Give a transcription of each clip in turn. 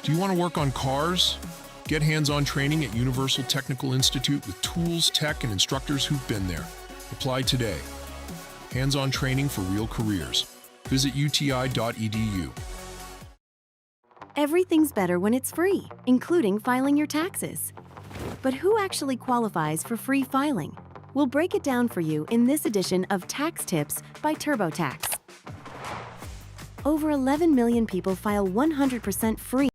Do you want to work on cars? Get hands-on training at Universal Technical Institute with tools, tech, and instructors who've been there. Apply today. Hands-on training for real careers. Visit uti.edu. Everything's better when it's free, including filing your taxes. But who actually qualifies for free filing? We'll break it down for you in this edition of Tax Tips by TurboTax. Over 11 million people file 100% free.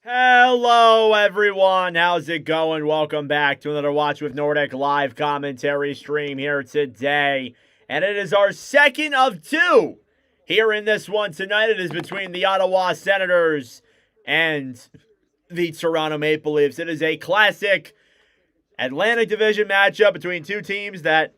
Hello, everyone. How's it going? Welcome back to another Watch with Nordic live commentary stream here today. And it is our second of two here in this one tonight. It is between the Ottawa Senators and the Toronto Maple Leafs. It is a classic Atlantic Division matchup between two teams that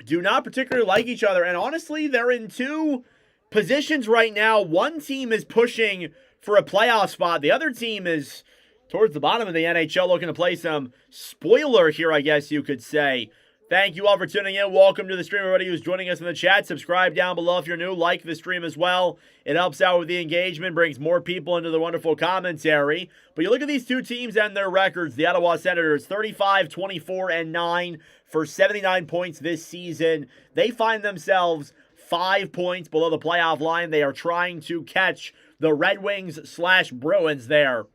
do not particularly like each other. And honestly, they're in two positions right now. One team is pushing for a playoff spot. The other team is towards the bottom of the NHL, looking to play some spoiler here, I guess you could say. Thank you all for tuning in. Welcome to the stream, everybody who's joining us in the chat. Subscribe down below if you're new. Like the stream as well. It helps out with the engagement, brings more people into the wonderful commentary. But you look at these two teams and their records. The Ottawa Senators, 35, 24, and 9 for 79 points this season. They find themselves 5 points below the playoff line. They are trying to catch the Red Wings/Bruins there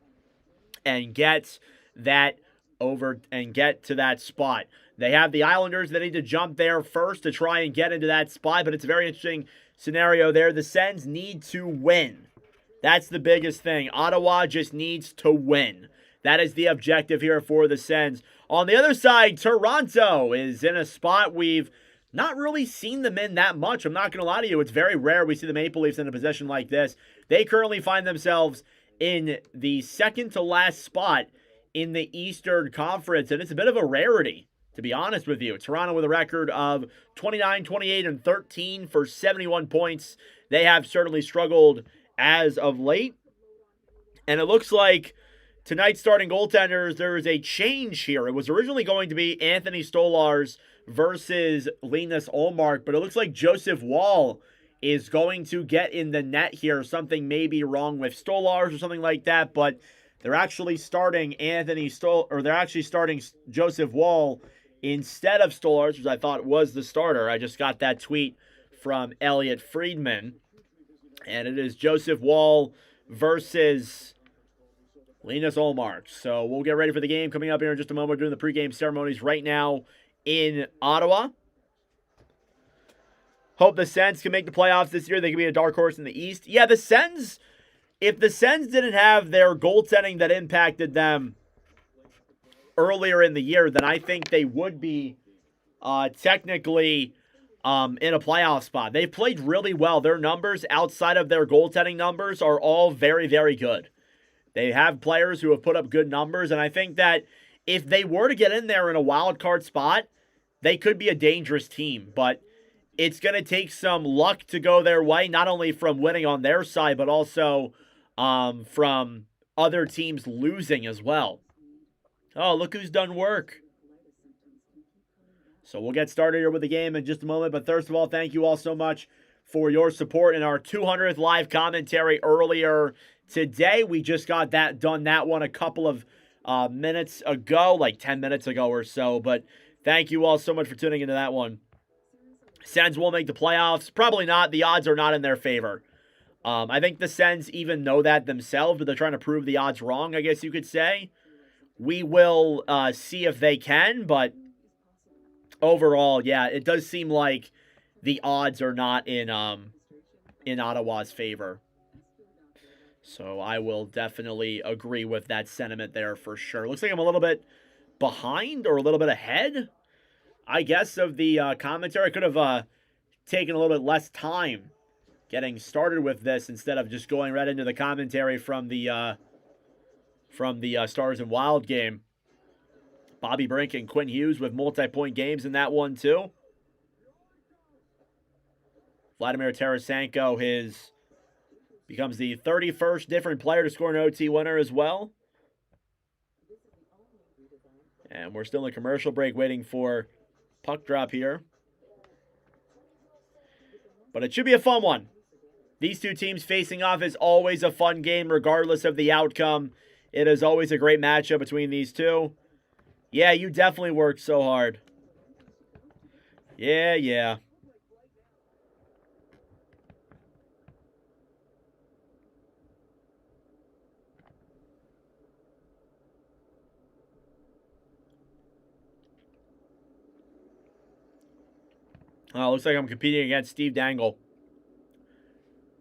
and get that over and get to that spot. They have the Islanders that need to jump there first to try and get into that spot, but it's a very interesting scenario there. The Sens need to win. That's the biggest thing. Ottawa just needs to win. That is the objective here for the Sens. On the other side, Toronto is in a spot we've not really seen them in that much. I'm not going to lie to you. It's very rare we see the Maple Leafs in a position like this. They currently find themselves in the second to last spot in the Eastern Conference, and it's a bit of a rarity, to be honest with you. Toronto with a record of 29, 28, and 13 for 71 points. They have certainly struggled as of late. And it looks like tonight's starting goaltenders, there is a change here. It was originally going to be Anthony Stolarz versus Linus Ullmark, but it looks like Joseph Woll is going to get in the net here. Something may be wrong with Stolarz or something like that, but they're actually starting they're actually starting Joseph Woll instead of Stolarz, which I thought was the starter. I just got that tweet from Elliot Friedman. And it is Joseph Woll versus Linus Ullmark. So we'll get ready for the game coming up here in just a moment. We're doing the pregame ceremonies right now in Ottawa. Hope the Sens can make the playoffs this year. They can be a dark horse in the East. Yeah, the Sens, if the Sens didn't have their goaltending that impacted them earlier in the year, then I think they would be technically in a playoff spot. They've played really well. Their numbers outside of their goaltending numbers are all very, very good. They have players who have put up good numbers, and I think that if they were to get in there in a wild card spot, they could be a dangerous team. But it's going to take some luck to go their way, not only from winning on their side, but also from other teams losing as well. Oh, look who's done work. So we'll get started here with the game in just a moment. But first of all, thank you all so much for your support in our 200th live commentary earlier today. We just got done that one a couple of minutes ago, like 10 minutes ago or so. But thank you all so much for tuning into that one. Sens will make the playoffs. Probably not. The odds are not in their favor. I think the Sens even know that themselves, but they're trying to prove the odds wrong, I guess you could say. We will see if they can, but overall, yeah, it does seem like the odds are not in Ottawa's favor. So I will definitely agree with that sentiment there for sure. Looks like I'm a little bit behind or a little bit ahead, I guess, of the commentary. I could have taken a little bit less time getting started with this instead of just going right into the commentary from the Stars and Wild game. Bobby Brink and Quinn Hughes with multi-point games in that one too. Vladimir Tarasenko becomes the 31st different player to score an OT winner as well. And we're still in a commercial break waiting for puck drop here. But it should be a fun one. These two teams facing off is always a fun game regardless of the outcome. It is always a great matchup between these two. Yeah, you definitely worked so hard. Yeah. Oh, looks like I'm competing against Steve Dangle.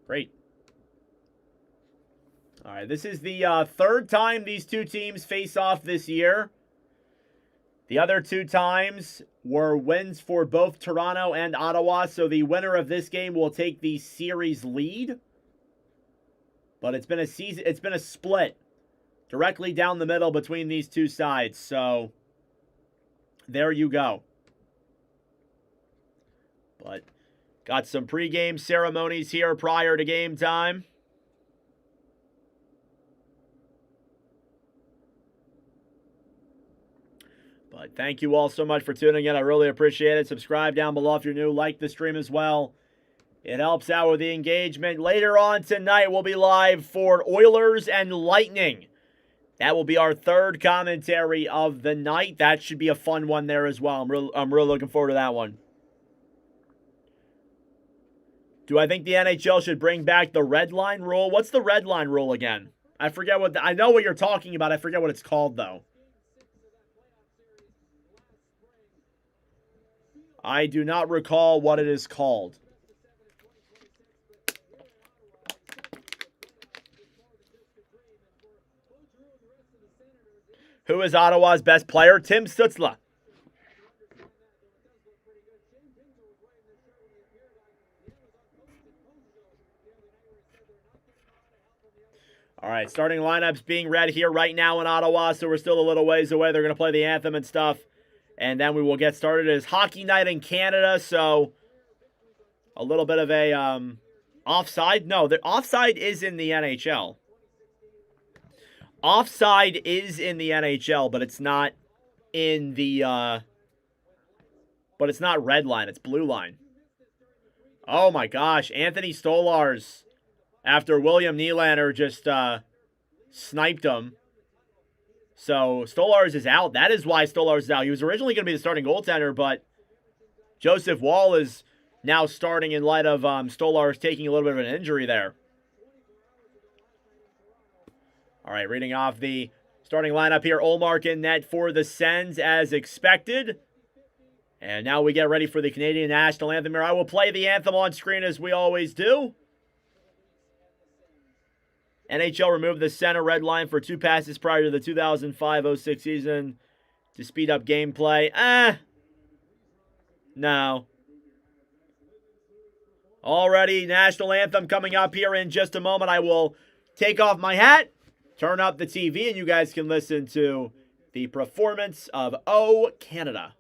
Great. All right, this is the third time these two teams face off this year. The other two times were wins for both Toronto and Ottawa, so the winner of this game will take the series lead. But it's been a split directly down the middle between these two sides. So there you go. But got some pregame ceremonies here prior to game time. But thank you all so much for tuning in. I really appreciate it. Subscribe down below if you're new. Like the stream as well. It helps out with the engagement. Later on tonight, we'll be live for Oilers and Lightning. That will be our third commentary of the night. That should be a fun one there as well. I'm really looking forward to that one. Do I think the NHL should bring back the red line rule? What's the red line rule again? I forget what I know what you're talking about. I forget what it's called though. I do not recall what it is called. Who is Ottawa's best player? Tim Stützle. All right, starting lineups being read here right now in Ottawa, so we're still a little ways away. They're going to play the anthem and stuff, and then we will get started. It is hockey night in Canada, so a little bit of a offside. No, the offside is in the NHL. Offside is in the NHL, but it's not in the but it's not red line, it's blue line. Oh my gosh, Anthony Stolarz, after William Nylander just sniped him. So Stolarz is out. That is why Stolarz is out. He was originally going to be the starting goaltender, but Joseph Woll is now starting in light of Stolarz taking a little bit of an injury there. All right, reading off the starting lineup here. Ullmark in net for the Sens as expected. And now we get ready for the Canadian National Anthem here. I will play the anthem on screen as we always do. NHL removed the center red line for 2 passes prior to the 2005-06 season to speed up gameplay. No. Already, National Anthem coming up here in just a moment. I will take off my hat, turn up the TV, and you guys can listen to the performance of O Canada.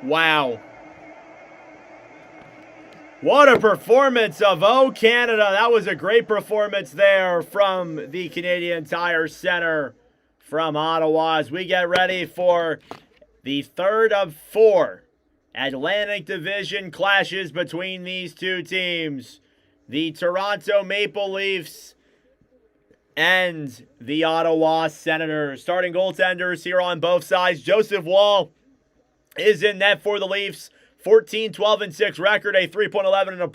Wow. What a performance of O Canada. That was a great performance there from the Canadian Tire Center from Ottawa as we get ready for the third of 4 Atlantic Division clashes between these two teams. The Toronto Maple Leafs and the Ottawa Senators. Starting goaltenders here on both sides. Joseph Woll is in net for the Leafs. 14-12-6 record, a 3.11 and a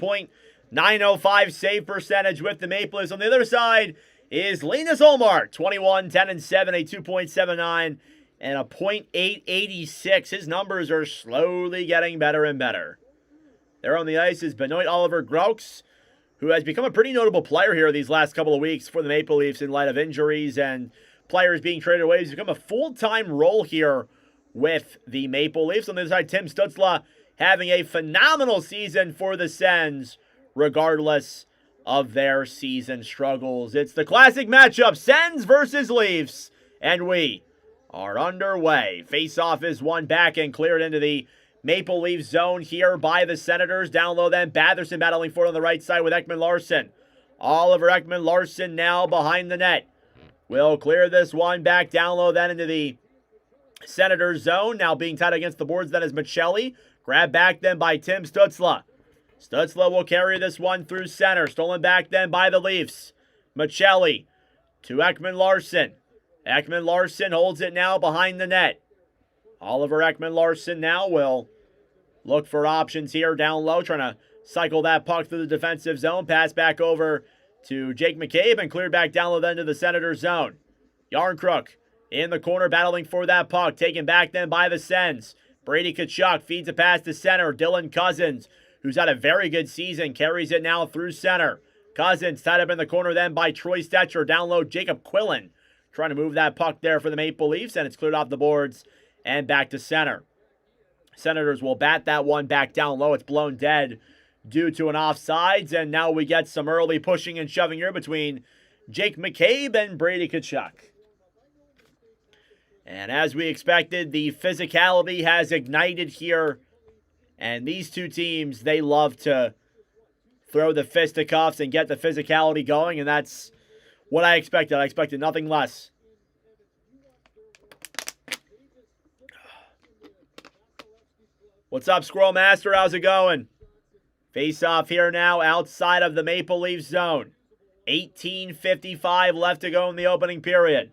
.905 save percentage with the Maple Leafs. On the other side is Linus Ullmark, 21-10-7, a 2.79 and a .886. His numbers are slowly getting better and better. There on the ice is Benoit Oliver Grox, who has become a pretty notable player here these last couple of weeks for the Maple Leafs in light of injuries and players being traded away. He's become a full-time role here with the Maple Leafs. On the other side, Tim Stützle having a phenomenal season for the Sens, regardless of their season struggles. It's the classic matchup, Sens versus Leafs, and we are underway. Face-off is won back and cleared into the Maple Leaf zone here by the Senators. Down low then, Batherson battling for it on the right side with Ekman-Larsson. Oliver Ekman-Larsson now behind the net. Will clear this one back down low then into the Senators zone. Now being tied against the boards then is Michelli. Grabbed back then by Tim Stützle. Stützle will carry this one through center. Stolen back then by the Leafs. Michelli to Ekman-Larsson. Ekman-Larsson holds it now behind the net. Oliver Ekman-Larsson now will look for options here down low, trying to cycle that puck through the defensive zone. Pass back over to Jake McCabe and cleared back down low then to the Senators zone. Yarncrook in the corner battling for that puck. Taken back then by the Sens. Brady Tkachuk feeds a pass to center. Dylan Cousins, who's had a very good season, carries it now through center. Cousins tied up in the corner then by Troy Stecher. Down low, Jacob Quillen trying to move that puck there for the Maple Leafs, and it's cleared off the boards and back to center. Senators will bat that one back down low. It's blown dead due to an offsides, and now we get some early pushing and shoving here between Jake McCabe and Brady Tkachuk. And as we expected, the physicality has ignited here, and these two teams, they love to throw the fisticuffs and get the physicality going, and that's what I expected. I expected nothing less. What's up, Squirrel Master? How's it going? Face-off here now outside of the Maple Leaf zone. 18:55 left to go in the opening period.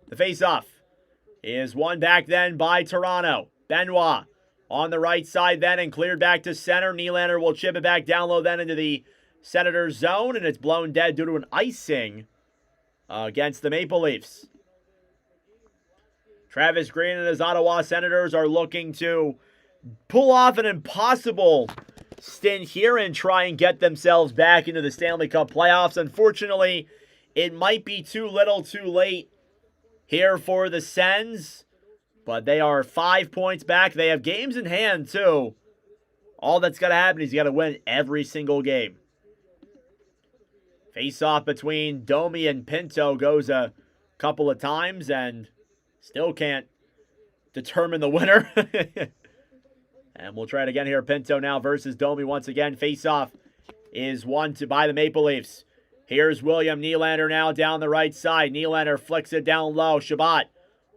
The face-off is won back then by Toronto. Benoit on the right side then and cleared back to center. Nylander will chip it back down low then into the Senators zone, and it's blown dead due to an icing against the Maple Leafs. Travis Green and his Ottawa Senators are looking to pull off an impossible stint here and try and get themselves back into the Stanley Cup playoffs. Unfortunately, it might be too little too late here for the Sens, but they are 5 points back. They have games in hand, too. All that's got to happen is you got to win every single game. Face-off between Domi and Pinto goes a couple of times and still can't determine the winner. And we'll try it again here. Pinto now versus Domi once again. Face-off is won by the Maple Leafs. Here's William Nylander now down the right side. Nylander flicks it down low. Shabbat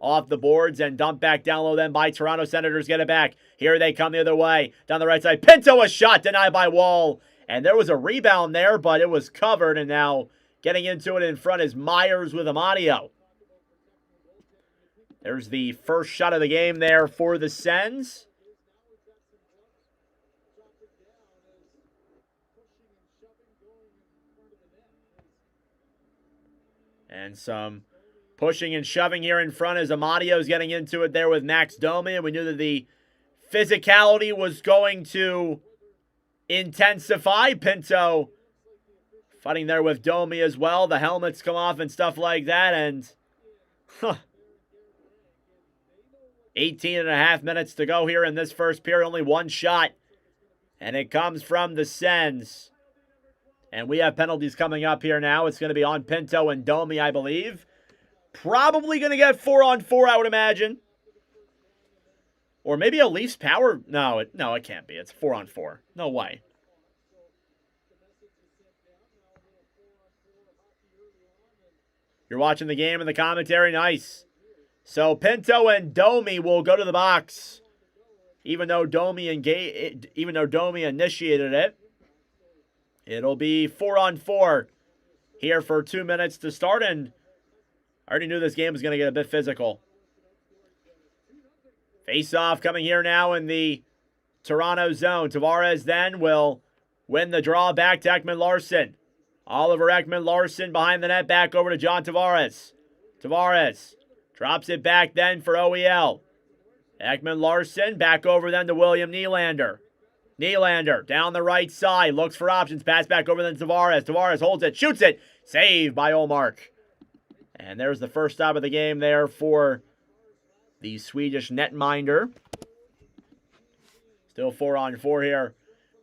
off the boards and dumped back down low then by Toronto Senators. Get it back. Here they come the other way. Down the right side. Pinto, a shot denied by Wall. And there was a rebound there, but it was covered. And now getting into it in front is Myers with Amadio. There's the first shot of the game there for the Sens. And some pushing and shoving here in front as Amadio's getting into it there with Max Domi. And we knew that the physicality was going to intensify. Pinto fighting there with Domi as well. The helmets come off and stuff like that. And 18 and a half minutes to go here in this first period. Only one shot. And it comes from the Sens. And we have penalties coming up here now. It's going to be on Pinto and Domi, I believe. Probably going to get 4-on-4, I would imagine. Or maybe a Leafs power. No, it can't be. It's 4-on-4. No way. You're watching the game in the commentary. Nice. So Pinto and Domi will go to the box. Even though Domi initiated it. It'll be 4-on-4 here for 2 minutes to start, and I already knew this game was going to get a bit physical. Face-off coming here now in the Toronto zone. Tavares then will win the draw back to Ekman-Larsson. Oliver Ekman-Larsson behind the net, back over to John Tavares. Tavares drops it back then for OEL. Ekman-Larsson back over then to William Nylander. Nylander down the right side, looks for options, pass back over then to Tavares. Tavares holds it, shoots it, saved by Olmark. And there's the first stop of the game there for the Swedish netminder. Still 4-on-4 here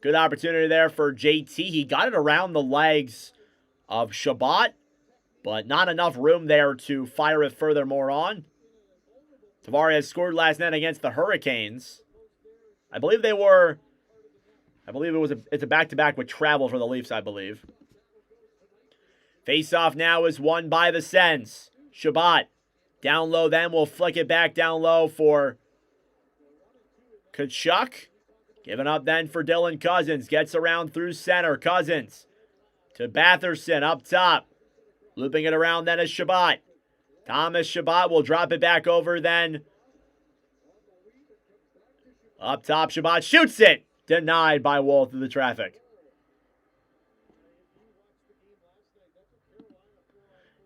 Good opportunity there for JT. He got it around the legs of Shabbat, but not enough room there to fire it furthermore on. Tavares scored last night against the Hurricanes. I believe it's a back-to-back with travel for the Leafs, I believe. Face-off now is won by the Sens. Shabbat down low then. We'll flick it back down low for Tkachuk. Giving up then for Dylan Cousins. Gets around through center. Cousins to Batherson up top. Looping it around then is Shabbat. Thomas Shabbat will drop it back over then. Up top, Shabbat shoots it. Denied by Woll through the traffic.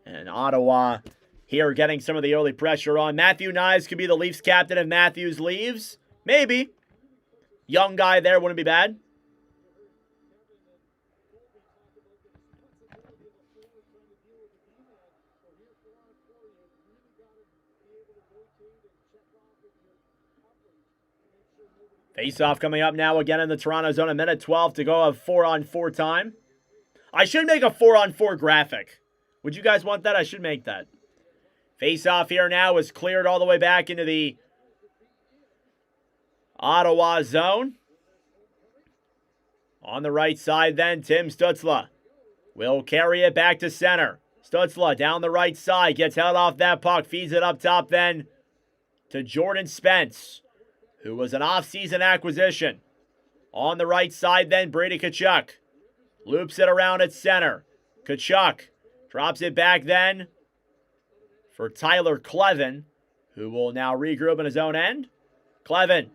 And Ottawa here getting some of the early pressure on. Matthew Knies could be the Leafs captain if Matthews leaves. Maybe. Young guy there wouldn't be bad. Face-off coming up now again in the Toronto zone. 1:12 to go of 4-on-4 time. I should make a 4-on-4 graphic. Would you guys want that? I should make that. Face-off here now is cleared all the way back into the Ottawa zone. On the right side then, Tim Stützle will carry it back to center. Stützle down the right side, gets held off that puck, feeds it up top then to Jordan Spence, who was an off-season acquisition. On the right side then, Brady Tkachuk loops it around at center. Tkachuk drops it back then for Tyler Kleven, who will now regroup in his own end. Kleven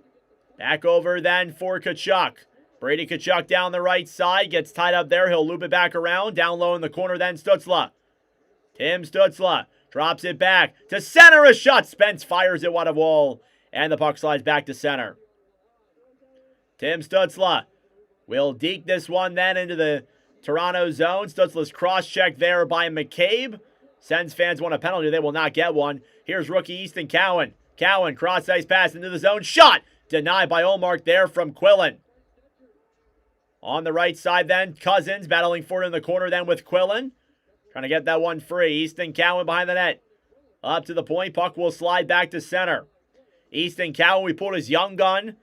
back over then for Tkachuk. Brady Tkachuk down the right side, gets tied up there. He'll loop it back around. Down low in the corner then, Stützle. Tim Stützle drops it back to center. A shot. Spence fires it wide of Woll, and the puck slides back to center. Tim Stützle will deke this one then into the Toronto zone. Stützle's cross-check there by McCabe. Sens fans want a penalty. They will not get one. Here's rookie Easton Cowan. Cowan, cross-ice pass into the zone. Shot! Denied by Ullmark there from Quillen. On the right side then, Cousins battling for it in the corner then with Quillen. Trying to get that one free. Easton Cowan behind the net. Up to the point. Puck will slide back to center. Easton Cowan, we pulled his young gun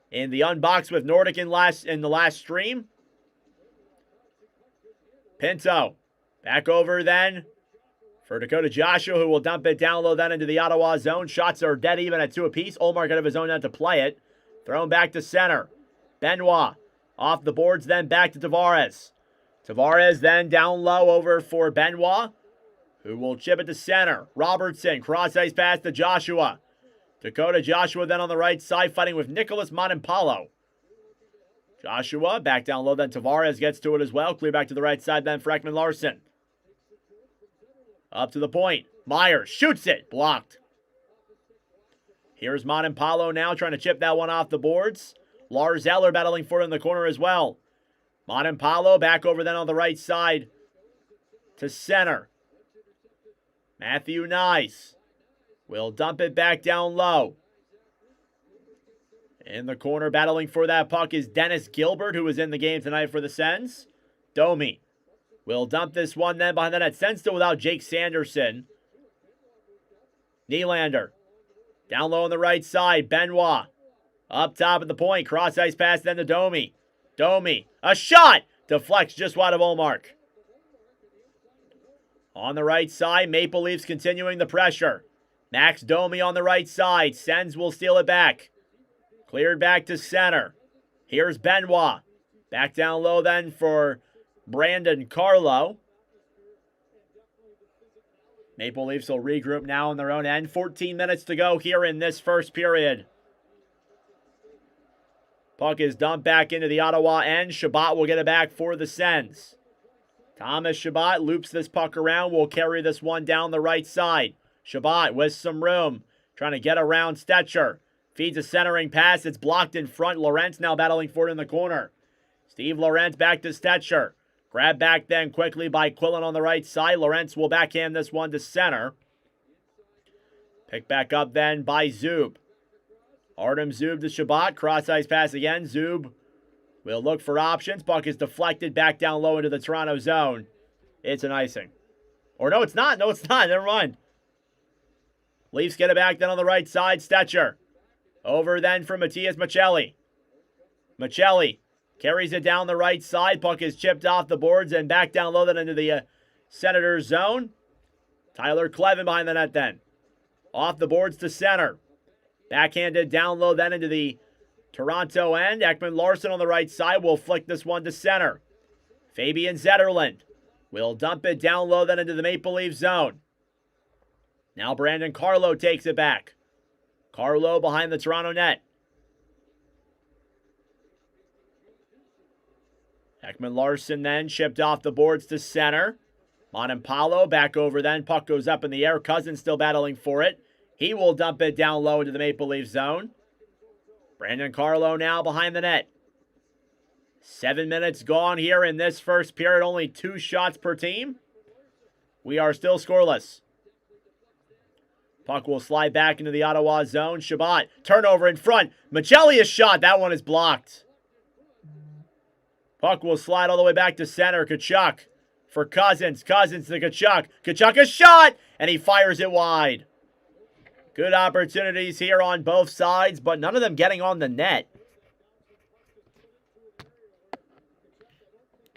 in the unbox with Nordic in the last stream. Pinto back over then for Dakota Joshua, who will dump it down low then into the Ottawa zone. Shots are dead even at 2 apiece. Ullmark out of his own net to play it. Thrown back to center. Benoit off the boards then back to Tavares. Tavares then down low over for Benoit, who will chip it to center. Robertson, cross-ice pass to Joshua. Dakota Joshua then on the right side fighting with Nicholas Montempalo. Joshua back down low then Tavares gets to it as well. Clear back to the right side then for Ekman Larsson. Up to the point. Myers shoots it. Blocked. Here's Montempalo now trying to chip that one off the boards. Lars Eller battling for it in the corner as well. Montempalo back over then on the right side to center. Matthew Knies will dump it back down low. In the corner battling for that puck is Dennis Gilbert, who was in the game tonight for the Sens. Domi will dump this one then behind the net. Sens still without Jake Sanderson. Nylander down low on the right side. Benoit up top at the point. Cross-ice pass then to Domi. Domi, a shot! Deflects just wide of Ullmark. On the right side, Maple Leafs continuing the pressure. Max Domi on the right side. Sens will steal it back. Cleared back to center. Here's Benoit. Back down low then for Brandon Carlo. Maple Leafs will regroup now on their own end. 14 minutes to go here in this first period. Puck is dumped back into the Ottawa end. Shabbat will get it back for the Sens. Thomas Shabbat loops this puck around. Will carry this one down the right side. Shabbat with some room. Trying to get around Stetcher. Feeds a centering pass. It's blocked in front. Lorentz now battling for it in the corner. Steve Lorentz back to Stetcher. Grab back then quickly by Quillen on the right side. Lorentz will backhand this one to center. Pick back up then by Zub. Artem Zub to Shabbat. Cross-ice pass again. Zub We'll look for options. Puck is deflected back down low into the Toronto zone. It's an icing. Or no, it's not. No, it's not. Never mind. Leafs get it back then on the right side. Stetcher. Over then for Matias Maccelli. Maccelli carries it down the right side. Puck is chipped off the boards and back down low then into the Senators zone. Tyler Kleven behind the net then. Off the boards to center. Backhanded down low then into the Toronto end. Ekman Larson on the right side will flick this one to center. Fabian Zetterlund will dump it down low then into the Maple Leaf zone. Now Brandon Carlo takes it back. Carlo behind the Toronto net. Ekman Larson then chipped off the boards to center. Montempalo back over then. Puck goes up in the air. Cousins still battling for it. He will dump it down low into the Maple Leaf zone. Brandon Carlo now behind the net. 7 minutes gone here in this first period. Only 2 shots per team. We are still scoreless. Puck will slide back into the Ottawa zone. Shabbat, turnover in front. Maccelli is shot. That one is blocked. Puck will slide all the way back to center. Tkachuk for Cousins. Cousins to Tkachuk. Tkachuk a shot, and he fires it wide. Good opportunities here on both sides, but none of them getting on the net.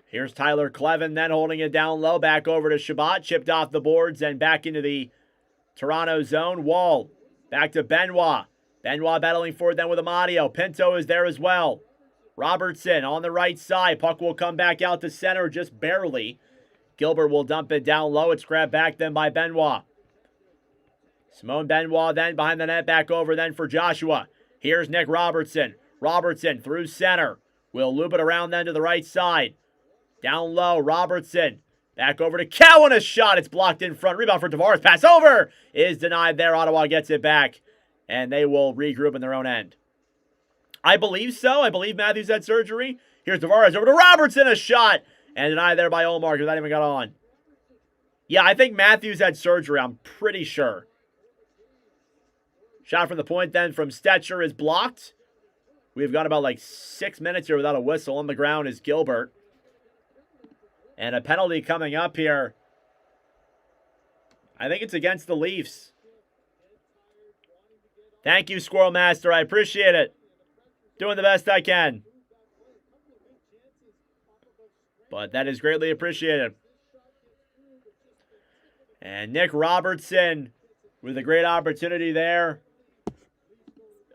Here's Tyler Kleven then holding it down low. Back over to Shabbat. Chipped off the boards and back into the Toronto zone. Wall. Back to Benoit. Benoit battling for it then with Amadio. Pinto is there as well. Robertson on the right side. Puck will come back out to center just barely. Gilbert will dump it down low. It's grabbed back then by Benoit. Simone Benoit then behind the net. Back over then for Joshua. Here's Nick Robertson. Robertson through center. Will loop it around then to the right side. Down low, Robertson. Back over to Cowan, a shot. It's blocked in front. Rebound for Tavares. Pass over. Is denied there. Ottawa gets it back. And they will regroup in their own end. I believe so. I believe Matthews had surgery. Here's Tavares over to Robertson. A shot. And denied there by Olmark. That even got on. Yeah, I think Matthews had surgery. I'm pretty sure. Shot from the point then from Stetcher is blocked. We've got about like 6 minutes here without a whistle. On the ground is Gilbert. And a penalty coming up here. I think it's against the Leafs. Thank you, Squirrel Master. I appreciate it. Doing the best I can. But that is greatly appreciated. And Nick Robertson with a great opportunity there.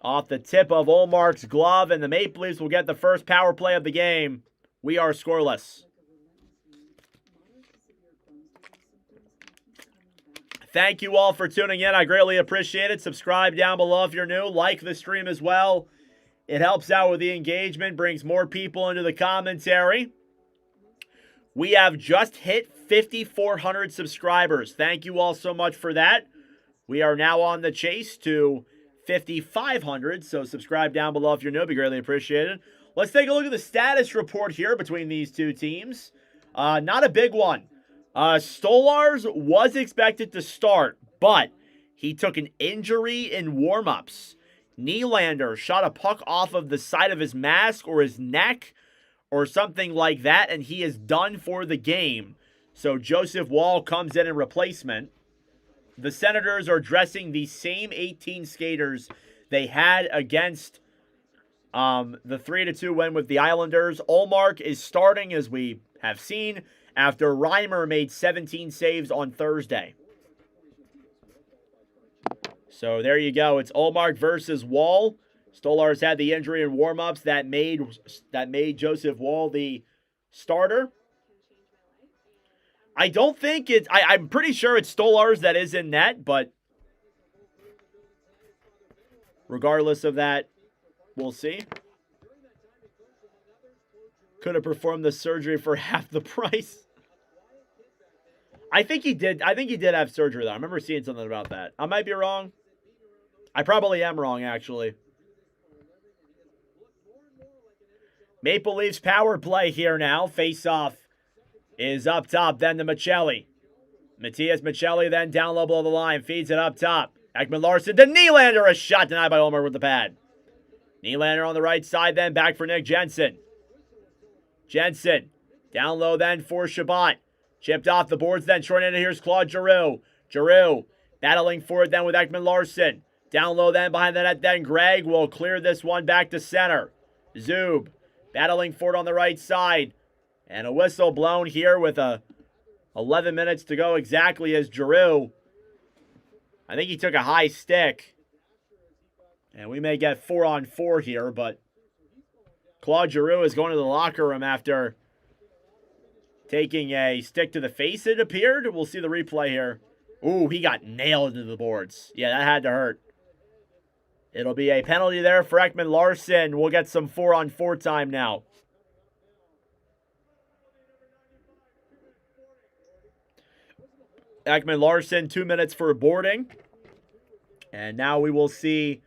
Off the tip of Olmark's glove. And the Maple Leafs will get the first power play of the game. We are scoreless. Thank you all for tuning in. I greatly appreciate it. Subscribe down below if you're new. Like the stream as well. It helps out with the engagement, brings more people into the commentary. We have just hit 5,400 subscribers. Thank you all so much for that. We are now on the chase to 5,500, so subscribe down below if you're new. It'd be greatly appreciated. Let's take a look at the status report here between these two teams. Not a big one. Stolarz was expected to start, but he took an injury in warm-ups. Nylander shot a puck off of the side of his mask or his neck or something like that, and he is done for the game. So Joseph Woll comes in replacement. The Senators are dressing the same 18 skaters they had against the 3-2 win with the Islanders. Olmark is starting, as we have seen, after Reimer made 17 saves on Thursday. So there you go. It's Olmark versus Woll. Stolarz had the injury in warm-ups that made Joseph Woll the starter. I don't think it's... I'm pretty sure it's Stolarz that is in net, but regardless of that, we'll see. Could have performed the surgery for half the price. I think he did have surgery, though. I remember seeing something about that. I might be wrong. I probably am wrong, actually. Maple Leafs power play here now. Face-off is up top, then to Maccelli. Matias Maccelli then down low below the line. Feeds it up top. Ekman Larson to Nylander. A shot denied by Olmark with the pad. Nylander on the right side then. Back for Nick Jensen. Jensen. Down low then for Shabbat. Chipped off the boards then. Short-handed. Here's Claude Giroux. Giroux battling for it then with Ekman Larson. Down low then behind the net then. Greg will clear this one back to center. Zub battling for it on the right side. And a whistle blown here with 11 minutes to go exactly as Giroux. I think he took a high stick. And we may get 4-on-4 here, but Claude Giroux is going to the locker room after taking a stick to the face, it appeared. We'll see the replay here. Ooh, he got nailed into the boards. Yeah, that had to hurt. It'll be a penalty there for Ekman Larson. We'll get some 4-on-4 time now. Ekman Larson, 2 minutes for boarding. And now we will see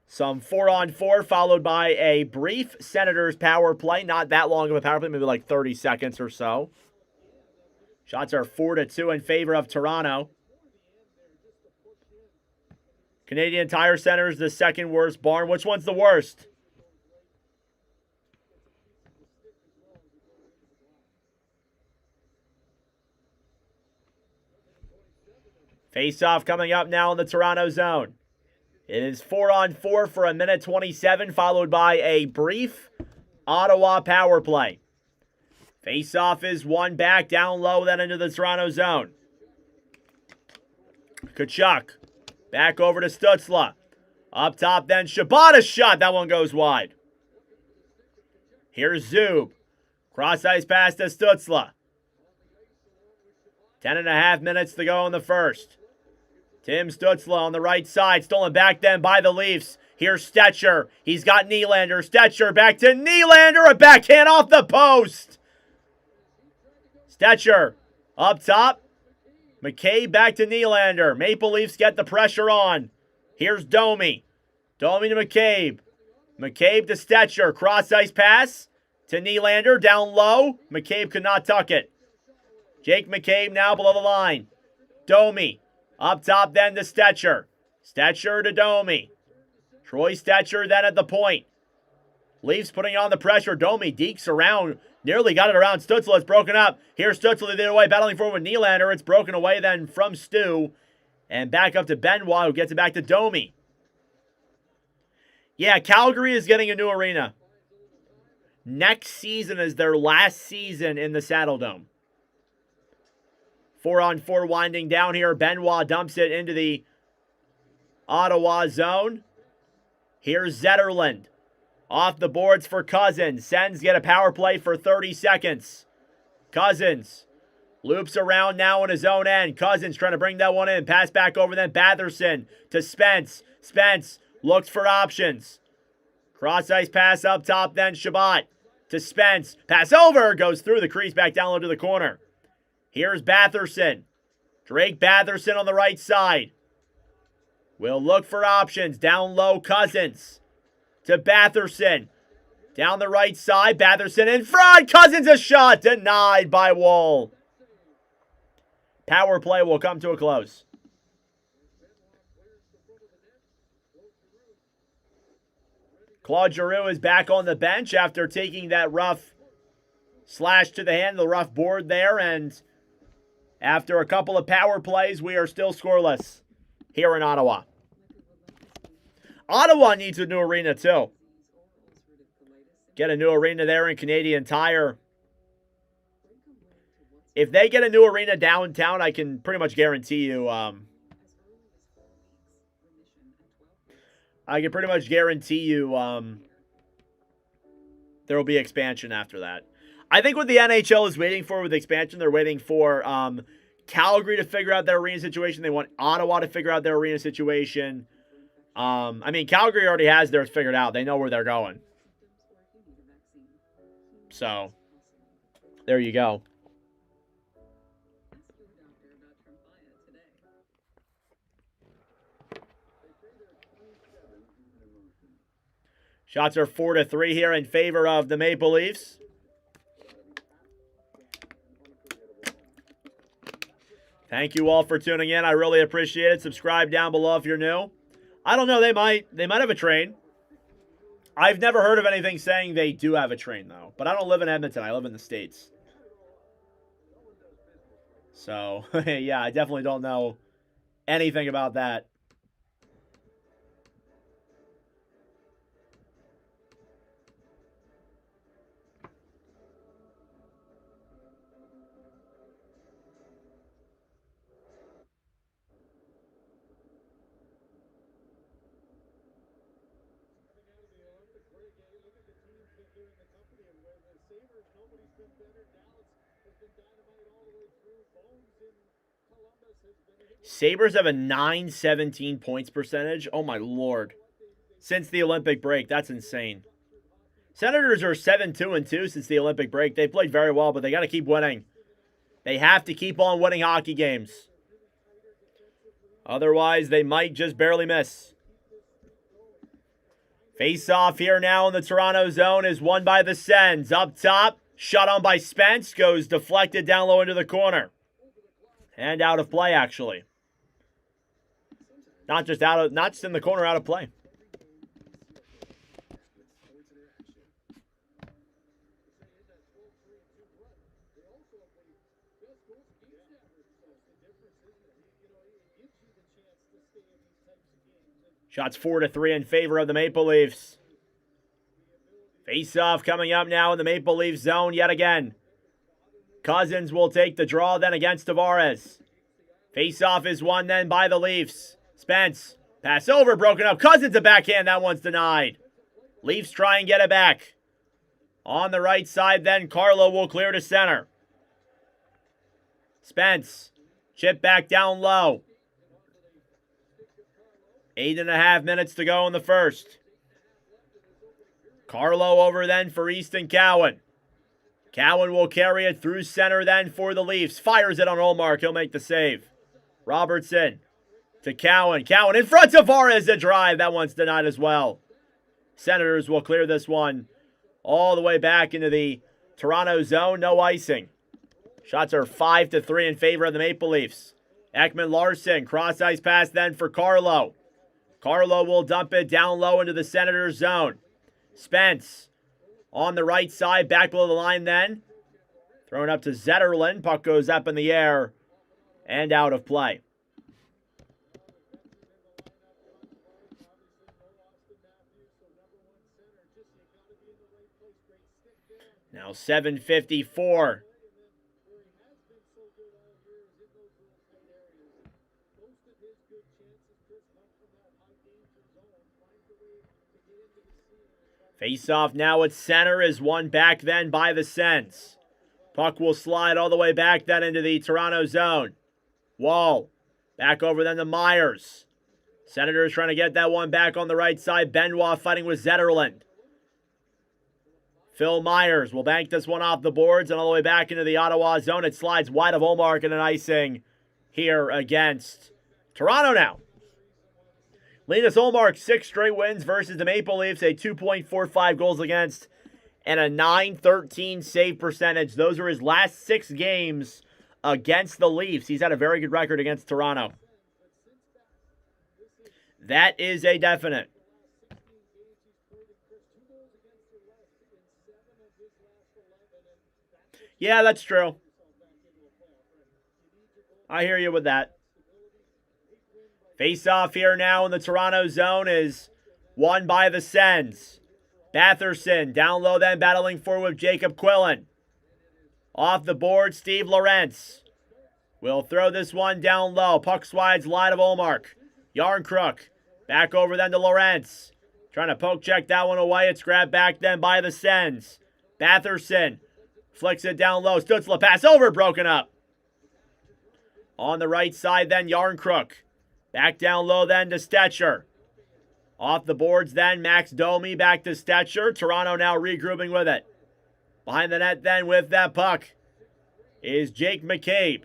some 4-on-4 followed by a brief Senators power play. Not that long of a power play, maybe like 30 seconds or so. Shots are 4-2 in favor of Toronto. Canadian Tire Center is the second worst barn. Which one's the worst? Face-off coming up now in the Toronto zone. It is 4-on-4 for 1:27, followed by a brief Ottawa power play. Face-off is one back, down low, then into the Toronto zone. Tkachuk. Back over to Stützle. Up top then, Shabbat, a shot. That one goes wide. Here's Zub. Cross-ice pass to Stützle. 10.5 minutes to go in the first. Tim Stützle on the right side. Stolen back then by the Leafs. Here's Stetcher. He's got Nylander. Stetcher back to Nylander. A backhand off the post. Stetcher up top. McCabe back to Nylander. Maple Leafs get the pressure on. Here's Domi. Domi to McCabe. McCabe to Stetcher. Cross-ice pass to Nylander. Down low. McCabe could not tuck it. Jake McCabe now below the line. Domi. Up top then to Stetcher. Stetcher to Domi. Troy Stetcher then at the point. Leafs putting on the pressure. Domi dekes around. Nearly got it around Stützle. It's broken up. Here's Stützle the other way, battling forward with Nylander. It's broken away then from Stu. And back up to Benoit, who gets it back to Domi. Yeah, Calgary is getting a new arena. Next season is their last season in the Saddle Dome. 4-on-4 winding down here. Benoit dumps it into the Ottawa zone. Here's Zetterlund. Off the boards for Cousins. Sens get a power play for 30 seconds. Cousins loops around now in his own end. Cousins trying to bring that one in. Pass back over then. Batherson to Spence. Spence looks for options. Cross-ice pass up top then. Shabbat to Spence. Pass over. Goes through the crease back down low to the corner. Here's Batherson. Drake Batherson on the right side. Will look for options. Down low, Cousins. To Batherson. Down the right side, Batherson in front. Cousins a shot. Denied by Woll. Power play will come to a close. Claude Giroux is back on the bench after taking that rough slash to the hand, the rough board there, and after a couple of power plays, we are still scoreless here in Ottawa. Ottawa needs a new arena, too. Get a new arena there in Canadian Tire. If they get a new arena downtown, I can pretty much guarantee you... there will be expansion after that. I think what the NHL is waiting for with expansion, they're waiting for Calgary to figure out their arena situation. They want Ottawa to figure out their arena situation. I mean, Calgary already has theirs figured out. They know where they're going. So, there you go. Shots are 4-3 here in favor of the Maple Leafs. Thank you all for tuning in. I really appreciate it. Subscribe down below if you're new. I don't know. They might have a train. I've never heard of anything saying they do have a train, though. But I don't live in Edmonton. I live in the States. So, yeah, I definitely don't know anything about that. Sabres have a .917 points percentage. Oh, my Lord. Since the Olympic break. That's insane. Senators are 7-2-2 since the Olympic break. They played very well, but they got to keep winning. They have to keep on winning hockey games. Otherwise, they might just barely miss. Face-off here now in the Toronto zone is won by the Sens. Up top, shot on by Spence. Goes deflected down low into the corner. And out of play, actually. Not just in the corner, out of play. Shots 4-3 in favor of the Maple Leafs. Face-off coming up now in the Maple Leafs zone yet again. Cousins will take the draw then against Tavares. Face-off is won then by the Leafs. Spence, pass over, broken up. Cousins a backhand, that one's denied. Leafs try and get it back. On the right side then, Carlo will clear to center. Spence, chip back down low. 8.5 minutes to go in the first. Carlo over then for Easton Cowan. Cowan will carry it through center then for the Leafs. Fires it on Ullmark. He'll make the save. Robertson to Cowan. Cowan in front of Tavares. A drive. That one's denied as well. Senators will clear this one all the way back into the Toronto zone. No icing. Shots are 5-3 in favor of the Maple Leafs. Ekman Larson. Cross ice pass then for Carlo. Carlo will dump it down low into the Senators zone. Spence on the right side, back below the line then. Thrown up to Zetterlund. Puck goes up in the air and out of play. Now 7:54. Face-off now at center is won back then by the Sens. Puck will slide all the way back then into the Toronto zone. Wall. Back over then to Myers. Senators trying to get that one back on the right side. Benoit fighting with Zetterlund. Phil Myers will bank this one off the boards and all the way back into the Ottawa zone. It slides wide of Ullmark and an icing here against Toronto now. Linus Ullmark, 6 straight wins versus the Maple Leafs, a 2.45 goals against and a .913 save percentage. Those are his last 6 games against the Leafs. He's had a very good record against Toronto. That is a definite. Yeah, that's true. I hear you with that. Face-off here now in the Toronto zone is won by the Sens. Batherson down low then battling forward with Jacob Quillen. Off the board, Steve Lorentz will throw this one down low. Puck slides wide of Ullmark. Yarncrook back over then to Lorentz. Trying to poke check that one away. It's grabbed back then by the Sens. Batherson flicks it down low. Stützle pass over, broken up. On the right side then, Yarncrook. Back down low then to Stetcher. Off the boards then, Max Domi back to Stetcher. Toronto now regrouping with it. Behind the net then with that puck is Jake McCabe.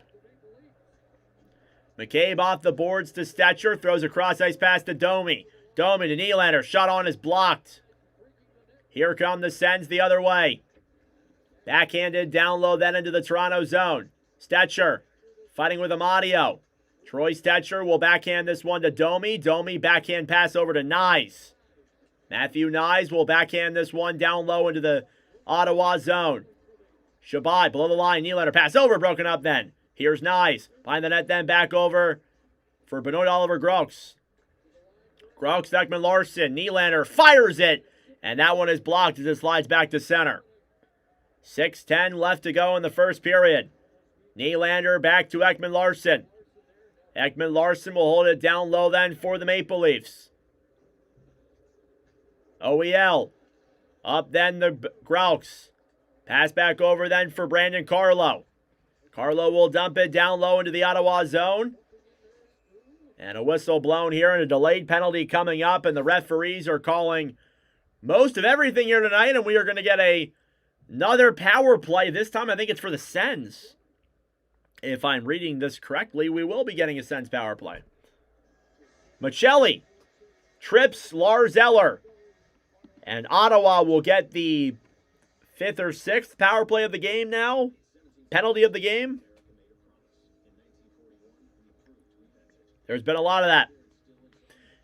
McCabe off the boards to Stetcher. Throws a cross-ice pass to Domi. Domi to Nylander. Shot on is blocked. Here come the Sens the other way. Backhanded down low then into the Toronto zone. Stetcher fighting with Amadio. Troy Stetcher will backhand this one to Domi. Domi backhand pass over to Nyes. Matthew Nyes will backhand this one down low into the Ottawa zone. Shabbat below the line. Nylander pass over. Broken up then. Here's Nyes. Behind the net then back over for Benoit Oliver Grox. Grox, Ekman Larson. Nylander fires it. And that one is blocked as it slides back to center. 6:10 left to go in the first period. Nylander back to Ekman Larson. Ekman Larson will hold it down low then for the Maple Leafs. OEL. Up then the Grouse. Pass back over then for Brandon Carlo. Carlo will dump it down low into the Ottawa zone. And a whistle blown here and a delayed penalty coming up. And the referees are calling most of everything here tonight. And we are going to get another power play. This time I think it's for the Sens. If I'm reading this correctly, we will be getting a Sens power play. Michelli trips Lars Eller. And Ottawa will get the 5th or 6th power play of the game now. Penalty of the game. There's been a lot of that.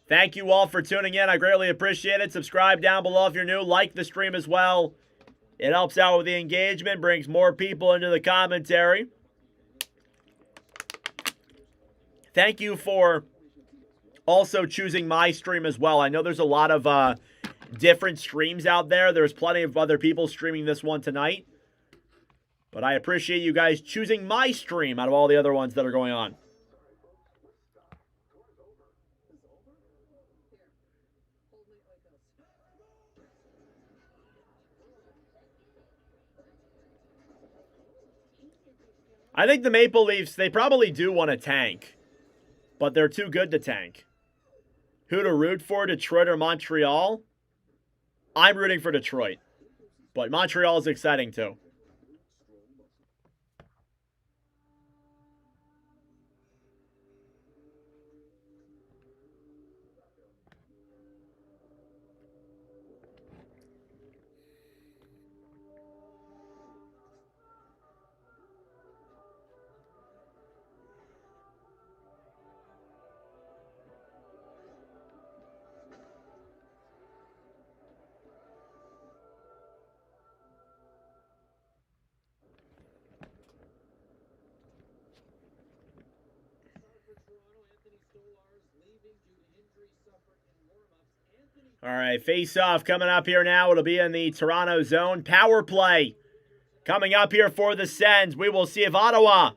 Thank you all for tuning in. I greatly appreciate it. Subscribe down below if you're new. Like the stream as well. It helps out with the engagement, brings more people into the commentary. Thank you for also choosing my stream as well. I know there's a lot of different streams out there. There's plenty of other people streaming this one tonight. But I appreciate you guys choosing my stream out of all the other ones that are going on. I think the Maple Leafs, they probably do want to tank. But they're too good to tank. Who to root for, Detroit or Montreal? I'm rooting for Detroit. But Montreal is exciting too. All right, face-off coming up here now. It'll be in the Toronto zone. Power play coming up here for the Sens. We will see if Ottawa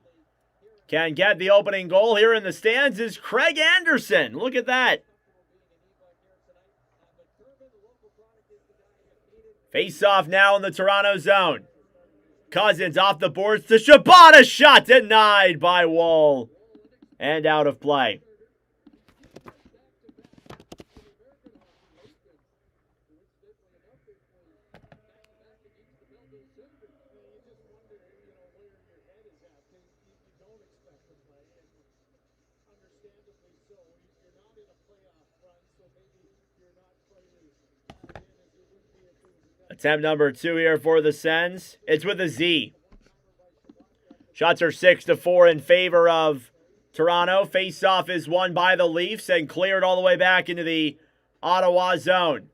can get the opening goal. Here in the stands is Craig Anderson. Look at that. Face-off now in the Toronto zone. Cousins off the boards to Shabbat. A shot denied by Wall and out of play. Attempt number 2 here for the Sens. It's with a Z. Shots are 6-4 in favor of Toronto. Face-off is won by the Leafs and cleared all the way back into the Ottawa zone.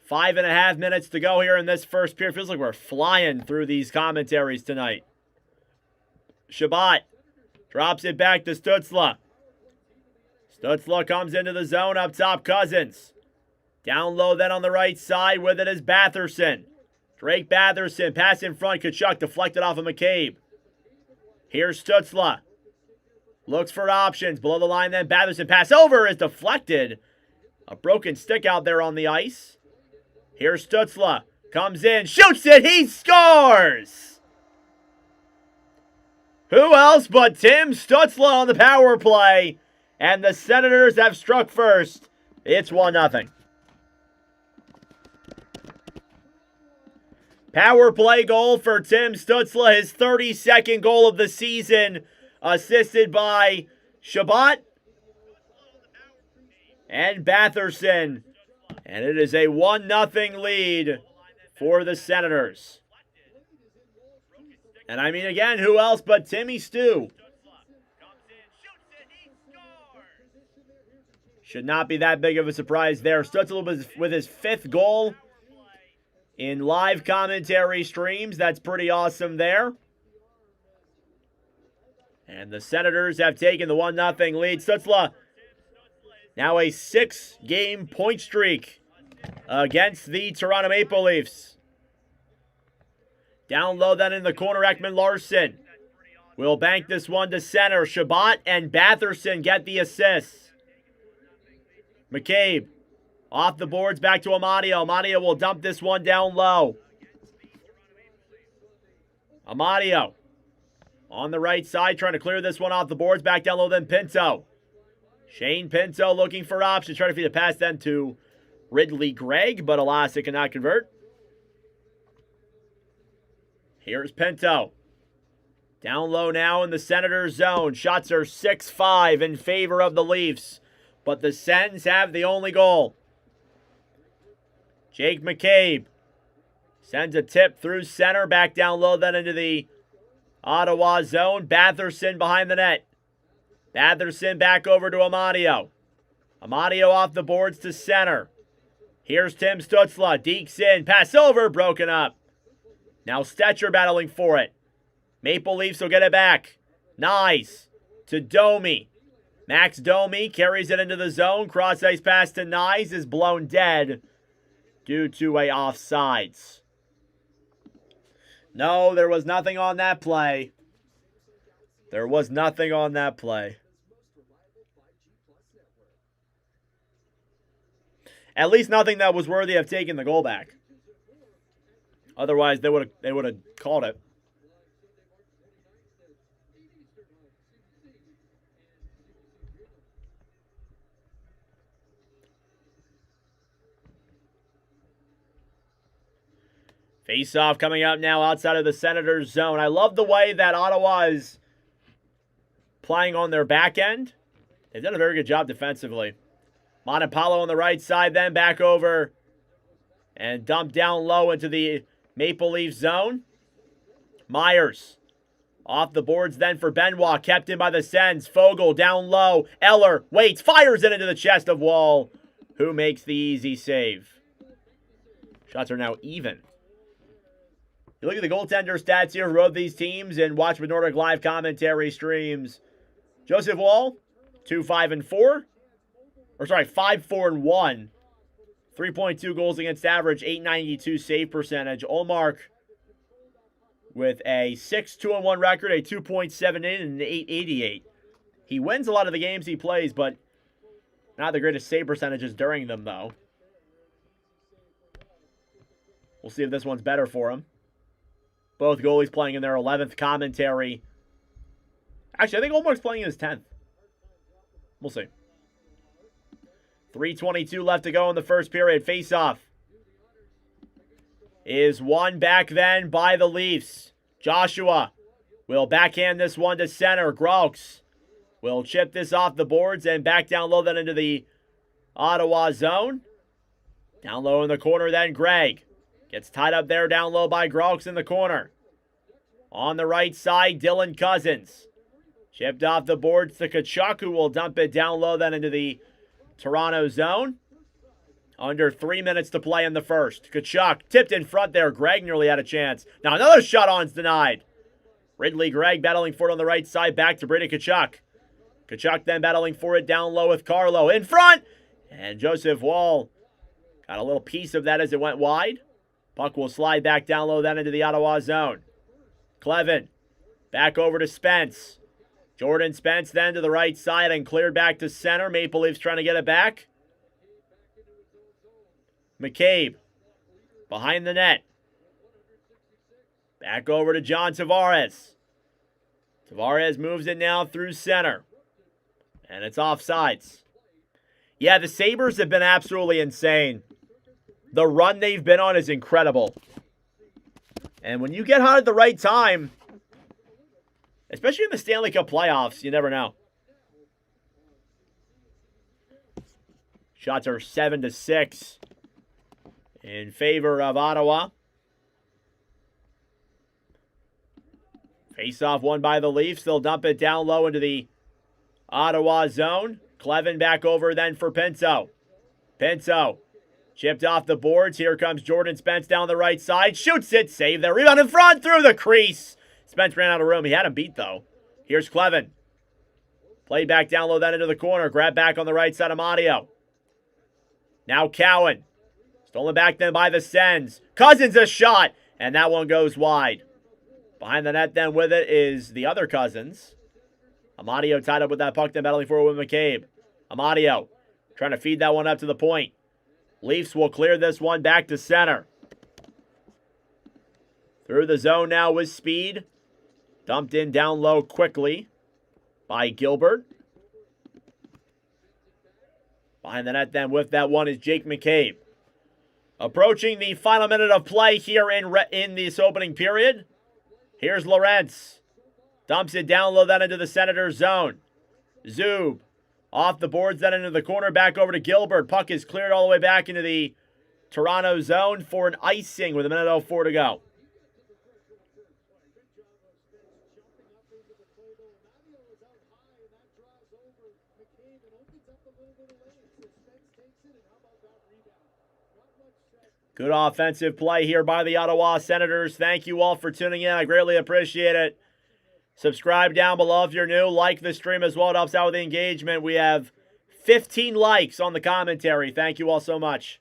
5.5 minutes to go here in this first period. Feels like we're flying through these commentaries tonight. Shabbat drops it back to Stützle. Stützle comes into the zone up top. Cousins. Down low then on the right side with it is Batherson. Drake Batherson, pass in front. Tkachuk deflected off of McCabe. Here's Stützle. Looks for options. Below the line then Batherson. Pass over is deflected. A broken stick out there on the ice. Here's Stützle. Comes in. Shoots it. He scores! Who else but Tim Stützle on the power play? And the Senators have struck first. It's 1-0. Power play goal for Tim Stützle, his 32nd goal of the season, assisted by Shabbat and Batherson. And it is a 1-0 lead for the Senators. And I mean, again, who else but Timmy Stu? Should not be that big of a surprise there. Stutzel with his 5th goal in live commentary streams. That's pretty awesome there. And the Senators have taken the 1-0 lead. Stützle now a 6-game point streak against the Toronto Maple Leafs. Down low then in the corner, Ekman-Larsson will bank this one to center. Chabot and Batherson get the assists. McCabe off the boards back to Amadio. Amadio will dump this one down low. Amadio on the right side trying to clear this one off the boards. Back down low then Pinto. Shane Pinto looking for options. Trying to feed a pass then to Ridley Gregg, but alas, it cannot convert. Here's Pinto. Down low now in the Senators zone. Shots are 6-5 in favor of the Leafs, but the Sens have the only goal. Jake McCabe sends a tip through center. Back down low then into the Ottawa zone. Batherson behind the net. Batherson back over to Amadio. Amadio off the boards to center. Here's Tim Stützle. Dekes in. Pass over. Broken up. Now Stetcher battling for it. Maple Leafs will get it back. Nice. To Domi. Max Domi carries it into the zone. Cross ice pass to Nyes is blown dead due to a offsides. No, there was nothing on that play. There was nothing on that play. At least nothing that was worthy of taking the goal back. Otherwise, they would have called it. Face-off coming up now outside of the Senators zone. I love the way that Ottawa is playing on their back end. They've done a very good job defensively. Montepallo on the right side, then back over and dumped down low into the Maple Leaf zone. Myers off the boards then for Benoit, kept in by the Sens. Fogle down low. Eller waits, fires it into the chest of Wall, who makes the easy save. Shots are now even. You look at the goaltender stats here for both these teams and watch with Nordic live commentary streams. Joseph Wall, 2-5-4. 5-4-1. 3.2 goals against average, 892 save percentage. Olmark with a 6-2-1 record, a 2.78 and an 888. He wins a lot of the games he plays, but not the greatest save percentages during them, though. We'll see if this one's better for him. Both goalies playing in their 11th commentary. Actually, I think Olmark's playing in his 10th. We'll see. 3:22 left to go in the first period. Face-off is won back then by the Leafs. Joshua will backhand this one to center. Graux will chip this off the boards and back down low then into the Ottawa zone. Down low in the corner then Gregg. Gets tied up there down low by Graux in the corner. On the right side, Dylan Cousins. Chipped off the boards to Tkachuk, who will dump it down low then into the Toronto zone. Under 3 minutes to play in the first. Tkachuk tipped in front there. Gregg nearly had a chance. Now another shot on's denied. Ridley Gregg battling for it on the right side. Back to Brady Tkachuk. Tkachuk then battling for it down low with Carlo. In front! And Joseph Wall got a little piece of that as it went wide. Puck will slide back down low then into the Ottawa zone. Clevin back over to Spence. Jordan Spence then to the right side and cleared back to center. Maple Leafs trying to get it back. McCabe behind the net. Back over to John Tavares. Tavares moves it now through center. And it's offsides. Yeah, the Sabres have been absolutely insane. The run they've been on is incredible. And when you get hot at the right time, especially in the Stanley Cup playoffs, you never know. Shots are 7-6 in favor of Ottawa. Face-off won by the Leafs. They'll dump it down low into the Ottawa zone. Clevin back over then for Pinto. Pinto chipped off the boards. Here comes Jordan Spence down the right side. Shoots it. Save there. Rebound in front through the crease. Spence ran out of room. He had him beat, though. Here's Clevin. Played back down low then into the corner. Grab back on the right side of Mario. Now Cowan. Stolen back then by the Sens. Cousins a shot. And that one goes wide. Behind the net then with it is the other Cousins. Amadio tied up with that puck then battling for it with McCabe. Amadio trying to feed that one up to the point. Leafs will clear this one back to center. Through the zone now with speed. Dumped in down low quickly by Gilbert. Behind the net then with that one is Jake McCabe. Approaching the final minute of play here in this opening period. Here's Lorentz. Dumps it down low then into the Senators zone. Zub off the boards then into the corner. Back over to Gilbert. Puck is cleared all the way back into the Toronto zone for an icing with 1:04 to go. Good offensive play here by the Ottawa Senators. Thank you all for tuning in. I greatly appreciate it. Subscribe down below if you're new. Like the stream as well. It helps out with the engagement. We have 15 likes on the commentary. Thank you all so much.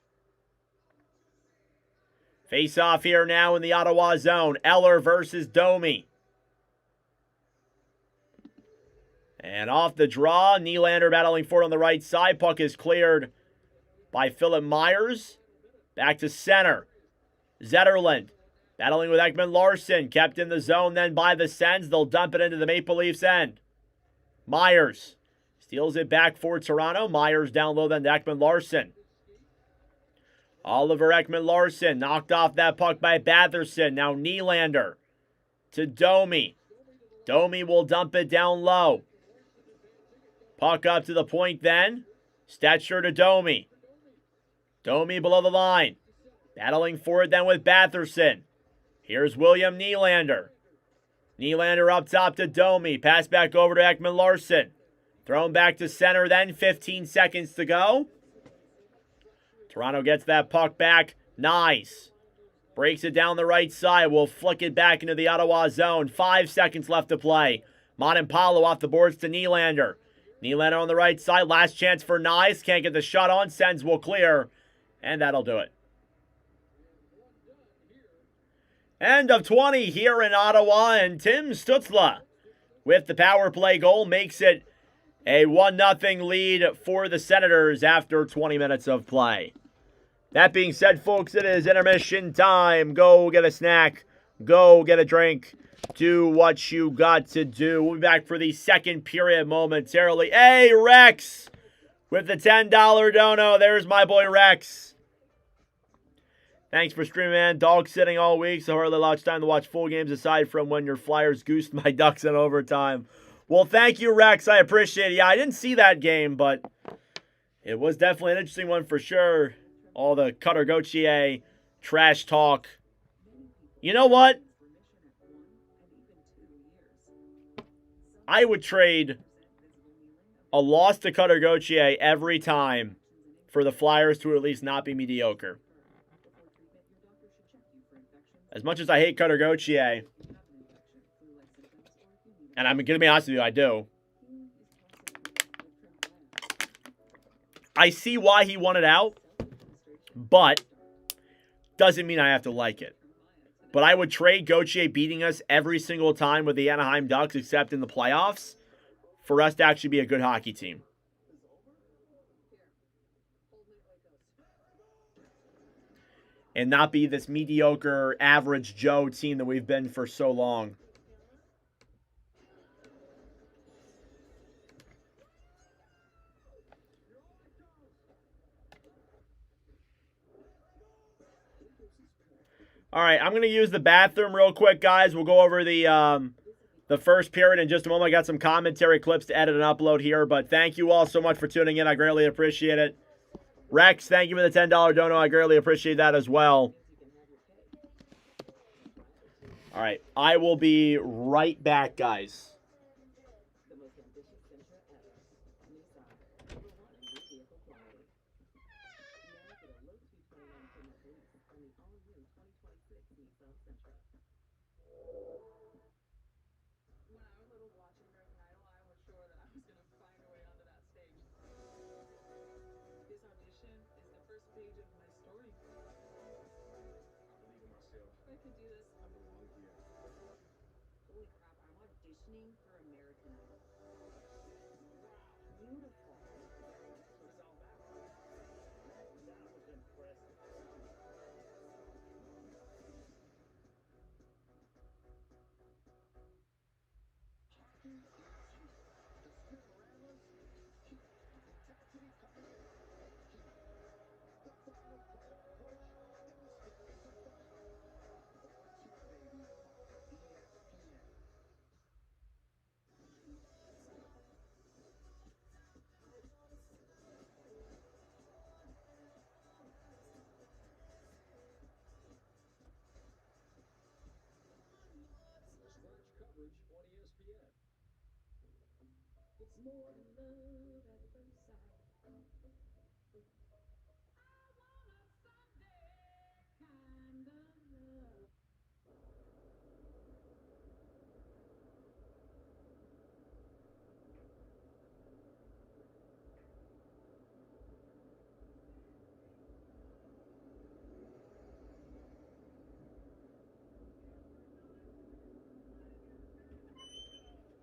Face off here now in the Ottawa zone. Eller versus Domi. And off the draw, Nylander battling for it on the right side. Puck is cleared by Philip Myers. Back to center. Zetterlund battling with Ekman Larson. Kept in the zone then by the Sens. They'll dump it into the Maple Leafs end. Myers steals it back for Toronto. Myers down low then to Ekman Larson. Oliver Ekman Larson knocked off that puck by Batherson. Now Nylander to Domi. Domi will dump it down low. Puck up to the point then. Stetcher to Domi. Domi below the line. Battling for it then with Batherson. Here's William Nylander. Nylander up top to Domi. Pass back over to Ekman Larson. Thrown back to center then. 15 seconds to go. Toronto gets that puck back. Nice. Breaks it down the right side. Will flick it back into the Ottawa zone. 5 seconds left to play. Montemalo off the boards to Nylander. Nylander on the right side. Last chance for Nice. Can't get the shot on. Sens will clear. And that'll do it. End of 20 here in Ottawa. And Tim Stützle with the power play goal makes it a 1-0 lead for the Senators after 20 minutes of play. That being said, folks, it is intermission time. Go get a snack. Go get a drink. Do what you got to do. We'll be back for the second period momentarily. Hey, Rex with the $10 dono. There's my boy Rex. Thanks for streaming, man. Dog sitting all week, so hardly lots of time to watch full games aside from when your Flyers goosed my Ducks in overtime. Well, thank you, Rex. I appreciate it. Yeah, I didn't see that game, but it was definitely an interesting one for sure. All the Cutter Gauthier trash talk. You know what? I would trade a loss to Cutter Gauthier every time for the Flyers to at least not be mediocre. As much as I hate Cutter Gauthier, and I'm going to be honest with you, I do. I see why he wanted out, but doesn't mean I have to like it. But I would trade Gauthier beating us every single time with the Anaheim Ducks, except in the playoffs, for us to actually be a good hockey team. And not be this mediocre, average Joe team that we've been for so long. All right, I'm going to use the bathroom real quick, guys. We'll go over the first period in just a moment. I got some commentary clips to edit and upload here, but thank you all so much for tuning in. I greatly appreciate it. Rex, thank you for the $10 dono. I greatly appreciate that as well. All right, I will be right back, guys.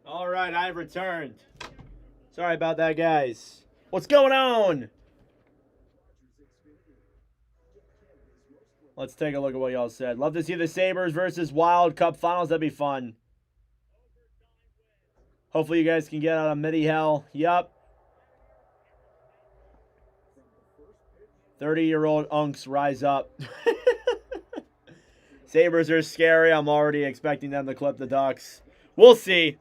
All right, I've returned. Sorry about that, guys. What's going on? Let's take a look at what y'all said. Love to see the Sabres versus Wild Cup Finals. That'd be fun. Hopefully you guys can get out of midi hell. Yup. 30-year-old unks rise up. Sabres are scary. I'm already expecting them to clip the Ducks. We'll see.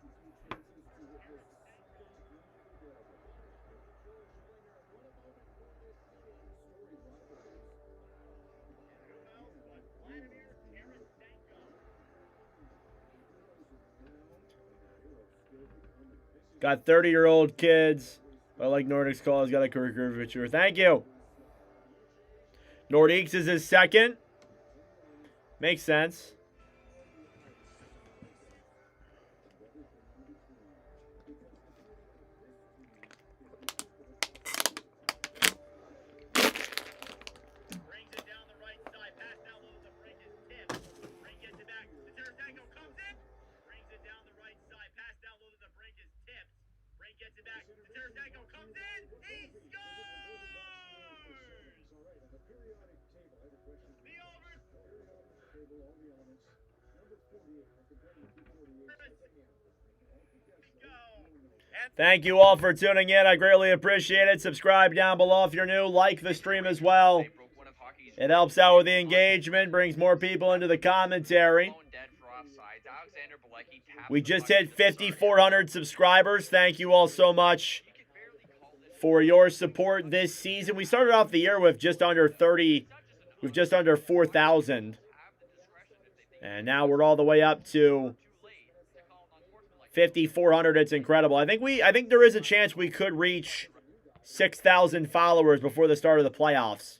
Got 30-year-old kids. I like Nordic's call. He's got a career future. Thank you. Nordiques is his second. Makes sense. Thank you all for tuning in. I greatly appreciate it. Subscribe down below if you're new. Like the stream as well. It helps out with the engagement, brings more people into the commentary. We just hit 5,400 subscribers. Thank you all so much for your support this season. We started off the year with just under 4,000. And now we're all the way up to 5,400. It's incredible. I think there is a chance we could reach 6,000 followers before the start of the playoffs.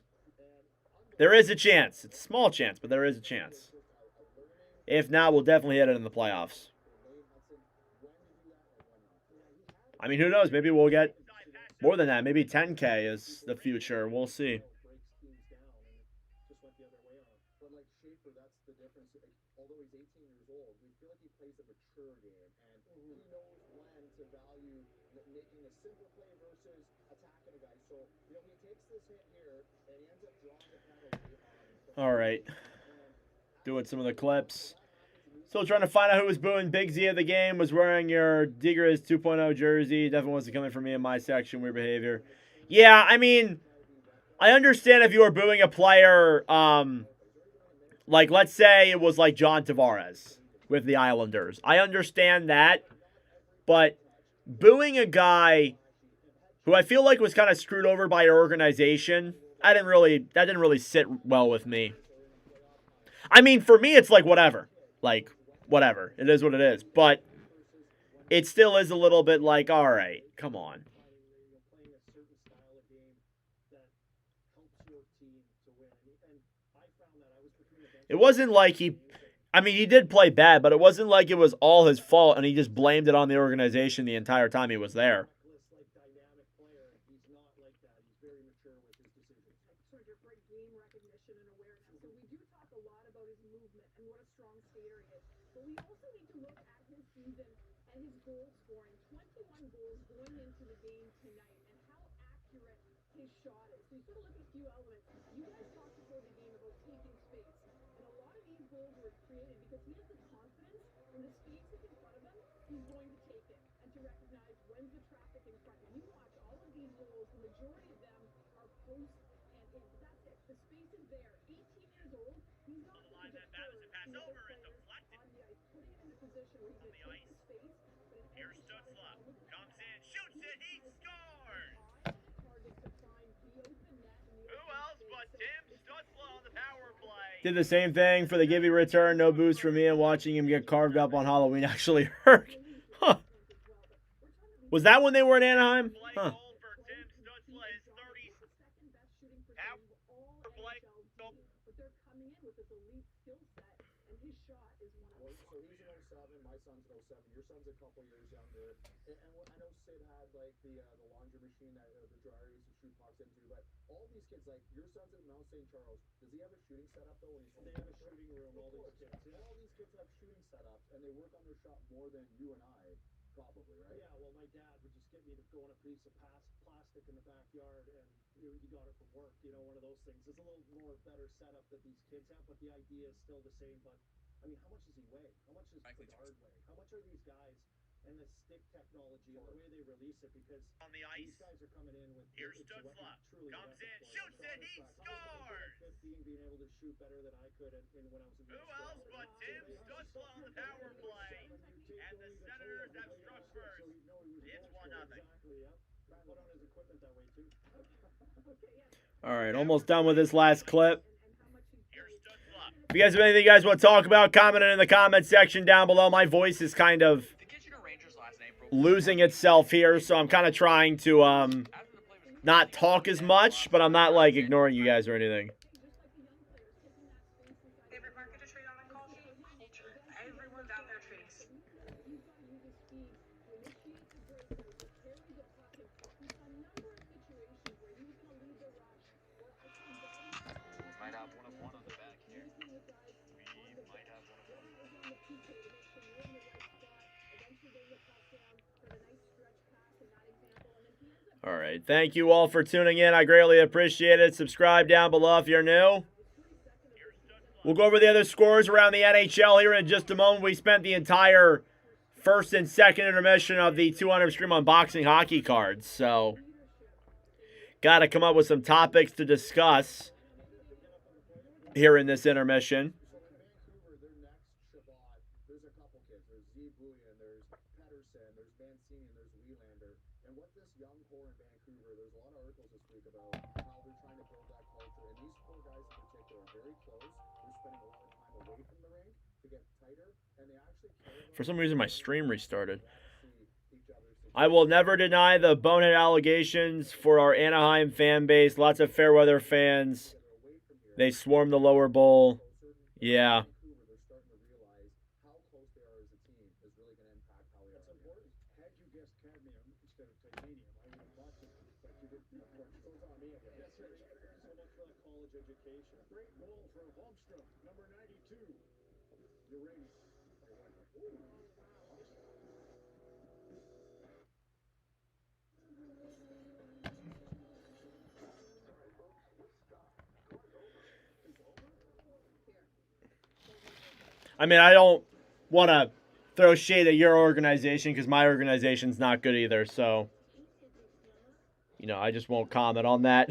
There is a chance. It's a small chance, but there is a chance. If not, we'll definitely hit it in the playoffs. I mean, who knows? Maybe we'll get more than that. Maybe 10K is the future. We'll see. All right. Doing some of the clips. Still trying to find out who was booing Big Z of the game. Was wearing your Digger's 2.0 jersey. Definitely wasn't coming from me in my section. Weird behavior. Yeah, I mean, I understand if you were booing a player, like let's say it was like John Tavares with the Islanders. I understand that. But booing a guy who I feel like was kind of screwed over by your organization, that didn't really sit well with me. I mean, for me, it's like whatever. Like, whatever. It is what it is. But it still is a little bit like, all right, come on. It wasn't like he did play bad, but it wasn't like it was all his fault and he just blamed it on the organization the entire time he was there. and his goal scoring. 21 goals going into the game tonight, and how accurate his shot is. So you sort of look at a few elements. You guys talked before the game about taking space, and a lot of these goals were created because he has the confidence when the space is in front of him, he's going to take it, and to recognize when's the traffic in front. And you watch all of these goals, the majority of them are post and in. But that's it. The space is there. 18 years old. He's not going to defer the other players on the ice, putting him in a position where he's going to take the space. But in Here's Stutzla. Comes in, shoots it, he scores! target to find the open net and the Who open else space. but So Tim Stutzla on the power play? Did the same thing for the Gibby return. No boost for me, and watching him get carved up on Halloween actually hurt. Huh. Was that when they were in Anaheim? Play Huh. goal for Tim Stutzla is 30. the second best shooting Power percentage of all play. NHL teams. But they're coming in with this elite skill set, and his shot is one of them. So he's an 07, my son's an 07. Your son's a couple years younger. And what I know Sid had like the laundry machine that the dryer used to shoot pucks into, but all these kids, like your son's at Mount St. Charles. Does he have a shooting setup though? When he's They have a shooting room, all these kids. Yeah. All these kids have shooting setups, and they work on their shot more than you and I, probably, right? Yeah, well, my dad would just get me to go on a piece of plastic in the backyard, and he got it from work, you know, one of those things. It's a little more better setup that these kids have, but the idea is still the same. But, I mean, how much does he weigh? How much does Bedard weigh? How much are these guys and the stick technology and the way they release it? Because On the these ice. guys are coming in with Here's it's a weapon, Stutzla. truly a Comes weapon in, for shoots them. it, he I was scores! 15, being able to shoot better than I could when I was in Who middle else school. but Tim Stutzla on the power play? And the Senators have struck first. It's 1-0. Exactly, yep. Put on his equipment that way, too. All right, almost done with this last clip. Here's Stutzla. If you guys have anything you guys want to talk about, comment it in the comment section down below. My voice is kind of losing itself here, so I'm kind of trying to not talk as much, but I'm not like ignoring you guys or anything. Favorite market to trade on a call sheet? Everyone's out there trading. Might have one on the back here. We might have one. All right, thank you all for tuning in. I greatly appreciate it. Subscribe down below if you're new. We'll go over the other scores around the NHL here in just a moment. We spent the entire first and second intermission of the 200 stream unboxing hockey cards, so got to come up with some topics to discuss here in this intermission. So in Vancouver, their next Shabbat, there's a couple kids. There's Zebulian, there's Pedersen, there's Mancini, and there's Wielander. And what this young core in Vancouver, there's a lot of articles this week about how they're trying to build that culture. And these four guys in particular are very close. They're spending a lot of time away from the rink to get tighter. And they actually care about For some reason, my stream restarted. see each other's I will never deny the bonehead allegations for our Anaheim fan base. Lots of fair weather fans. They swarm the lower bowl. Yeah. Vancouver, they're starting to realize how close they are as a team is really going to impact how they are. That's important. Had you guessed cadmium instead of titanium, I would have thought so. But you didn't. Of course, it was on me again. Yes, sir. So much for the college education. Great goal for Holmstrom, number 92. You're right. I mean, I don't want to throw shade at your organization because my organization's not good either. So, you know, I just won't comment on that.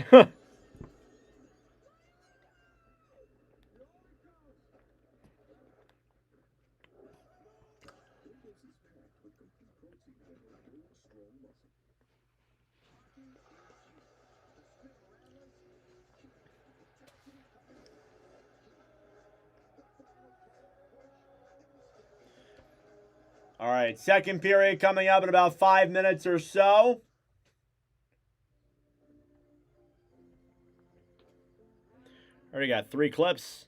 All right, second period coming up in about 5 minutes or so. Already got 3 clips.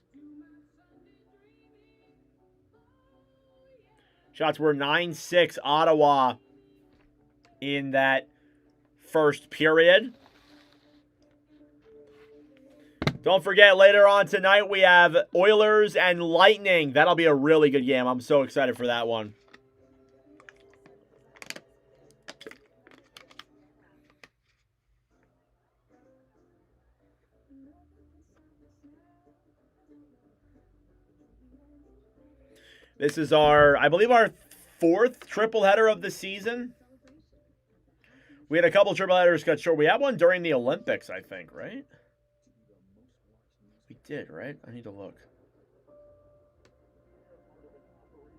Shots were 9-6 Ottawa in that first period. Don't forget, later on tonight, we have Oilers and Lightning. That'll be a really good game. I'm so excited for that one. This is our, I believe, our 4th triple header of the season. We had a couple triple headers cut short. We had one during the Olympics, I think, right? We did, right? I need to look.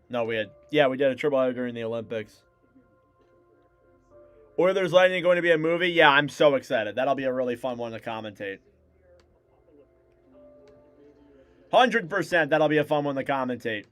No, we did a triple header during the Olympics. Oilers Lightning going to be a movie? Yeah, I'm so excited. That'll be a really fun one to commentate. 100% that'll be a fun one to commentate.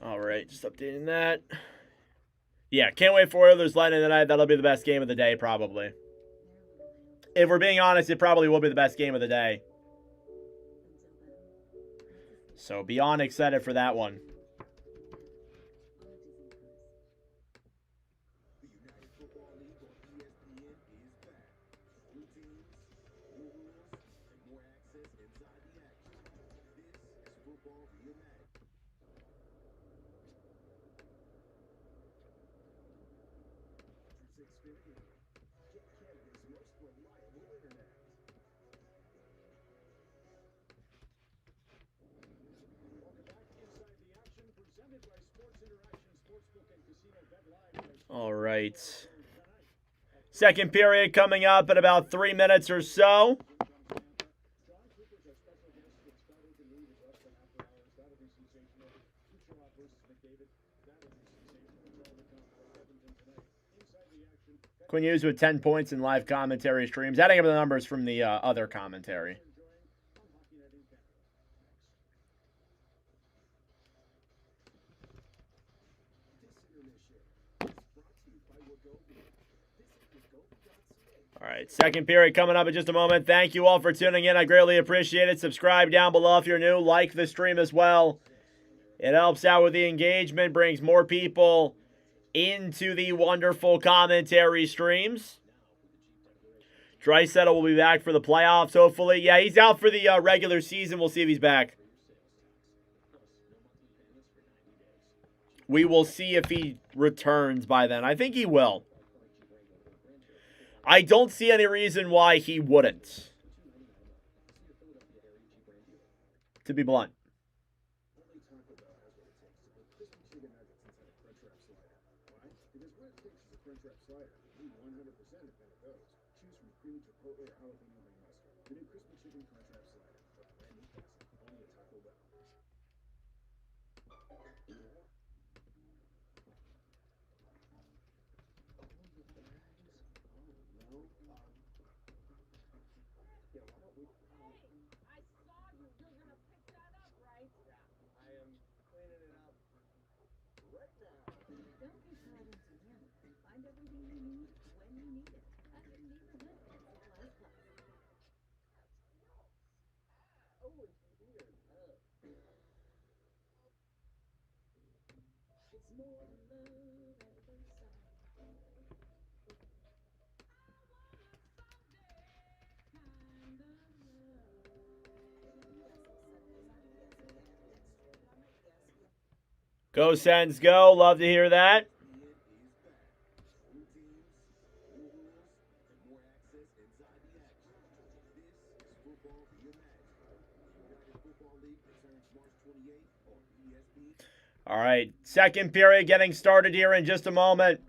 All right, just updating that. Yeah, can't wait for Oilers Lightning tonight. That'll be the best game of the day, probably. If we're being honest, it probably will be the best game of the day. So beyond excited for that one. All right. Second period coming up in about 3 minutes or so. Quinn Hughes with 10 points in live commentary streams. Adding up the numbers from the other commentary. All right, second period coming up in just a moment. Thank you all for tuning in. I greatly appreciate it. Subscribe down below if you're new. Like the stream as well. It helps out with the engagement, brings more people into the wonderful commentary streams. Draisaitl will be back for the playoffs, hopefully. Yeah, he's out for the regular season. We'll see if he's back. We will see if he returns by then. I think he will. I don't see any reason why he wouldn't. To be blunt. Go Sens, go. Love to hear that. All right, second period getting started here in just a moment.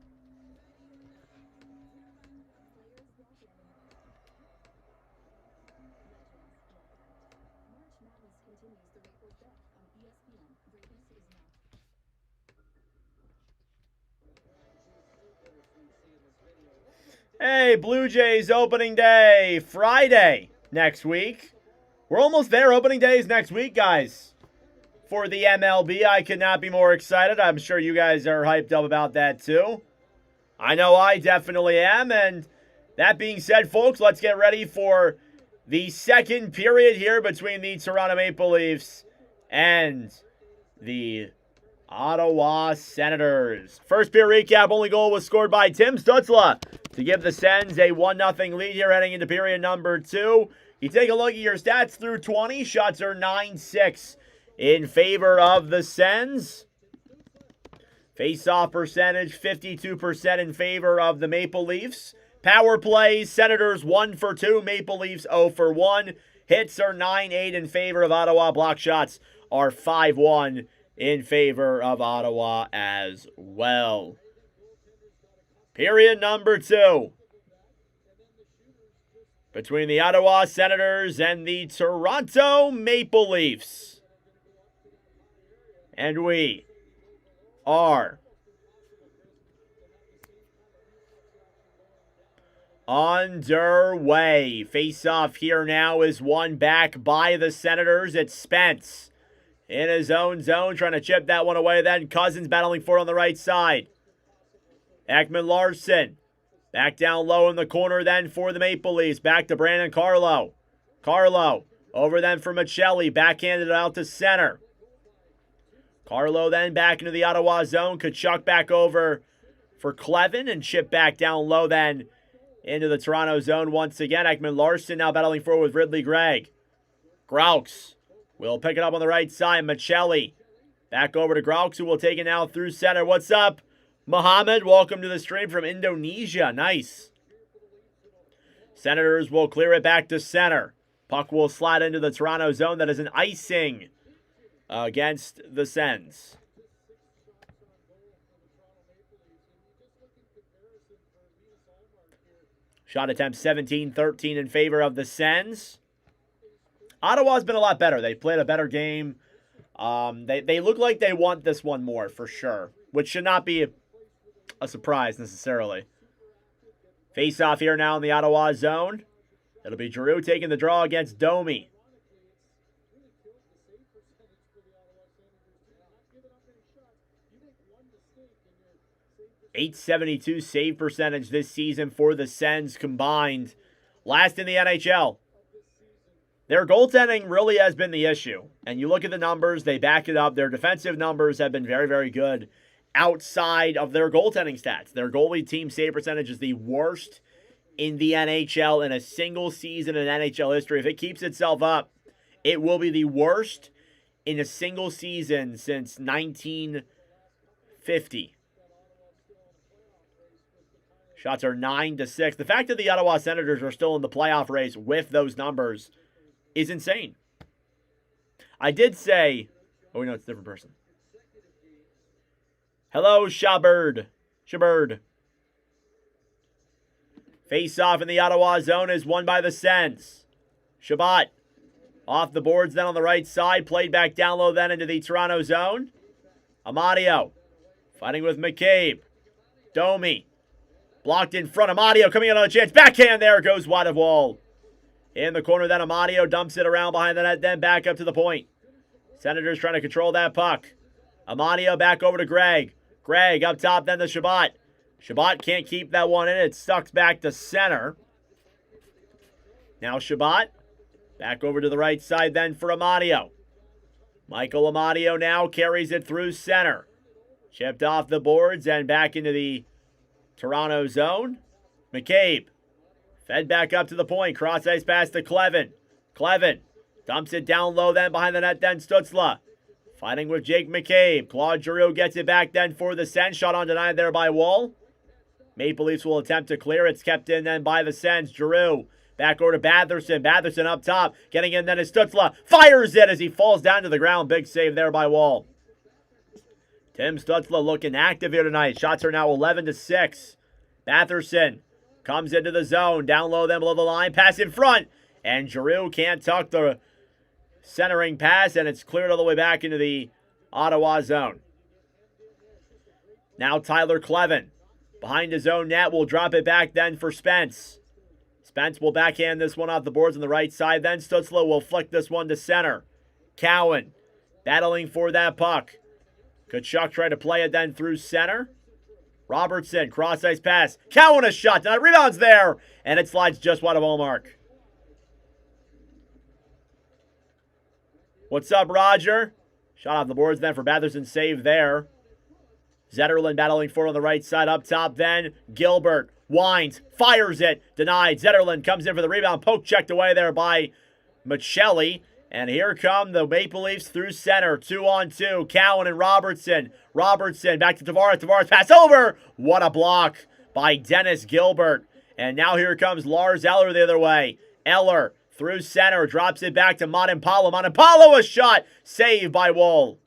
Hey, Blue Jays opening day, Friday next week. We're almost there. Opening day is next week, guys. For the MLB, I could not be more excited. I'm sure you guys are hyped up about that too. I know I definitely am. And that being said, folks, let's get ready for the second period here between the Toronto Maple Leafs and the Ottawa Senators. First period recap, only goal was scored by Tim Stützle to give the Sens a 1-0 lead here heading into period number 2. You take a look at your stats through 20. Shots are 9-6 in favor of the Sens. Face-off percentage, 52% in favor of the Maple Leafs. Power plays, Senators 1 for 2, Maple Leafs 0 for 1. Hits are 9-8 in favor of Ottawa. Block shots are 5-1 in favor of Ottawa as well. Period number 2. Between the Ottawa Senators and the Toronto Maple Leafs. And we are underway. Face-off here now is won back by the Senators. It's Spence in his own zone, trying to chip that one away. Then Cousins battling for it on the right side. Ekman-Larsson back down low in the corner then for the Maple Leafs. Back to Brandon Carlo. Carlo over then for Michelli. Backhanded out to center. Carlo then back into the Ottawa zone. Tkachuk back over for Clevin and chip back down low then into the Toronto zone once again. Ekman-Larsson now battling forward with Ridley Gregg. Graux will pick it up on the right side. Michelli back over to Graux, who will take it now through center. What's up, Mohammed? Welcome to the stream from Indonesia. Nice. Senators will clear it back to center. Puck will slide into the Toronto zone. That is an icing against the Sens. Shot attempt 17-13 in favor of the Sens. Ottawa's been a lot better. They played a better game. They look like they want this one more, for sure, which should not be a surprise necessarily. Face-off here now in the Ottawa zone. It'll be Giroux taking the draw against Domi. .872 save percentage this season for the Sens combined. Last in the NHL. Their goaltending really has been the issue. And you look at the numbers, they back it up. Their defensive numbers have been very, very good outside of their goaltending stats. Their goalie team save percentage is the worst in the NHL in a single season in NHL history. If it keeps itself up, it will be the worst in a single season since 1950. Shots are 9-6. The fact that the Ottawa Senators are still in the playoff race with those numbers is insane. I did say... Oh, no, it's a different person. Hello, Shabird. Face-off in the Ottawa zone is won by the Sens. Shabbat off the boards then on the right side. Played back down low then into the Toronto zone. Amadio fighting with McCabe. Domi. Blocked in front. Amadio coming in on a chance. Backhand there. Goes wide of wall. In the corner then Amadio dumps it around behind the net. Then back up to the point. Senators trying to control that puck. Amadio back over to Gregg. Gregg up top then to Shabbat. Shabbat can't keep that one in. It sucks back to center. Now Shabbat. Back over to the right side then for Amadio. Michael Amadio now carries it through center. Chipped off the boards and back into the Toronto zone. McCabe. Fed back up to the point. Cross ice pass to Clevin. Clevin dumps it down low then behind the net then Stützle. Fighting with Jake McCabe. Claude Giroux gets it back then for the Sens. Shot on denied there by Wall. Maple Leafs will attempt to clear. It's kept in then by the Sens. Giroux back over to Batherson. Batherson up top. Getting in then is Stützle. Fires it as he falls down to the ground. Big save there by Wall. Tim Stützle looking active here tonight. Shots are now 11-6. Batherson comes into the zone. Down low then below the line. Pass in front. And Giroux can't tuck the centering pass. And it's cleared all the way back into the Ottawa zone. Now Tyler Clevin. Behind his own net. Will drop it back then for Spence. Spence will backhand this one off the boards on the right side. Then Stützle will flick this one to center. Cowan battling for that puck. Tkachuk tried to play it then through center. Robertson, cross-ice pass. Cowan a shot. Now rebounds there. And it slides just wide of all mark. What's up, Roger? Shot off the boards then for Batherson. Save there. Zetterlund battling for it on the right side. Up top then. Gilbert winds. Fires it. Denied. Zetterlund comes in for the rebound. Poke checked away there by Michelli. And here come the Maple Leafs through center. 2-on-2. Cowan and Robertson. Robertson back to Tavares. Tavares pass over. What a block by Dennis Gilbert. And now here comes Lars Eller the other way. Eller through center. Drops it back to Montenpalo. Montenpalo a shot. Saved by Woll.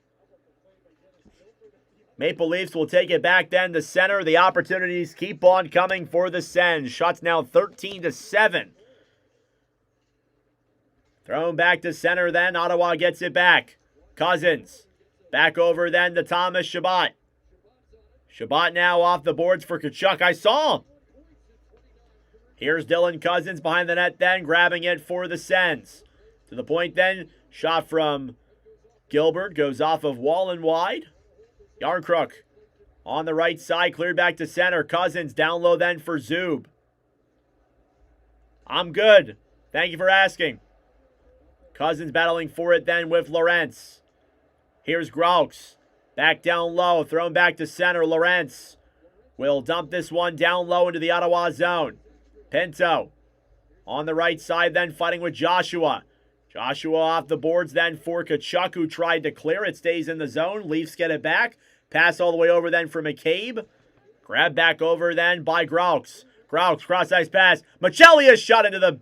Maple Leafs will take it back then to center. The opportunities keep on coming for the Sens. Shots now 13-7. Thrown back to center then. Ottawa gets it back. Cousins. Back over then to Thomas Chabot. Chabot now off the boards for Tkachuk. I saw him. Here's Dylan Cousins behind the net then. Grabbing it for the Sens. To the point then. Shot from Gilbert. Goes off of Wall and wide. Yarncrook on the right side. Cleared back to center. Cousins down low then for Zub. I'm good. Thank you for asking. Cousins battling for it then with Lawrence. Here's Graux. Back down low. Thrown back to center. Lawrence will dump this one down low into the Ottawa zone. Pinto on the right side then fighting with Joshua. Joshua off the boards then for Tkachuk, who tried to clear it. Stays in the zone. Leafs get it back. Pass all the way over then for McCabe. Grab back over then by Graux. Graux, cross-ice pass. Michelli is shot into the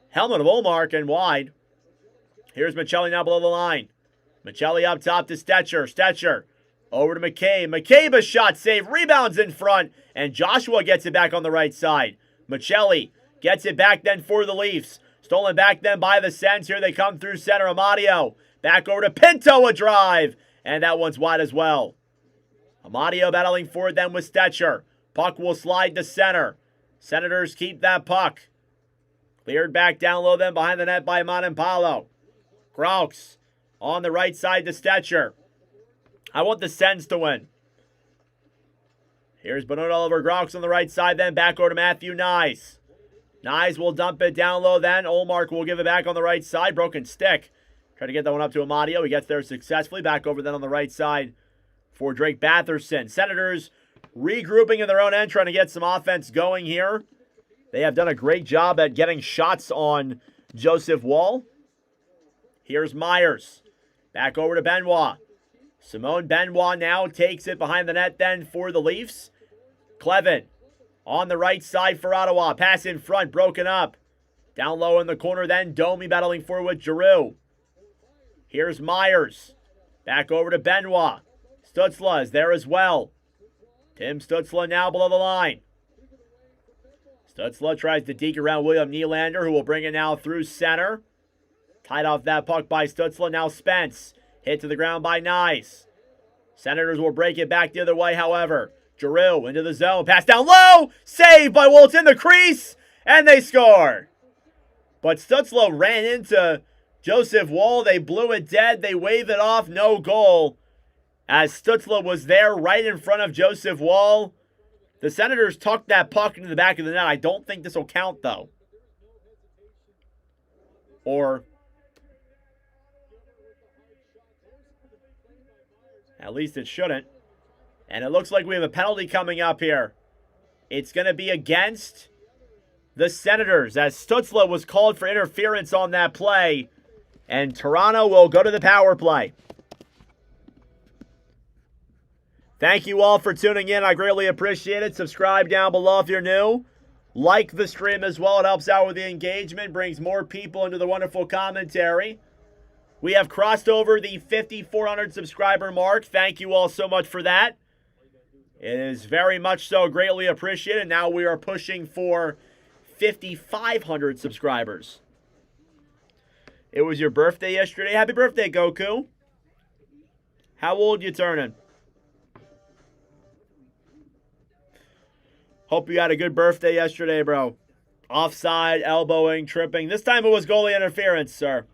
helmet of Olmark and wide. Here's Michelli now below the line. Michelli up top to Stetcher. Stetcher over to McCabe. McCabe a shot save. Rebounds in front. And Joshua gets it back on the right side. Michelli gets it back then for the Leafs. Stolen back then by the Sens. Here they come through center. Amadio back over to Pinto. A drive. And that one's wide as well. Amadio battling for it then with Stetcher. Puck will slide to center. Senators keep that puck. Cleared back down low then behind the net by Montenpalo. Graux on the right side to Stetcher. I want the Sens to win. Here's Bernard Oliver Graux on the right side then. Back over to Matthew Nyes. Nyes will dump it down low then. Olmark will give it back on the right side. Broken stick. Try to get that one up to Amadio. He gets there successfully. Back over then on the right side for Drake Batherson. Senators regrouping in their own end, trying to get some offense going here. They have done a great job at getting shots on Joseph Woll. Here's Myers. Back over to Benoit. Simone Benoit now takes it behind the net then for the Leafs. Clevin on the right side for Ottawa. Pass in front, broken up. Down low in the corner then, Domi battling for with Giroux. Here's Myers. Back over to Benoit. Stützle is there as well. Tim Stützle now below the line. Stützle tries to deke around William Nylander, who will bring it now through center. Tied off that puck by Stützle. Now Spence. Hit to the ground by Nyes. Senators will break it back the other way, however. Giroux into the zone. Pass down low. Saved by Woltz in the crease. And they score. But Stützle ran into Joseph Woll. They blew it dead. They wave it off. No goal. As Stützle was there right in front of Joseph Woll. The Senators tucked that puck into the back of the net. I don't think this will count, though. Or at least it shouldn't. And it looks like we have a penalty coming up here. It's going to be against the Senators, as Stützle was called for interference on that play. And Toronto will go to the power play. Thank you all for tuning in. I greatly appreciate it. Subscribe down below if you're new. Like the stream as well. It helps out with the engagement, brings more people into the wonderful commentary. We have crossed over the 5,400 subscriber mark. Thank you all so much for that. It is very much so greatly appreciated. Now we are pushing for 5,500 subscribers. It was your birthday yesterday. Happy birthday, Goku. How old you turning? Hope you had a good birthday yesterday, bro. Offside, elbowing, tripping. This time it was goalie interference, sir.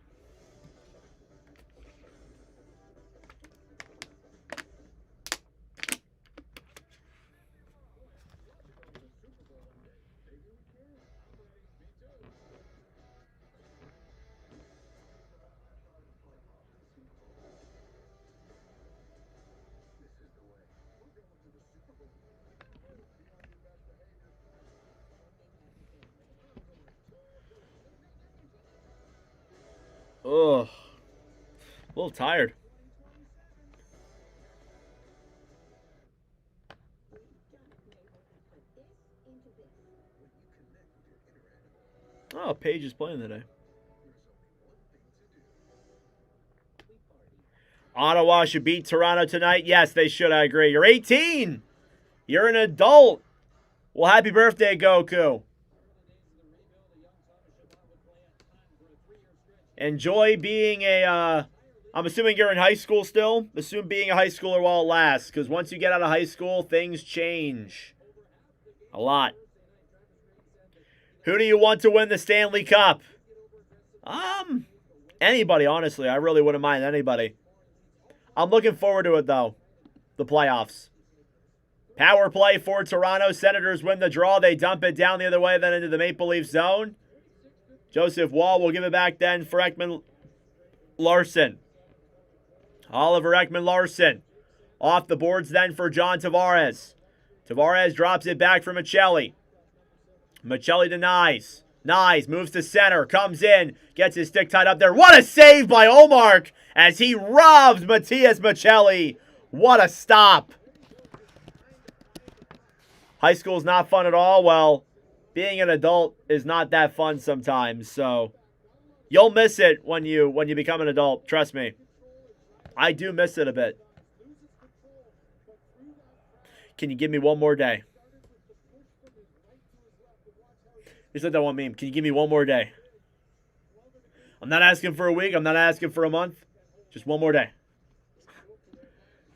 Ugh. A little tired. Oh, Paige is playing today. Ottawa should beat Toronto tonight. Yes, they should. I agree. You're 18. You're an adult. Well, happy birthday, Goku. Enjoy being a, I'm assuming you're in high school still. Assume being a high schooler while it lasts, because once you get out of high school, things change. A lot. Who do you want to win the Stanley Cup? Anybody, honestly. I really wouldn't mind anybody. I'm looking forward to it, though. The playoffs. Power play for Toronto. Senators win the draw. They dump it down the other way, then into the Maple Leaf zone. Joseph Wall will give it back then for Ekman Larson. Oliver Ekman Larson. Off the boards then for John Tavares. Tavares drops it back for Michelli. Michelli denies. Nyes moves to center. Comes in. Gets his stick tied up there. What a save by Omark as he robs Matias Michelli. What a stop. High school's not fun at all. Well, being an adult is not that fun sometimes. So you'll miss it when you become an adult. Trust me. I do miss it a bit. Can you give me one more day? You said that one meme. Can you give me one more day? I'm not asking for a week. I'm not asking for a month. Just one more day.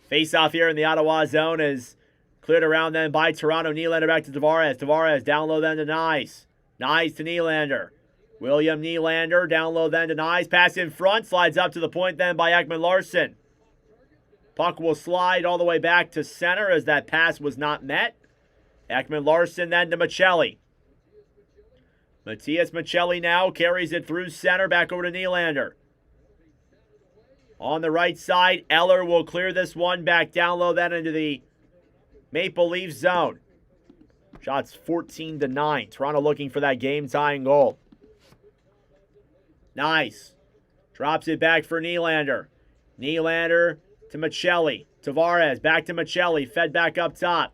Face off here in the Ottawa zone is cleared around then by Toronto. Nylander back to Tavares. Tavares down low then to Nyes. Nyes to Nylander. William Nylander down low then to Nyes. Pass in front. Slides up to the point then by Ekman Larson. Puck will slide all the way back to center as that pass was not met. Ekman Larson then to Michelli. Matias Michelli now carries it through center back over to Nylander. On the right side, Eller will clear this one back down low then into the Maple Leaf zone. Shots 14-9. Toronto looking for that game-tying goal. Nice. Drops it back for Nylander. Nylander to Michelli. Tavares back to Michelli. Fed back up top.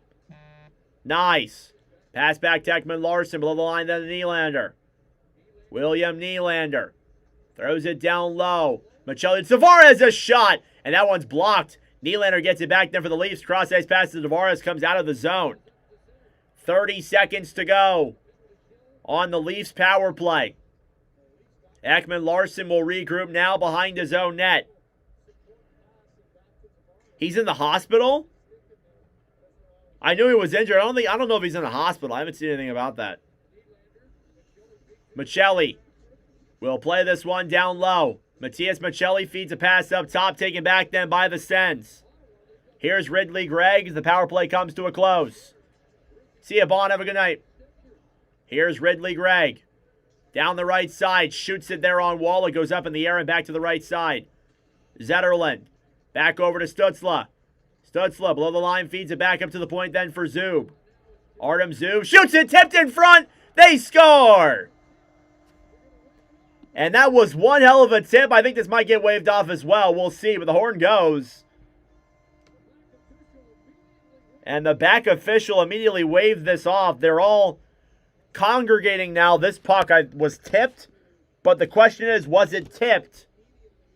Nice. Pass back to Ekman Larson. Below the line then to Nylander. William Nylander. Throws it down low. Michelli. Tavares a shot. And that one's blocked. Nylander gets it back then for the Leafs. Cross-ice pass to Tavares. Comes out of the zone. 30 seconds to go on the Leafs power play. Ekman Larson will regroup now behind his own net. He's in the hospital? I knew he was injured. I don't know if he's in the hospital. I haven't seen anything about that. Michelli will play this one down low. Matias Michelli feeds a pass up top, taken back then by the Sens. Here's Ridley Gregg as the power play comes to a close. See ya, Bond. Have a good night. Here's Ridley Gregg. Down the right side. Shoots it there on Wall. It goes up in the air and back to the right side. Zetterlund. Back over to Stützle. Stützle below the line feeds it back up to the point then for Zub. Artem Zub shoots it, tipped in front. They score. And that was one hell of a tip. I think this might get waved off as well. We'll see, but the horn goes. And the back official immediately waved this off. They're all congregating now. This puck was tipped, but the question is, was it tipped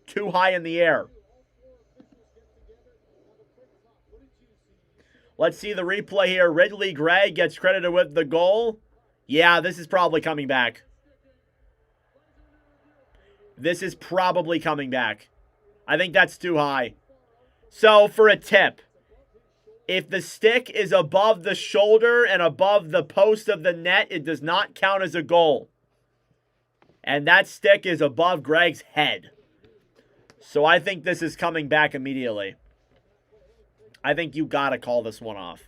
too high in the air? Let's see the replay here. Ridley Gregg gets credited with the goal. Yeah, this is probably coming back. This is probably coming back. I think that's too high. So, for a tip, if the stick is above the shoulder and above the post of the net, it does not count as a goal. And that stick is above Gregg's head. So I think this is coming back immediately. I think you got to call this one off.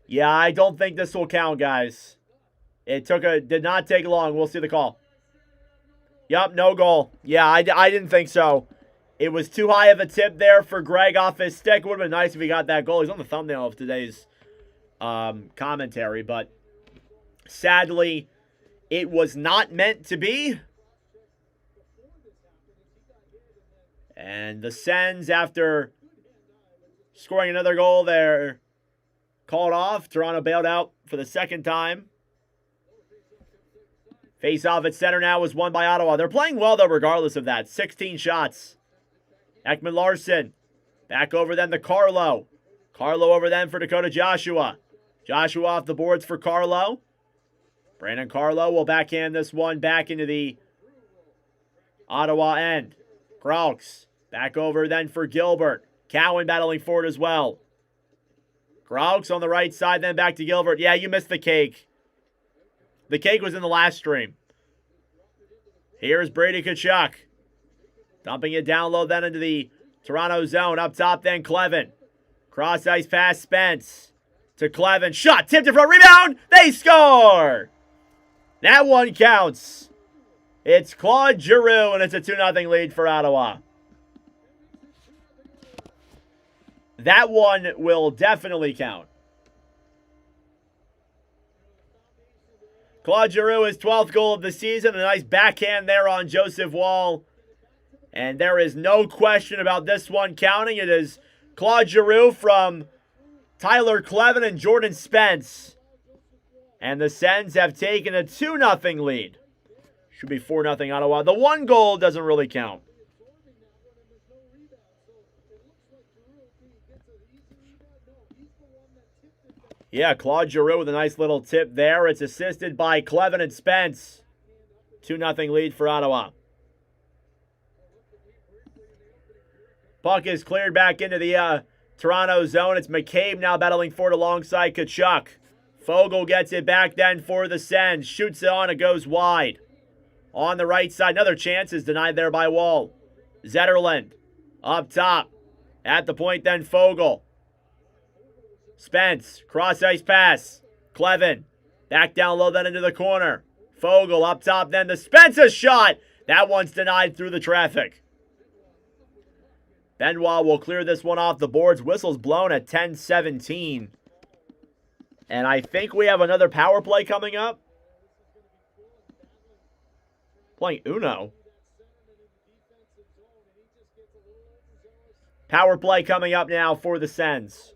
Yeah, I don't think this will count, guys. It did not take long. We'll see the call. Yup, no goal. Yeah, I didn't think so. It was too high of a tip there for Gregg off his stick. It would have been nice if he got that goal. He's on the thumbnail of today's commentary, but sadly, it was not meant to be. And the Sens, after scoring another goal, they're called off. Toronto bailed out for the second time. Face-off at center now was won by Ottawa. They're playing well, though, regardless of that. 16 shots. Ekman-Larsson. Back over then to Carlo. Carlo over then for Dakota Joshua. Joshua off the boards for Carlo. Brandon Carlo will backhand this one back into the Ottawa end. Krauks. Back over then for Gilbert. Cowan battling for it as well. Krauks on the right side, then back to Gilbert. Yeah, you missed the cake. The cake was in the last stream. Here's Brady Tkachuk. Dumping it down low then into the Toronto zone. Up top then Clevin. Cross ice pass Spence to Clevin. Shot tipped in front. Rebound. They score. That one counts. It's Claude Giroux, and it's a 2-0 lead for Ottawa. That one will definitely count. Claude Giroux, his 12th goal of the season. A nice backhand there on Joseph Wall. And there is no question about this one counting. It is Claude Giroux from Tyler Clevin and Jordan Spence. And the Sens have taken a 2-0 lead. Should be 4-0 Ottawa. The one goal doesn't really count. Yeah, Claude Giroux with a nice little tip there. It's assisted by Clevin and Spence. 2-0 lead for Ottawa. Puck is cleared back into the Toronto zone. It's McCabe now battling for it alongside Tkachuk. Fogle gets it back then for the Sens. Shoots it on, it goes wide. On the right side, another chance is denied there by Wall. Zetterlund up top. At the point then Fogle. Spence, cross-ice pass. Clevin, back down low then into the corner. Fogle up top then to Spence's shot. That one's denied through the traffic. Benoit will clear this one off the boards. Whistle's blown at 10-17. And I think we have another power play coming up. Playing Uno. Power play coming up now for the Sens.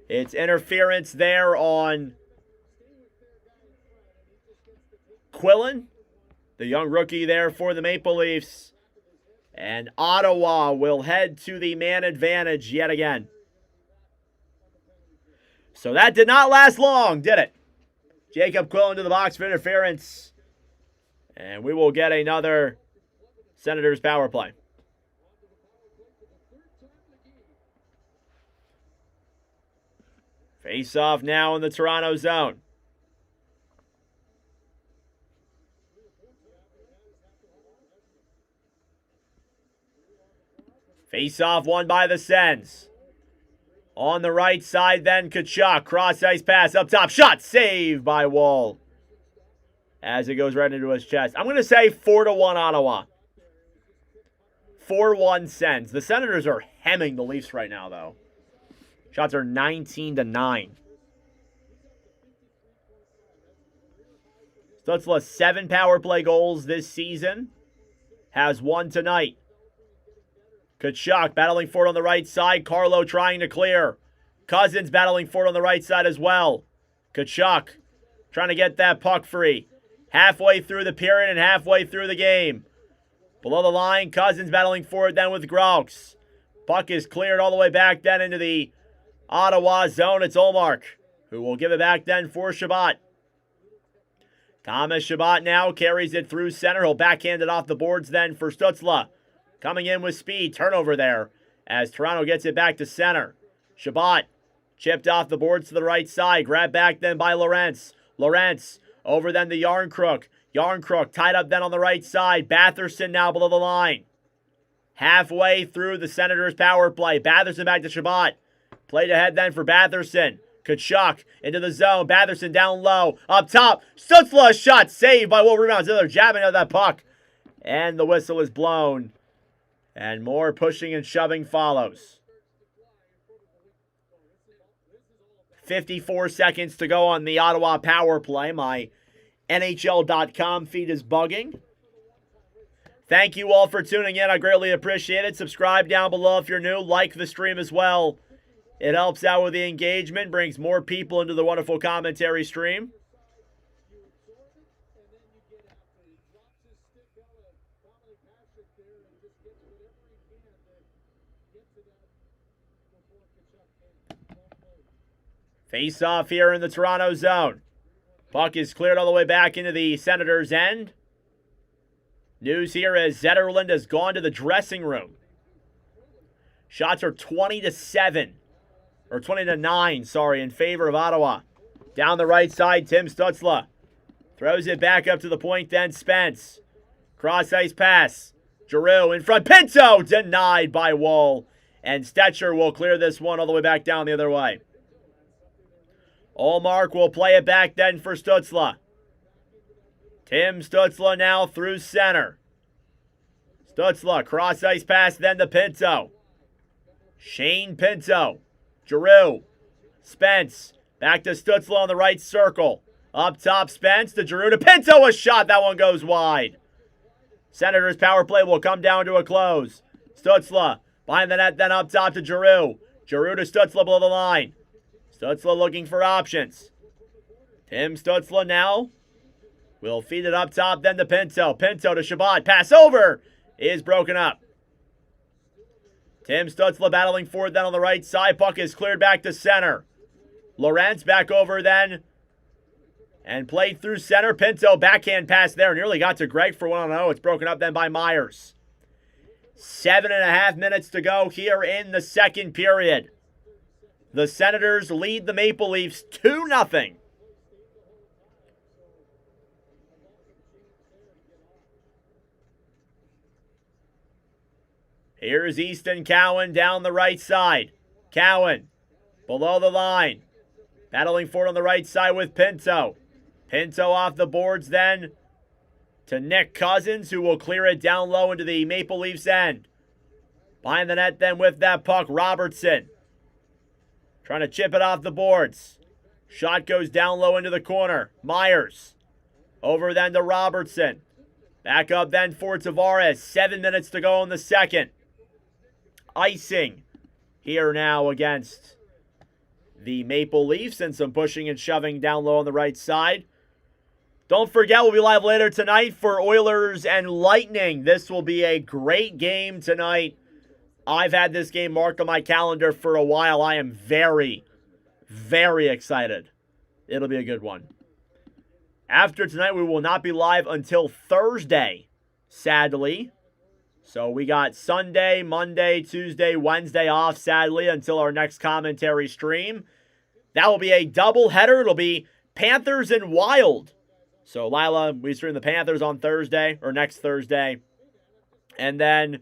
It's interference there on Quillen, the young rookie there for the Maple Leafs. And Ottawa will head to the man advantage yet again. So that did not last long, did it? Jacob Quillen to the box for interference. And we will get another Senators power play. Face off now in the Toronto zone. Face off won by the Sens. On the right side then Tkachuk. Cross ice pass up top. Shot saved by Wall. As it goes right into his chest. I'm going to say 4-1 Ottawa. 4-1 Sens. The Senators are hemming the Leafs right now though. Shots are 19-9. Stützle, 7 power play goals this season. Has 1 tonight. Tkachuk battling for it on the right side. Carlo trying to clear. Cousins battling for it on the right side as well. Tkachuk trying to get that puck free. Halfway through the period and halfway through the game. Below the line, Cousins battling for it then with Graux. Puck is cleared all the way back then into the Ottawa zone. It's Ullmark who will give it back then for Chabot. Thomas Chabot now carries it through center. He'll backhand it off the boards then for Stützle. Coming in with speed. Turnover there as Toronto gets it back to center. Chabot chipped off the boards to the right side. Grabbed back then by Lorentz. Lorentz over then to Yarncrook. Yarncrook tied up then on the right side. Batherson now below the line. Halfway through the Senators' power play. Batherson back to Chabot. Played ahead then for Batherson. Tkachuk into the zone. Batherson down low. Up top. Stützle shot saved by Will. Rebounds. They're jabbing at that puck. And the whistle is blown. And more pushing and shoving follows. 54 seconds to go on the Ottawa power play. My NHL.com feed is bugging. Thank you all for tuning in. I greatly appreciate it. Subscribe down below if you're new. Like the stream as well. It helps out with the engagement, brings more people into the wonderful commentary stream. Face off here in the Toronto zone. Puck is cleared all the way back into the Senators' end. News here is Zetterlund has gone to the dressing room. Shots are 20-7. Or 20-9, sorry, in favor of Ottawa. Down the right side, Tim Stützle. Throws it back up to the point, then Spence. Cross-ice pass. Giroux in front. Pinto denied by Woll. And Stetcher will clear this one all the way back down the other way. Ullmark will play it back then for Stützle. Tim Stützle now through center. Stützle, cross-ice pass, then to Pinto. Shane Pinto. Giroux. Spence. Back to Stützle on the right circle. Up top, Spence to Giroux to Pinto. A shot. That one goes wide. Senators' power play will come down to a close. Stützle behind the net, then up top to Giroux. Giroux to Stützle below the line. Stützle looking for options. Tim Stützle now will feed it up top, then to Pinto. Pinto to Chabot. Pass over is broken up. Tim Stützle battling forward then on the right side. Puck is cleared back to center. Lorentz back over then. And played through center. Pinto backhand pass there. Nearly got to Greg for 1-0. It's broken up then by Myers. 7.5 minutes to go here in the second period. The Senators lead the Maple Leafs 2-0. Here's Easton Cowan down the right side. Cowan below the line. Battling forward on the right side with Pinto. Pinto off the boards then to Nick Cousins, who will clear it down low into the Maple Leafs end. Behind the net then with that puck, Robertson. Trying to chip it off the boards. Shot goes down low into the corner. Myers. Over then to Robertson. Back up then for Tavares. 7 minutes to go in the second. Icing here now against the Maple Leafs, and some pushing and shoving down low on the right side. Don't forget, we'll be live later tonight for Oilers and Lightning. This will be a great game tonight. I've had this game marked on my calendar for a while. I am very, very excited. It'll be a good one. After tonight, we will not be live until Thursday, sadly. So we got Sunday, Monday, Tuesday, Wednesday off, sadly, until our next commentary stream. That will be a doubleheader. It'll be Panthers and Wild. So Lila, we stream the Panthers on Thursday, or next Thursday. And then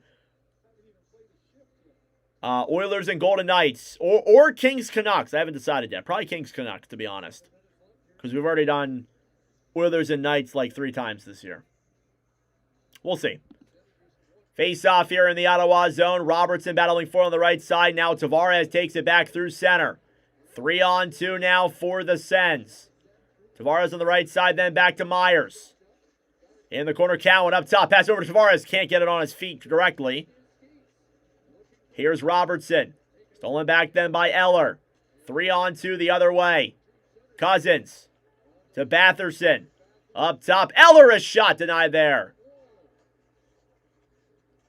Oilers and Golden Knights, or Kings Canucks. I haven't decided yet. Probably Kings Canucks, to be honest. Because we've already done Oilers and Knights like 3 times this year. We'll see. Face off here in the Ottawa zone. Robertson battling forward on the right side. Now Tavares takes it back through center. 3-on-2 now for the Sens. Tavares on the right side, then back to Myers. In the corner, Cowan up top. Pass over to Tavares. Can't get it on his feet directly. Here's Robertson. Stolen back then by Eller. 3-on-2 the other way. Cousins to Batherson. Up top. Eller, a shot denied there.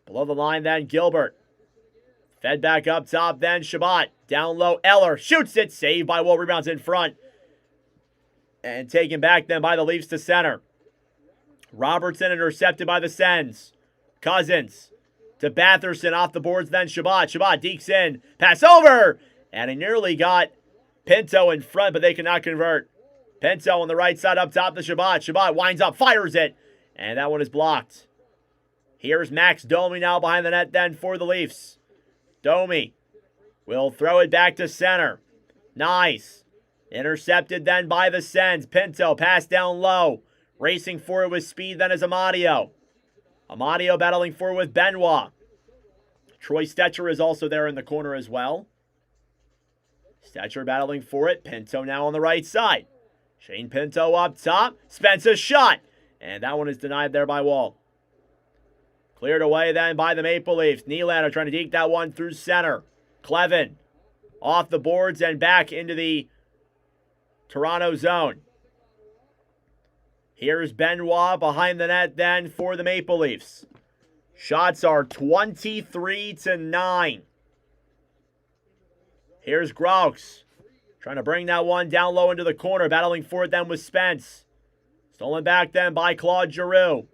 Below the line then, Gilbert. Fed back up top then, Chabot. Down low, Eller shoots it. Saved by Woll, rebounds in front. And taken back then by the Leafs to center. Robertson intercepted by the Sens. Cousins to Batherson off the boards then, Chabot. Chabot dekes in. Pass over. And he nearly got Pinto in front, but they cannot convert. Pinto on the right side up top to Chabot. Chabot winds up, fires it. And that one is blocked. Here's Max Domi now behind the net then for the Leafs. Domi will throw it back to center. Nice. Intercepted then by the Sens. Pinto pass down low. Racing forward with speed then is Amadio. Amadio battling forward with Benoit. Troy Stetcher is also there in the corner as well. Stetcher battling for it. Pinto now on the right side. Shane Pinto up top. Spence's shot. And that one is denied there by Wall. Cleared away then by the Maple Leafs. Nylander trying to deke that one through center. Clevin off the boards and back into the Toronto zone. Here's Benoit behind the net then for the Maple Leafs. Shots are 23-9. Here's Graux. Trying to bring that one down low into the corner. Battling for it then with Spence. Stolen back then by Claude Giroux.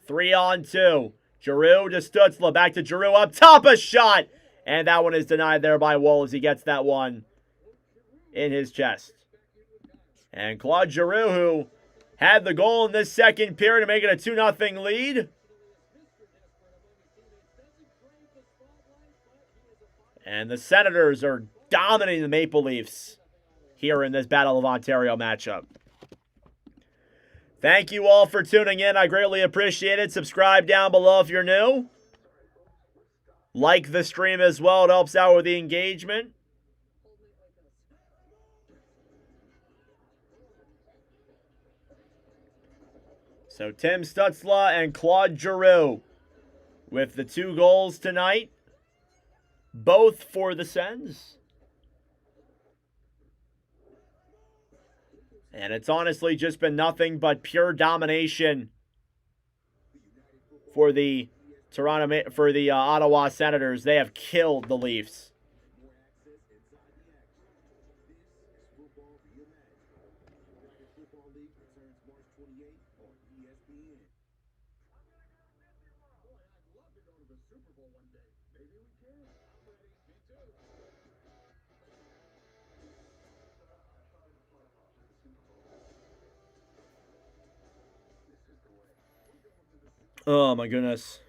3-on-2. Giroux to Stützle. Back to Giroux up top. A shot. And that one is denied there by Woll as he gets that one in his chest. And Claude Giroux, who had the goal in this second period to make it a 2-0 lead. And the Senators are dominating the Maple Leafs here in this Battle of Ontario matchup. Thank you all for tuning in. I greatly appreciate it. Subscribe down below if you're new. Like the stream as well. It helps out with the engagement. So Tim Stützle and Claude Giroux with the 2 goals tonight. Both for the Sens. And it's honestly just been nothing but pure domination for the Ottawa Senators. They have killed the Leafs. Oh my goodness.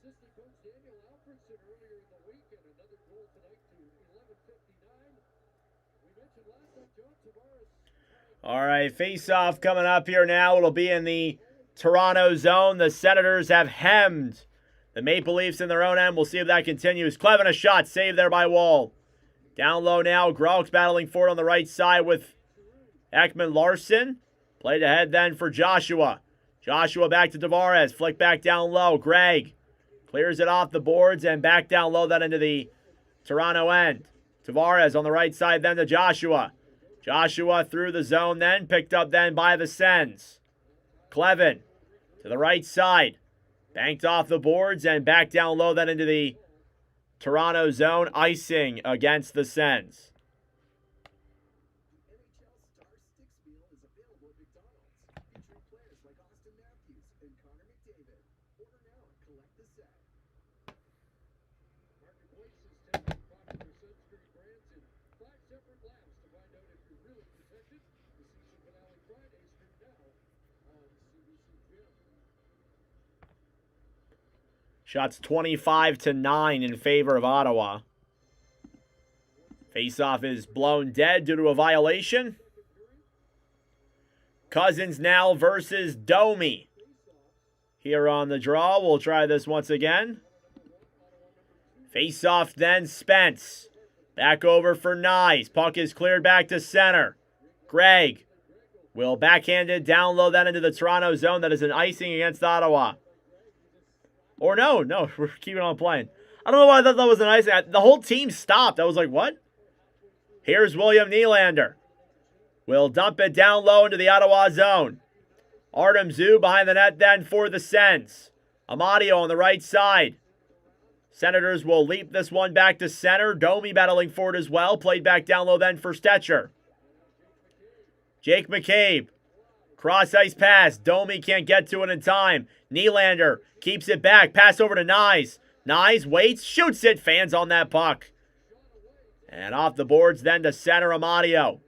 Assistant coach Daniel Alfredson earlier in the week, and another goal tonight to 11:59. We mentioned last night, John Tavares. All right, face-off coming up here now. It'll be in the Toronto zone. The Senators have hemmed the Maple Leafs in their own end. We'll see if that continues. Clevin, a shot saved there by Wall. Down low now. Graux battling for it on the right side with Ekman Larson. Played ahead then for Joshua. Joshua back to Tavares. Flick back down low. Greg clears it off the boards and back down low then into the Toronto end. Tavares on the right side then to Joshua. Joshua through the zone then. Picked up then by the Sens. Clevin to the right side. Banked off the boards and back down low then into the Toronto zone. Icing against the Sens. Shots 25-9 in favor of Ottawa. Faceoff is blown dead due to a violation. Cousins now versus Domi. Here on the draw, we'll try this once again. Faceoff then Spence. Back over for Nyes. Puck is cleared back to center. Greg will backhand it down low then into the Toronto zone. That is an icing against Ottawa. Or no, we're keeping on playing. I don't know why I thought that was an icing. The whole team stopped. I was like, what? Here's William Nylander. Will dump it down low into the Ottawa zone. Artem Zub behind the net then for the Sens. Amadio on the right side. Senators will leap this one back to center. Domi battling for it as well. Played back down low then for Stetcher. Jake McCabe. Cross ice pass. Domi can't get to it in time. Nylander keeps it back. Pass over to Nyes. Nice, waits, shoots it, fans on that puck. And off the boards then to center Amadio.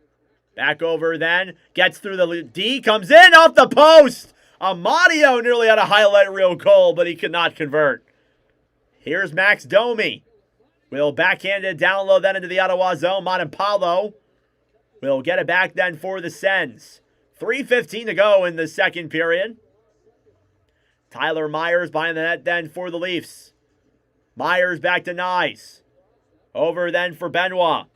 Back over then, gets through the D, comes in off the post. Amadio nearly had a highlight reel goal, but he could not convert. Here's Max Domi. Will backhand it down low then into the Ottawa zone. Montemalo will get it back then for the Sens. 3:15 to go in the second period. Tyler Myers behind the net then for the Leafs. Myers back to Nyes. Over then for Benoit.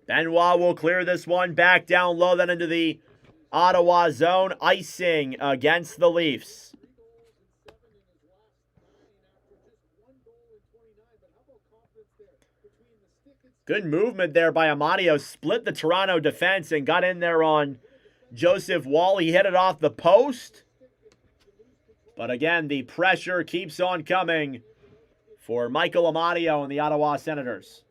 Benoit will clear this one back down low then into the Ottawa zone. Icing against the Leafs. Good movement there by Amadio. Split the Toronto defense and got in there on Joseph Wall. He hit it off the post. But again, the pressure keeps on coming for Michael Amadio and the Ottawa Senators.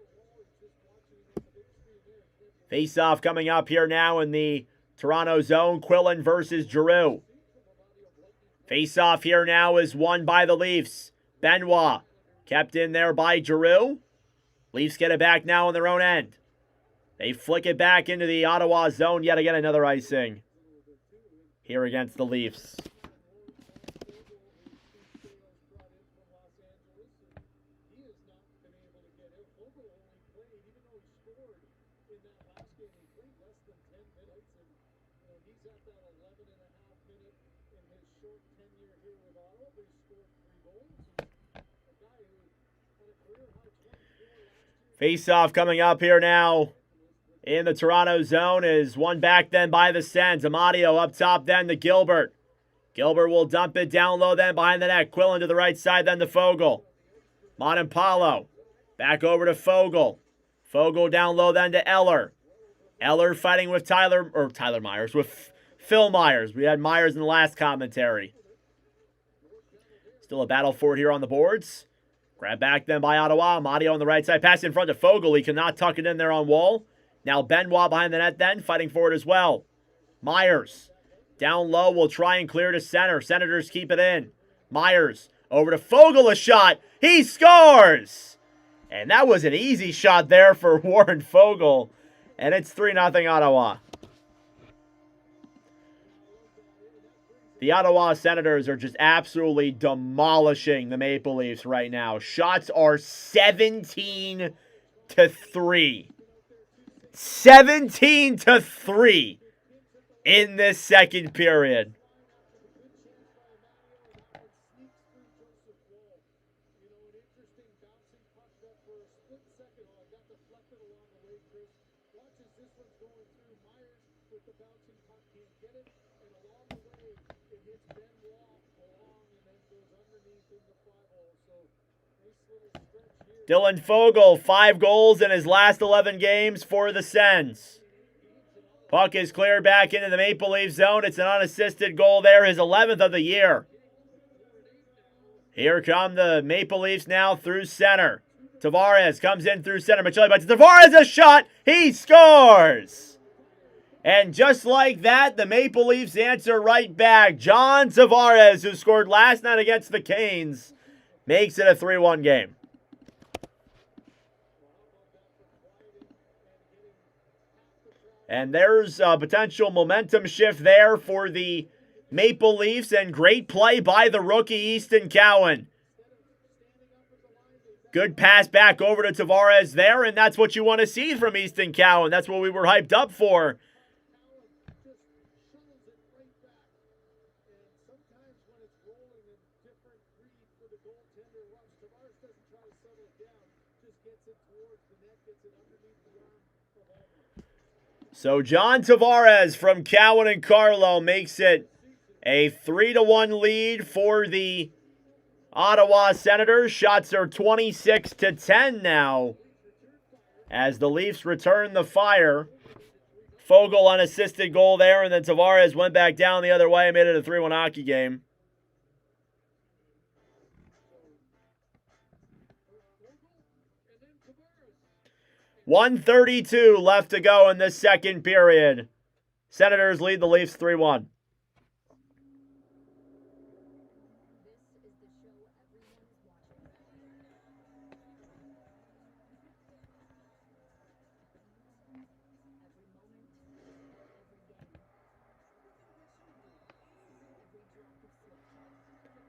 Face-off coming up here now in the Toronto zone. Quillen versus Giroux. Face-off here now is won by the Leafs. Benoit kept in there by Giroux. Leafs get it back now on their own end. They flick it back into the Ottawa zone. Yet again, another icing here against the Leafs. Face-off coming up here now in the Toronto zone is one back then by the Sens. Amadio up top then to Gilbert. Gilbert will dump it down low then behind the net. Quillen to the right side then to Fogle. Montemalo back over to Fogle. Fogle down low then to Eller. Eller fighting with with Phil Myers. We had Myers in the last commentary. Still a battle for it here on the boards. Grab back then by Ottawa. Amadio on the right side. Pass in front to Fogle. He cannot tuck it in there on Wall. Now Benoit behind the net then. Fighting for it as well. Myers. Down low. Will try and clear to center. Senators keep it in. Myers. Over to Fogle. A shot. He scores! And that was an easy shot there for Warren Fogle. And it's 3-0 Ottawa. The Ottawa Senators are just absolutely demolishing the Maple Leafs right now. Shots are 17-3. 17-3 in this second period. Dylan Fogle, 5 goals in his last 11 games for the Sens. Puck is cleared back into the Maple Leaf zone. It's an unassisted goal there, his 11th of the year. Here come the Maple Leafs now through center. Tavares comes in through center. Michelli bites Tavares, a shot. He scores! And just like that, the Maple Leafs answer right back. John Tavares, who scored last night against the Canes, makes it a 3-1 game. And there's a potential momentum shift there for the Maple Leafs, and great play by the rookie Easton Cowan. Good pass back over to Tavares there, and that's what you want to see from Easton Cowan. That's what we were hyped up for. So John Tavares from Cowan and Carlo makes it a 3-1 lead for the Ottawa Senators. Shots are 26-10 now as the Leafs return the fire. Fogle unassisted goal there, and then Tavares went back down the other way and made it a 3-1 hockey game. .132 left to go in this second period. Senators lead the Leafs 3-1.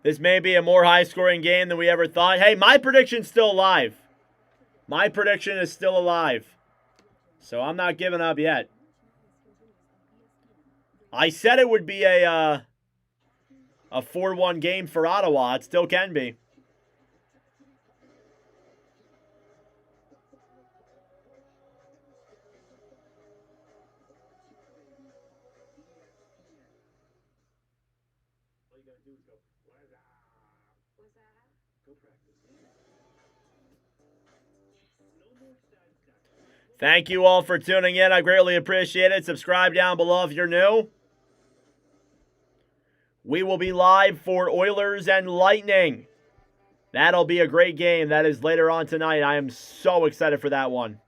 This may be a more high-scoring game than we ever thought. Hey, my prediction's still alive. My prediction is still alive. So I'm not giving up yet. I said it would be a 4-1 game for Ottawa. It still can be. Thank you all for tuning in. I greatly appreciate it. Subscribe down below if you're new. We will be live for Oilers and Lightning. That'll be a great game. That is later on tonight. I am so excited for that one.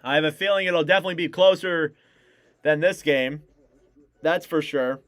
I have a feeling it'll definitely be closer than this game. That's for sure.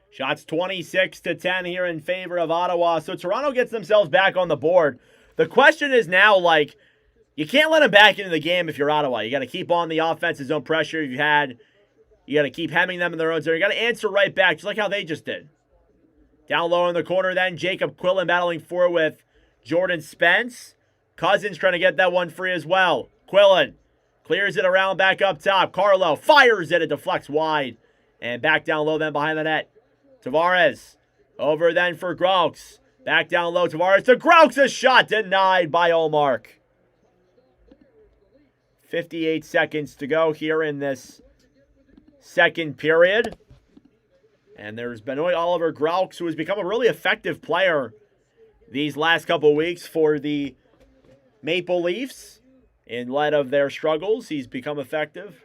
Shots 26-10 here in favor of Ottawa. So Toronto gets themselves back on the board. The question is now, like, you can't let them back into the game if you're Ottawa. You got to keep on the offense's zone pressure you got to keep hemming them in their own zone. You got to answer right back, just like how they just did. Down low in the corner then, Jacob Quillen battling for it with Jordan Spence. Cousins trying to get that one free as well. Quillen clears it around back up top. Carlo fires it. It deflects wide. And back down low then behind the net. Tavares over then for Graux. Back down low. Tavares to Graux. A shot denied by Olmark. 58 seconds to go here in this second period. And there's been Oliver Graux, who has become a really effective player these last couple weeks for the Maple Leafs. In light of their struggles, he's become effective.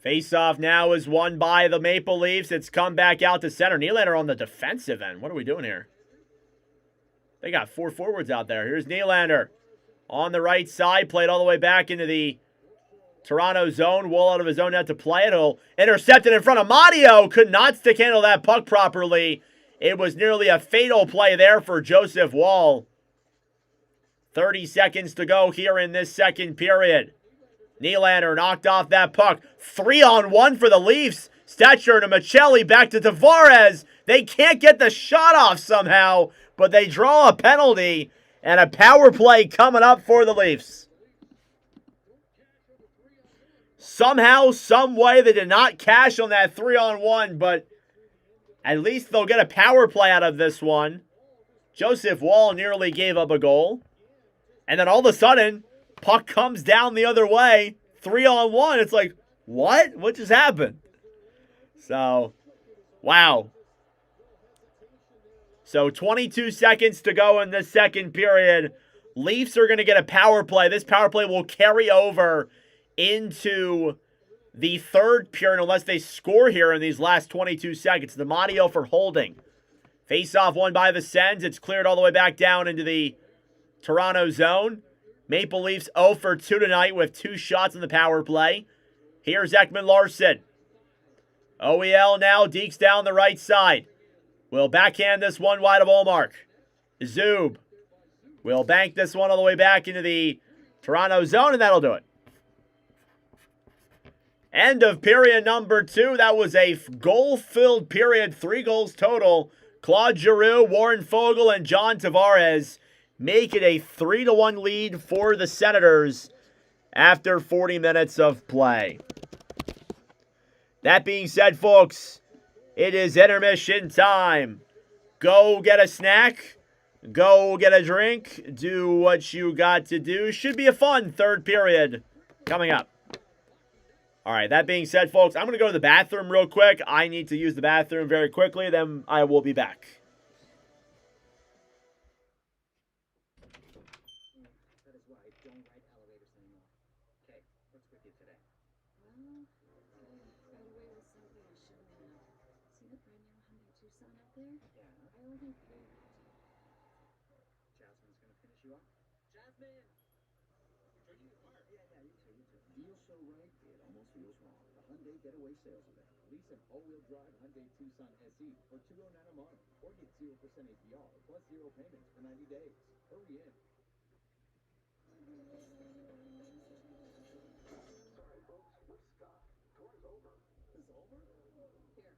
Face-off now is won by the Maple Leafs. It's come back out to center. Nylander on the defensive end. What are we doing here? They got 4 forwards out there. Here's Nylander on the right side. Played all the way back into the Toronto zone. Wool out of his own net to play it. He'll intercept it in front of Mario. Could not stick handle that puck properly. It was nearly a fatal play there for Joseph Woll. 30 seconds to go here in this second period. Nylander knocked off that puck. 3-on-1 for the Leafs. Stetcher to Michelli, back to Tavares. They can't get the shot off somehow, but they draw a penalty and a power play coming up for the Leafs. Somehow, some way, they did not cash on that 3-on-1, but at least they'll get a power play out of this one. Joseph Woll nearly gave up a goal. And then all of a sudden, puck comes down the other way. 3-on-1. It's like, what? What just happened? So, wow. So, 22 seconds to go in this second period. Leafs are going to get a power play. This power play will carry over into the third period unless they score here in these last 22 seconds. The Mario for holding. Face-off won by the Sens. It's cleared all the way back down into the Toronto zone. Maple Leafs 0 for 2 tonight with 2 shots in the power play. Here's Ekman Larsson. OEL now dekes down the right side. Will backhand this one wide of Olmark. Zub will bank this one all the way back into the Toronto zone, and that'll do it. End of period number 2. That was a goal-filled period. 3 goals total. Claude Giroux, Warren Foegele, and John Tavares make it a 3-1 lead for the Senators after 40 minutes of play. That being said, folks, it is intermission time. Go get a snack. Go get a drink. Do what you got to do. Should be a fun third period coming up. All right, that being said, folks, I'm going to go to the bathroom real quick. I need to use the bathroom very quickly, then I will be back. That is why I don't ride elevators anymore. Okay, what's with you today? Well, I got away with something I shouldn't have. See the brand new Hyundai Tucson out there? Yeah. I only paid. Jasmine's gonna finish you off. Jasmine! Turning the car. Yeah, you too. Deal so right, it almost feels wrong. The Hyundai Getaway Sales Event. Lease an all-wheel drive Hyundai Tucson SE for $209 a month, or get 0% APR plus 0 payments for 90 days. Hurry in. Sorry, folks, we're Scott. Tour's over. It's over? Here, hold my oikos.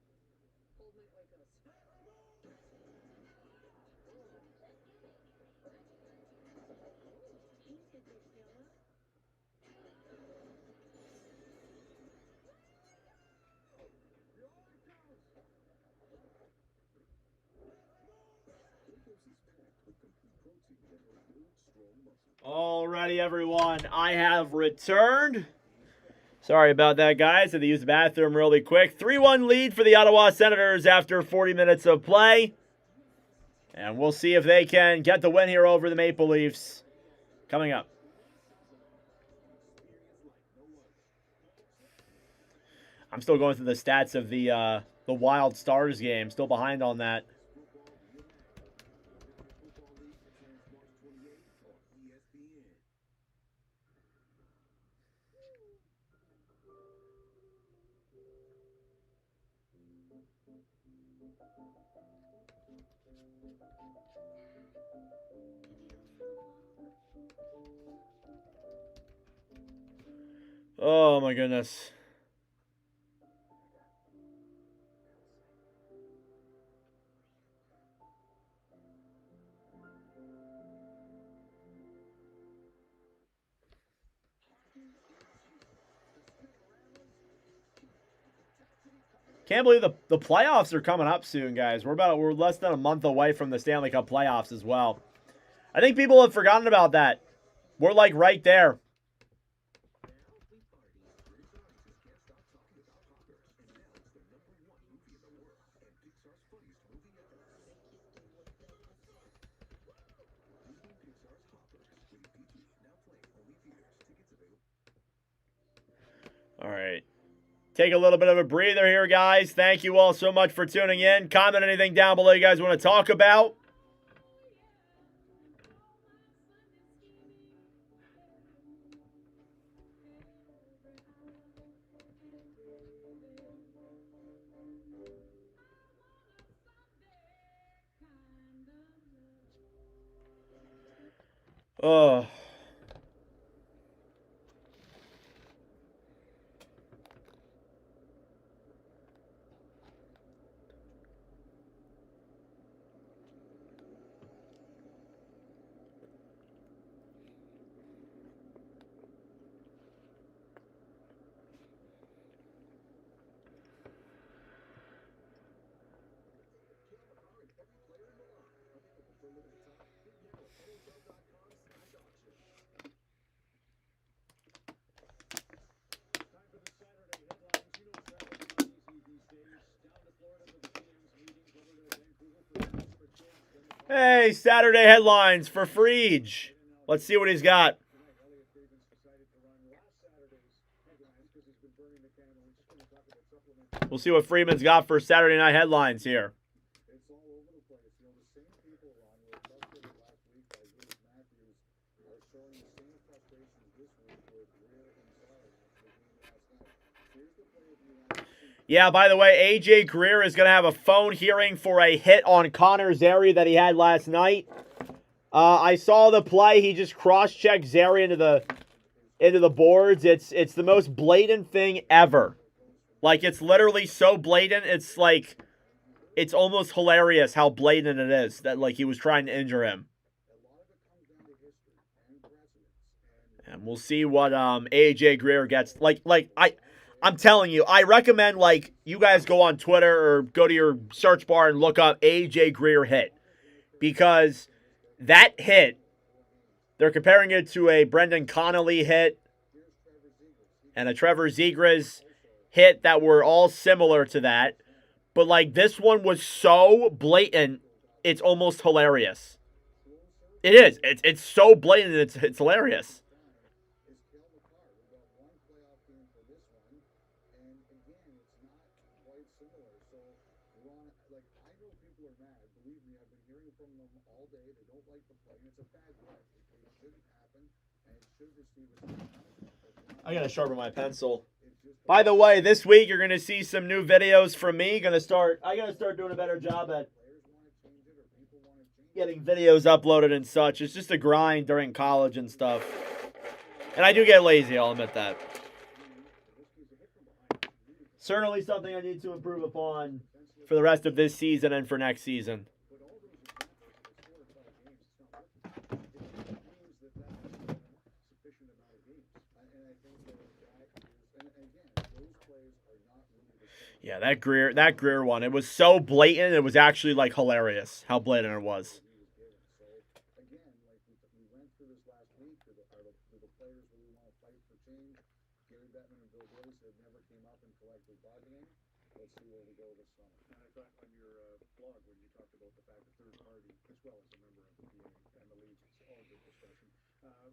Alrighty, everyone. I have returned. Sorry about that, guys. Had to use the bathroom really quick. 3-1 lead for the Ottawa Senators after 40 minutes of play. And we'll see if they can get the win here over the Maple Leafs. Coming up. I'm still going through the stats of the Wild Stars game. Still behind on that. Oh my goodness. Can't believe the playoffs are coming up soon, guys. We're less than a month away from the Stanley Cup playoffs as well. I think people have forgotten about that. We're like right there. All right. Take a little bit of a breather here, guys. Thank you all so much for tuning in. Comment anything down below you guys want to talk about. Oh. Hey, Saturday headlines for Frege. Let's see what he's got. We'll see what Freeman's got for Saturday night headlines here. It's all over the place. You know, the same people, Ron, who were frustrated last week by Bruce Matthews are showing the same frustrations this week with Greer and Zard after the game last night. Here's the play of the United. Yeah, by the way, AJ Greer is going to have a phone hearing for a hit on Connor Zary that he had last night. I saw the play. He just cross-checked Zary into the boards. It's the most blatant thing ever. Like, it's literally so blatant, it's like, it's almost hilarious how blatant it is that, like, he was trying to injure him. And we'll see what AJ Greer gets. I'm telling you, I recommend, like, you guys go on Twitter or go to your search bar and look up AJ Greer hit. Because that hit, they're comparing it to a Brendan Connolly hit. and a Trevor Zegras hit that were all similar to that. But, like, this one was so blatant, it's almost hilarious. It is. It's so blatant, it's hilarious. I gotta sharpen my pencil. By the way, this week you're gonna see some new videos from me. I gotta start doing a better job at getting videos uploaded and such. It's just a grind during college and stuff. And I do get lazy, I'll admit that. Certainly something I need to improve upon for the rest of this season and for next season. Yeah, that Greer one. It was so blatant. It was actually like hilarious how blatant it was.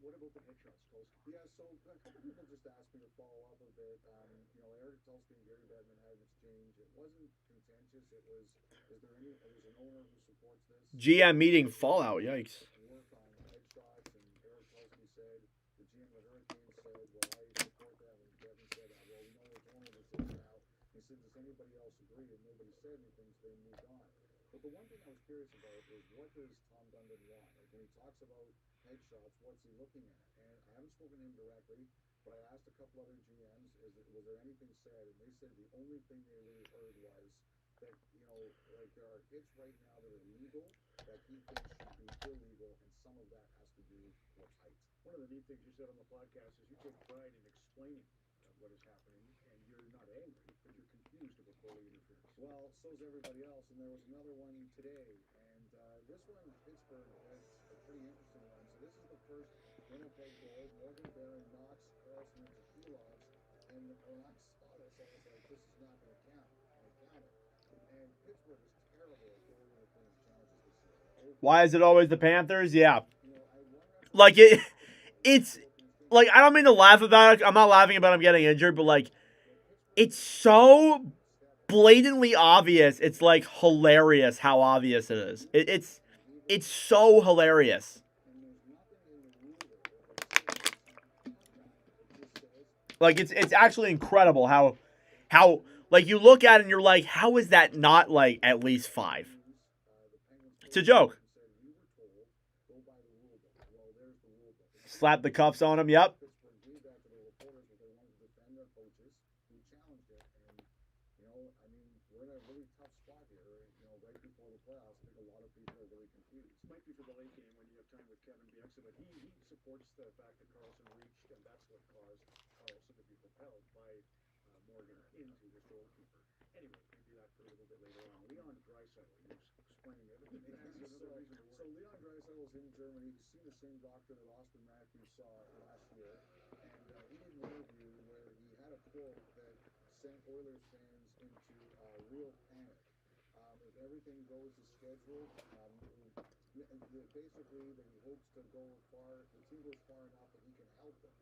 What about the headshots, Coles? Yeah, so a couple people just asked me to follow up a bit. Eric Tulsky and Gary Bettman had an exchange. It wasn't contentious. It was, there's an owner who supports this. GM meeting fallout, yikes. Work on headshots, and Eric Tulsky said, the GM of the Hurricanes said, well, I support that. And Bettman said, well, we know which owner this is now. He said, does anybody else agree? And nobody said anything, so they moved on. But the one thing I was curious about is, what does Tom Dundon want? Like, when he talks about headshots, what's he looking at? And I haven't spoken to him directly, but I asked a couple other GMs, was there anything said? And they said the only thing they really heard was that, like there are hits right now that are legal that he thinks should be illegal, and some of that has to do with height. One of the neat things you said on the podcast is you take pride in explaining what is happening, and you're not angry, but you're confused about goalie interference. Well, so's everybody else, and there was another one today, and this one, Pittsburgh, was a pretty interesting one. So this is the first Winnipeg goal. Morgan Barron knocks Carlson into Kulovs, and when I saw this, I was like, this is not going to count. And I counted. And Pittsburgh is terrible at goalie interference challenges this year. Why is it always the Panthers? Yeah. Like it's like, I don't mean to laugh about it. I'm not laughing about him getting injured, but like, it's so blatantly obvious. It's like hilarious how obvious it is. It's so hilarious. Like, it's actually incredible how like you look at it and you're like, how is that not like at least 5? It's a joke. Slap the cuffs on him. Yep. Supports the fact that Carlson reached, and that's what caused Carlson to be propelled by Morgan into his goalkeeper. Anyway, maybe that for a little bit later on. Leon Draisaitl, he was explaining everything. So Leon Draisaitl's in Germany. He's seen the same doctor that Austin Matthews saw last year, and he did an interview where he had a quote that sent Oilers fans into real panic. If everything goes as scheduled, basically that he hopes to go far, the team goes far enough that he can help them.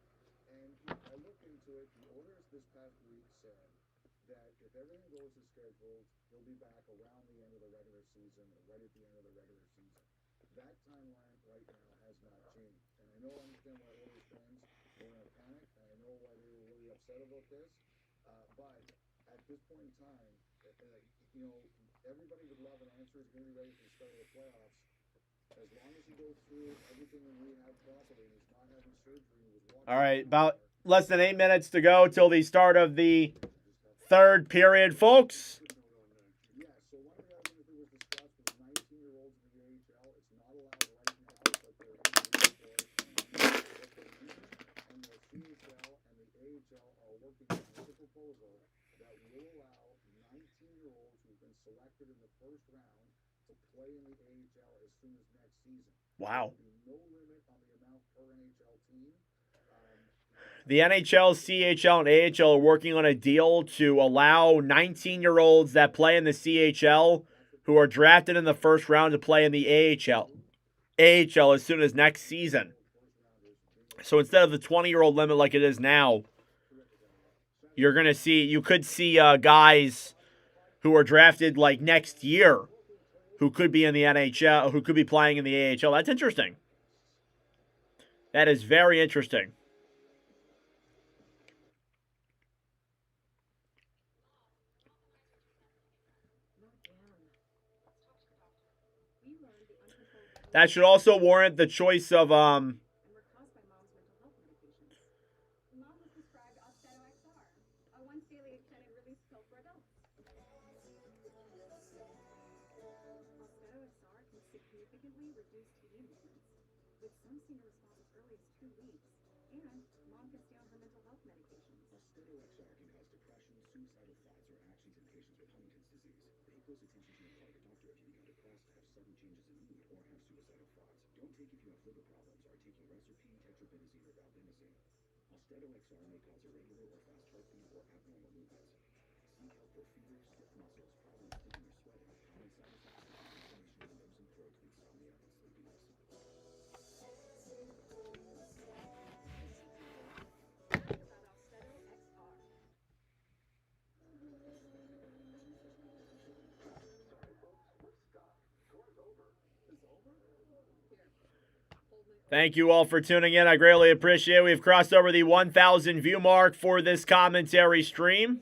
And I looked into it. The Oilers this past week said that if everything goes as scheduled, he'll be back around the end of the regular season, or right at the end of the regular season. That timeline right now has not changed. And I understand why Oilers fans were in a panic, and I know why they were really upset about this. But at this point in time, everybody would love an answer. He's going to be ready for the start of the playoffs. As long as he goes through everything in rehab properly and he's not having surgery. All right, about less than 8 minutes to go till the start of the third period, folks. Yeah, so one of the other things that was discussed was 19-year-olds in the AHL. It's not allowed right now, but they're in the and the CHL and the AHL are working on a proposal that will allow 19-year-olds who've been selected in the first round to play in the AHL as soon as next season. Wow. There will be no limit on the amount per NHL team. The NHL, CHL, and AHL are working on a deal to allow 19-year-olds that play in the CHL who are drafted in the first round to play in the AHL as soon as next season. So instead of the 20-year-old limit like it is now, you could see guys who are drafted like next year who could be in the NHL, who could be playing in the AHL. That's interesting. That is very interesting. That should also warrant the choice of Mom was prescribed Ostedo XR, a once-daily extended release pill for adults. Ostedo XR can significantly reduce TB movements, with some seeing a response as early as 2 weeks, and mom can stay on her mental health medications. Ostedo XR can cause depression, suicidal thoughts, or actions in patients with Huntington's disease. Pay close attention to your private doctor if you become depressed, have sudden changes in mood, or have suicidal thoughts. Don't take if you have liver problems, are taking Reserpine, tetrabenazine, or valbenazine. Ostedo XR may cause irregular or fast heartbeat or abnormal movements. Seek help for fever, stiff muscles, problems sticking or sweating, common side effects, inflammation in the nose and throat, insomnia, and sleepiness. About Ostedo XR. Thank you all for tuning in. I greatly appreciate it. We've crossed over the 1,000 view mark for this commentary stream.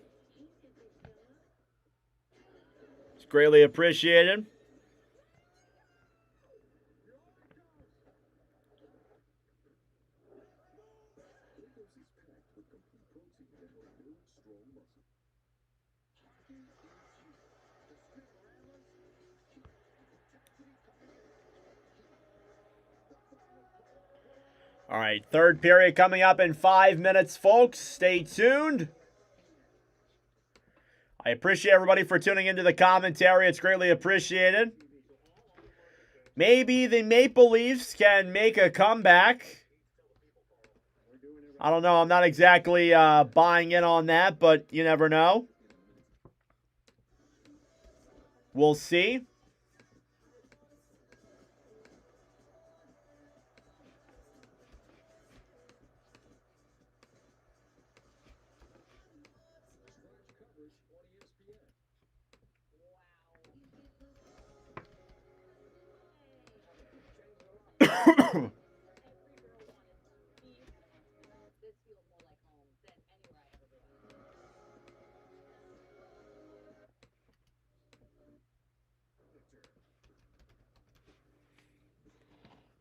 It's greatly appreciated. All right, third period coming up in 5 minutes, folks. Stay tuned. I appreciate everybody for tuning into the commentary. It's greatly appreciated. Maybe the Maple Leafs can make a comeback. I don't know. I'm not exactly buying in on that, but you never know. We'll see.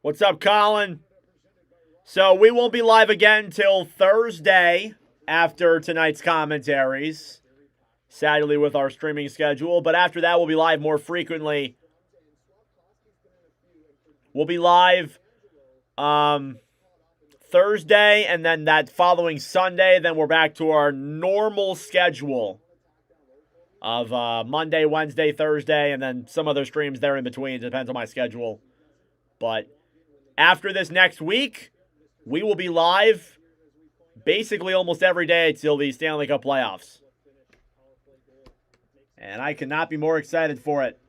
What's up, Colin? So we won't be live again till Thursday after tonight's commentaries, sadly with our streaming schedule. But after that, we'll be live more frequently. We'll be live Thursday, and then that following Sunday, then we're back to our normal schedule of Monday, Wednesday, Thursday, and then some other streams there in between. It depends on my schedule. But after this next week, we will be live basically almost every day till the Stanley Cup playoffs. And I cannot be more excited for it.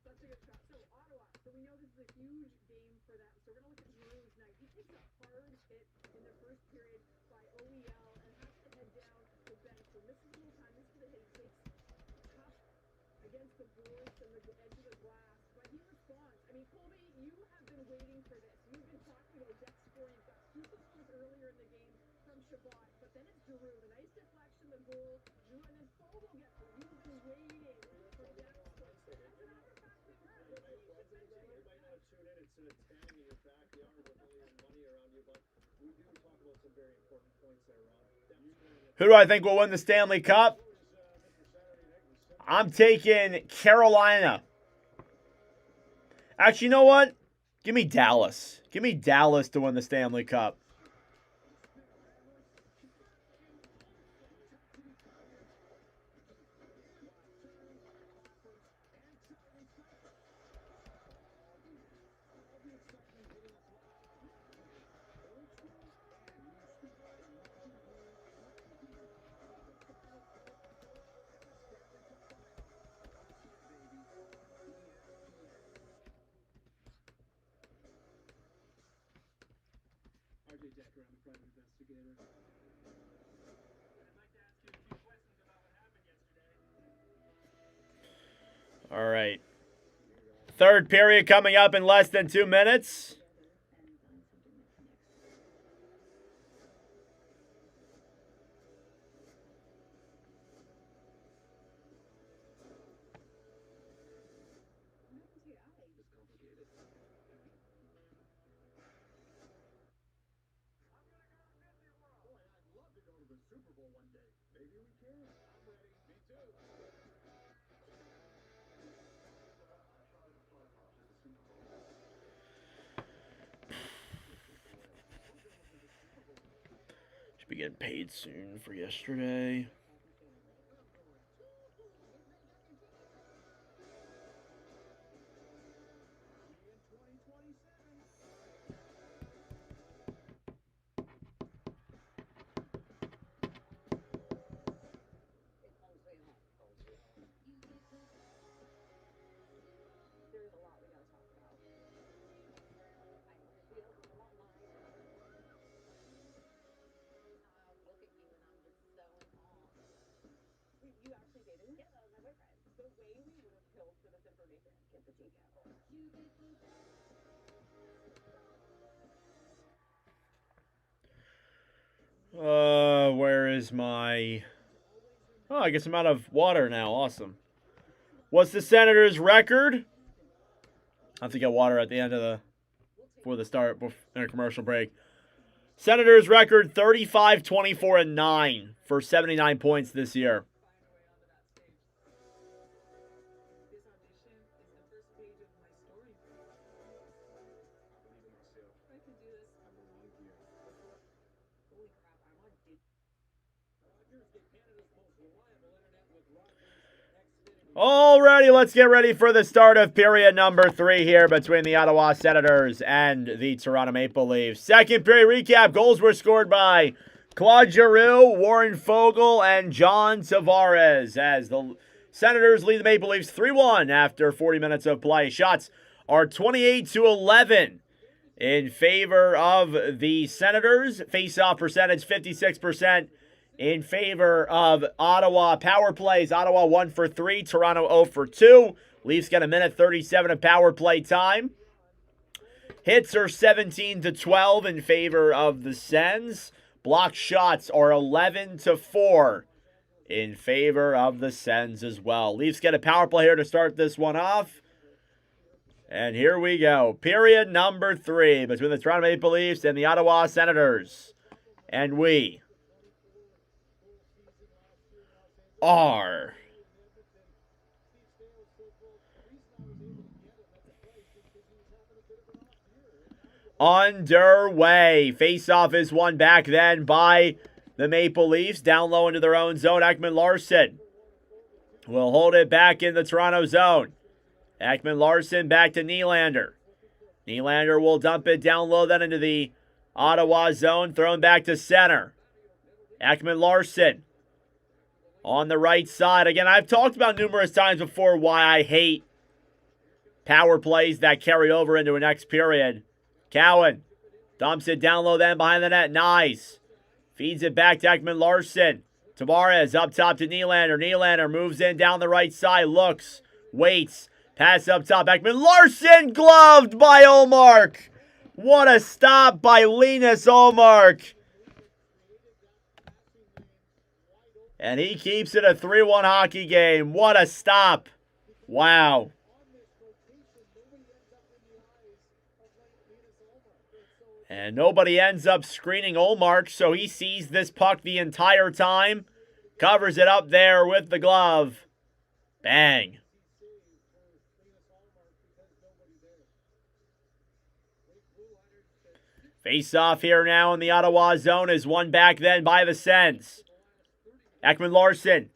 That's a good shot. So Ottawa, so we know this is a huge game for them. So we're going to look at Drew tonight. He takes a hard hit in the first period by OEL and has to head down the bench. So misses a little time, misses the hit. He takes tough against the boards and the edge of the glass. But he responds. I mean, Colby, you have been waiting for this. You've been talking about depth scoring. You've got two goals earlier in the game from Shabbat. But then it's Drew. The nice deflection, the goal. Drew, and then Fogle gets it. You've been waiting for depth scoring. That's an hour past the round. You might not tune in. It's tanning in your backyard with a million money around you, but we do talk about some very important points there, Ron. Who do I think will win the Stanley Cup? I'm taking Carolina. Actually, you know what? Give me Dallas. Give me Dallas to win the Stanley Cup. I'm a private investigator. All right. Third period coming up in less than 2 minutes. Should be getting paid soon for yesterday. Where is my... Oh, I guess I'm out of water now. Awesome. What's the Senators' record? I have to get water at the end of the... Before the start, before our commercial break. Senators' record 35-24-9 for 79 points this year. Alrighty, let's get ready for the start of period number 3 here between the Ottawa Senators and the Toronto Maple Leafs. Second period recap. Goals were scored by Claude Giroux, Warren Foegele, and John Tavares as the Senators lead the Maple Leafs 3-1 after 40 minutes of play. Shots are 28-11 in favor of the Senators. Face-off percentage 56%. In favor of Ottawa. Power plays, Ottawa 1 for 3, Toronto 0 for 2. Leafs get a minute 37 of power play time. Hits are 17-12 in favor of the Sens. Blocked shots are 11-4 in favor of the Sens as well. Leafs get a power play here to start this one off. And here we go. Period number 3 between the Toronto Maple Leafs and the Ottawa Senators. And we are underway. Face-off is won back then by the Maple Leafs. Down low into their own zone. Ekman-Larsson will hold it back in the Toronto zone. Ekman-Larsson back to Nylander. Nylander will dump it down low then into the Ottawa zone. Thrown back to center. Ekman-Larsson on the right side. Again, I've talked about numerous times before why I hate power plays that carry over into a next period. Cowan dumps it down low then behind the net. Nice. Feeds it back to Ekman-Larsson. Tavares up top to Nylander. Nylander moves in down the right side. Looks. Waits. Pass up top. Ekman-Larsson gloved by Ullmark. What a stop by Linus Ullmark. And he keeps it a 3-1 hockey game. What a stop. Wow. And nobody ends up screening Ullmark, so he sees this puck the entire time. Covers it up there with the glove. Bang. Face-off here now in the Ottawa zone is won back then by the Sens. Ekman-Larsson.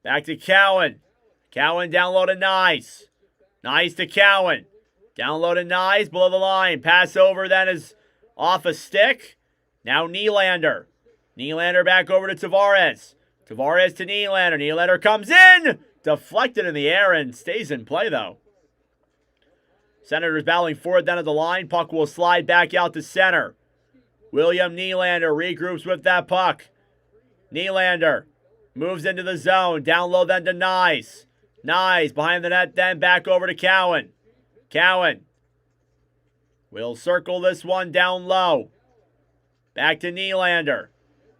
Back to Cowan. Cowan down low to Nyes. Nyes to Cowan. Down low to Nyes. Below the line. Pass over then is off a stick. Now Nylander. Nylander back over to Tavares. Tavares to Nylander. Nylander comes in. Deflected in the air and stays in play though. Senators battling for it then at the line. Puck will slide back out to center. William Nylander regroups with that puck. Nylander moves into the zone. Down low then to Nyes. Nyes behind the net then back over to Cowan. Cowan will circle this one down low. Back to Nylander.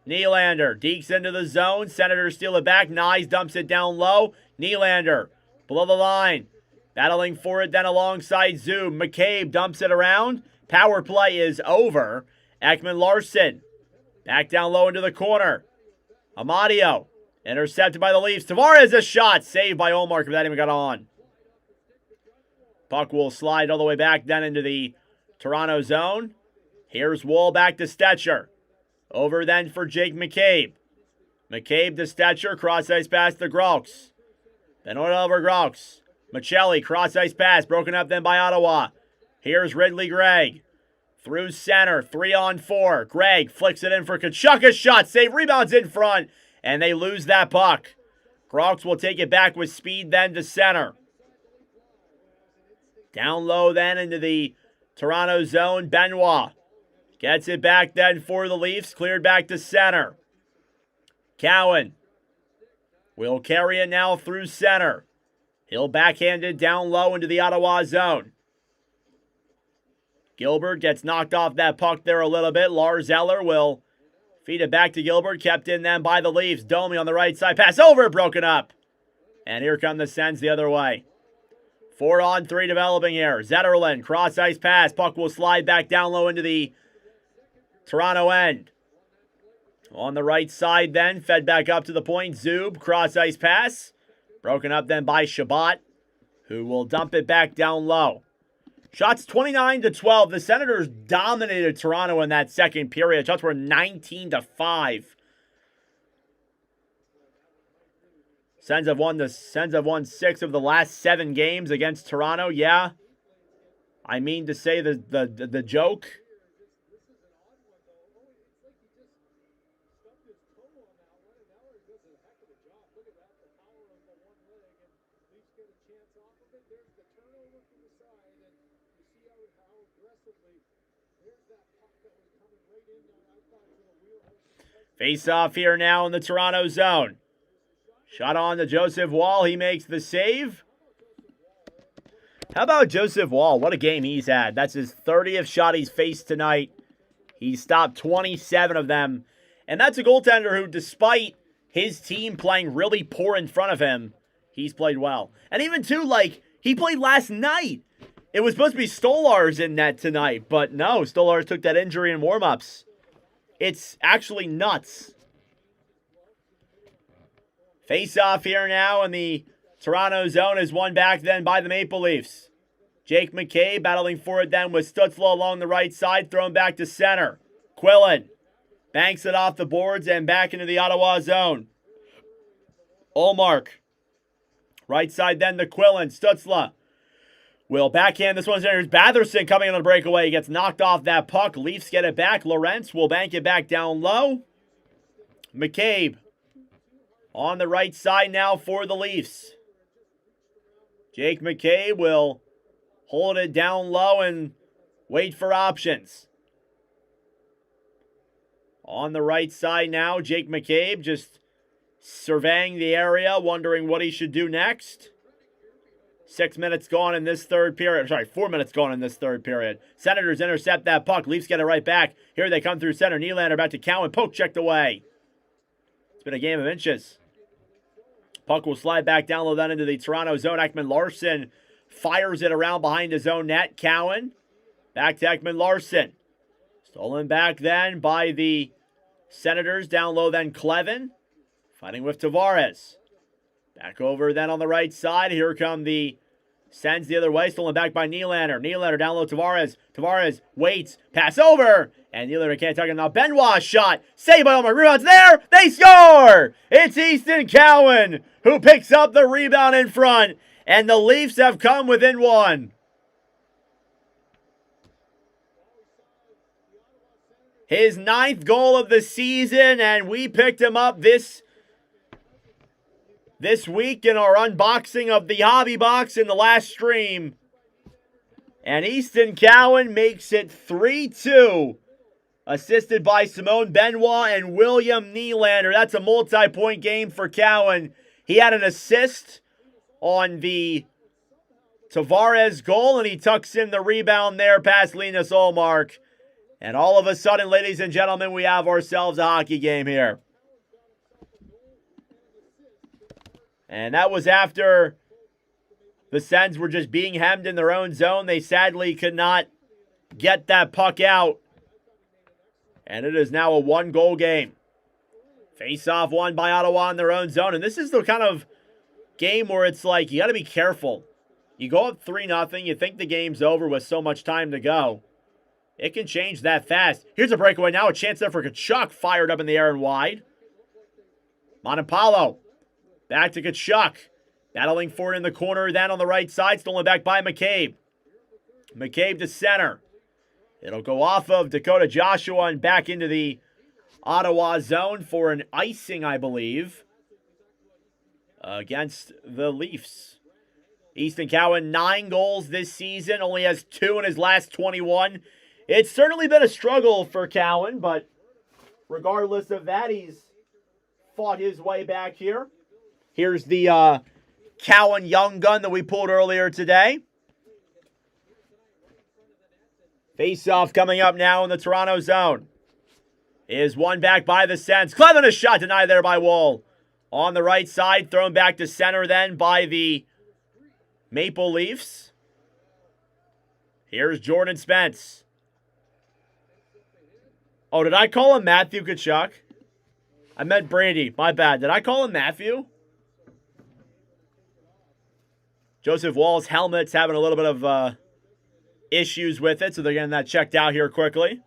Nylander dekes into the zone. Senators steal it back. Nyes dumps it down low. Nylander below the line. Battling for it then alongside Zoom. McCabe dumps it around. Power play is over. Ekman Larson back down low into the corner. Amadio intercepted by the Leafs. Tavares a shot. Saved by Olmark, but that even got on. Puck will slide all the way back then into the Toronto zone. Here's Wall back to Stetcher. Over then for Jake McCabe. McCabe to Stetcher. Cross ice pass to Groks. Then over Groks. Michelli, cross ice pass. Broken up then by Ottawa. Here's Ridley Gregg. Through center. 3-on-4. Gregg flicks it in for Kachuk. A shot. Save. Rebounds in front. And they lose that puck. Groks will take it back with speed then to center. Down low then into the Toronto zone. Benoit gets it back then for the Leafs. Cleared back to center. Cowan will carry it now through center. He'll backhand it down low into the Ottawa zone. Gilbert gets knocked off that puck there a little bit. Lars Eller will feed it back to Gilbert. Kept in then by the Leafs. Domi on the right side. Pass over. Broken up. And here come the Sens the other way. 4-on-3 developing here. Zetterlund. Cross ice pass. Puck will slide back down low into the Toronto end. On the right side then. Fed back up to the point. Zub. Cross ice pass. Broken up then by Shabbat, who will dump it back down low. Shots 29-12. The Senators dominated Toronto in that second period. Shots were 19-5. Sens have won 6 of the last 7 games against Toronto. Yeah, I mean to say the joke. Face off here now in the Toronto zone. Shot on to Joseph Wall. He makes the save. How about Joseph Wall? What a game he's had. That's his 30th shot he's faced tonight. He stopped 27 of them. And that's a goaltender who, despite his team playing really poor in front of him, he's played well. And even, too, he played last night. It was supposed to be Stolarz in net tonight, but no, Stolarz took that injury in warm-ups. It's actually nuts. Face-off here now in the Toronto zone is won back then by the Maple Leafs. Jake McCabe battling for it then with Stutzla along the right side, thrown back to center. Quillen banks it off the boards and back into the Ottawa zone. Olmark. Right side then to Quillen. Stutzla will backhand this one. Here's Batherson coming on the breakaway. He gets knocked off that puck. Leafs get it back. Lorentz will bank it back down low. McCabe on the right side now for the Leafs. Jake McCabe will hold it down low and wait for options. On the right side now, Jake McCabe just surveying the area, wondering what he should do next. 6 minutes gone in this third period. 4 minutes gone in this third period. Senators intercept that puck. Leafs get it right back. Here they come through center. Nylander back to Cowan. Poke checked away. It's been a game of inches. Puck will slide back down low then into the Toronto zone. Ekman Larson fires it around behind his own net. Cowan back to Ekman Larson. Stolen back then by the Senators. Down low then Clevin. Fighting with Tavares. Back over then on the right side. Here come the Sens the other way. Stolen back by Nylander. Nylander down low Tavares. Tavares waits. Pass over. And Nylander can't tuck it now. Benoit shot. Saved by Olmark. Rebounds there. They score. It's Easton Cowan who picks up the rebound in front. And the Leafs have come within one. His 9th goal of the season. And we picked him up this week in our unboxing of the Hobby Box in the last stream. And Easton Cowan makes it 3-2 assisted by Simone Benoit and William Nylander. That's a multi-point game for Cowan. He had an assist on the Tavares goal, and he tucks in the rebound there past Linus Ullmark. And all of a sudden, ladies and gentlemen, we have ourselves a hockey game here. And that was after the Sens were just being hemmed in their own zone. They sadly could not get that puck out. And it is now a one-goal game. Face-off won by Ottawa in their own zone. And this is the kind of game where it's like, you got to be careful. You go up 3-0, you think the game's over with so much time to go. It can change that fast. Here's a breakaway now. A chance there for Tkachuk. Fired up in the air and wide. Montepallo. Back to Tkachuk. Battling for it in the corner. Then on the right side. Stolen back by McCabe. McCabe to center. It'll go off of Dakota Joshua and back into the Ottawa zone for an icing, I believe, against the Leafs. Easton Cowan, 9 goals this season. Only has 2 in his last 21. It's certainly been a struggle for Cowan, but regardless of that, he's fought his way back here. Here's the Cowan Young Gun that we pulled earlier today. Face-off coming up now in the Toronto zone. Is won back by the Sens. Cleven, a shot denied there by Woll. On the right side, thrown back to center then by the Maple Leafs. Here's Jordan Spence. Oh, did I call him Matthew Tkachuk? I meant Brady. My bad. Did I call him Matthew? Joseph Woll's helmet's having a little bit of issues with it, so they're getting that checked out here quickly.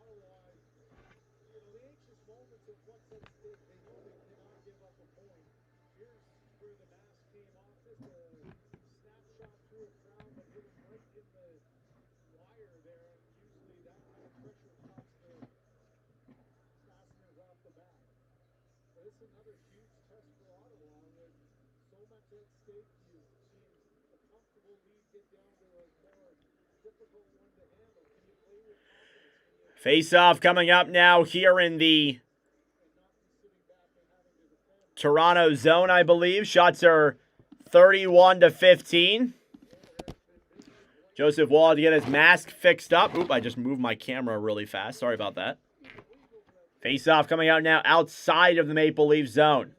Face-off coming up now here in the Toronto zone, I believe. Shots are 31-15. Joseph Woll to get his mask fixed up. Oop, I just moved my camera really fast. Sorry about that. Face-off coming out now outside of the Maple Leaf zone.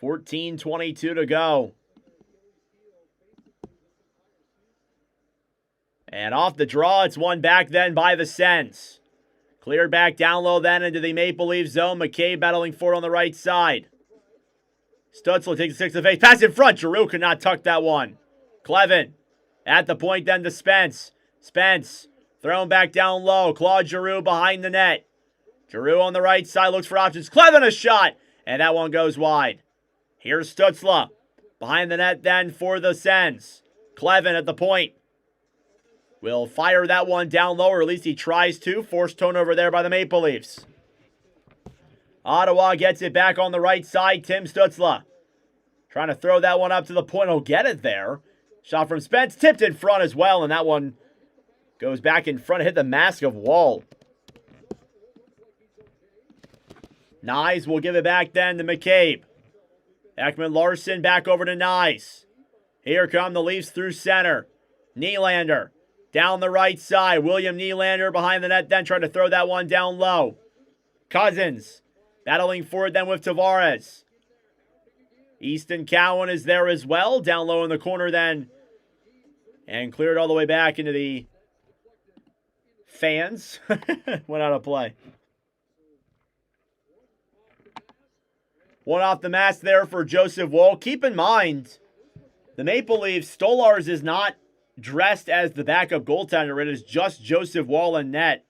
14:22 to go. And off the draw, it's won back then by the Sens. Cleared back down low then into the Maple Leaf zone. McCabe battling for it on the right side. Stützle takes a 6 to face. Pass in front. Giroux could not tuck that one. Cleven at the point then to Spence. Spence thrown back down low. Claude Giroux behind the net. Giroux on the right side looks for options. Cleven a shot. And that one goes wide. Here's Stützle. Behind the net then for the Sens. Cleven at the point. Will fire that one down low, or at least he tries to. Forced turnover there by the Maple Leafs. Ottawa gets it back on the right side. Tim Stützle trying to throw that one up to the point. He'll get it there. Shot from Spence. Tipped in front as well, and that one goes back in front. Hit the mask of Woll. Nyes will give it back then to McCabe. Ekman-Larsson back over to Nyes. Here come the Leafs through center. Nylander. Down the right side, William Nylander behind the net, then trying to throw that one down low. Cousins battling for it then with Tavares. Easton Cowan is there as well, down low in the corner then. And cleared all the way back into the fans. Went out of play. One off the mask there for Joseph Woll. Keep in mind, the Maple Leafs, Stolarz is not dressed as the backup goaltender. It is just Joseph Woll in net.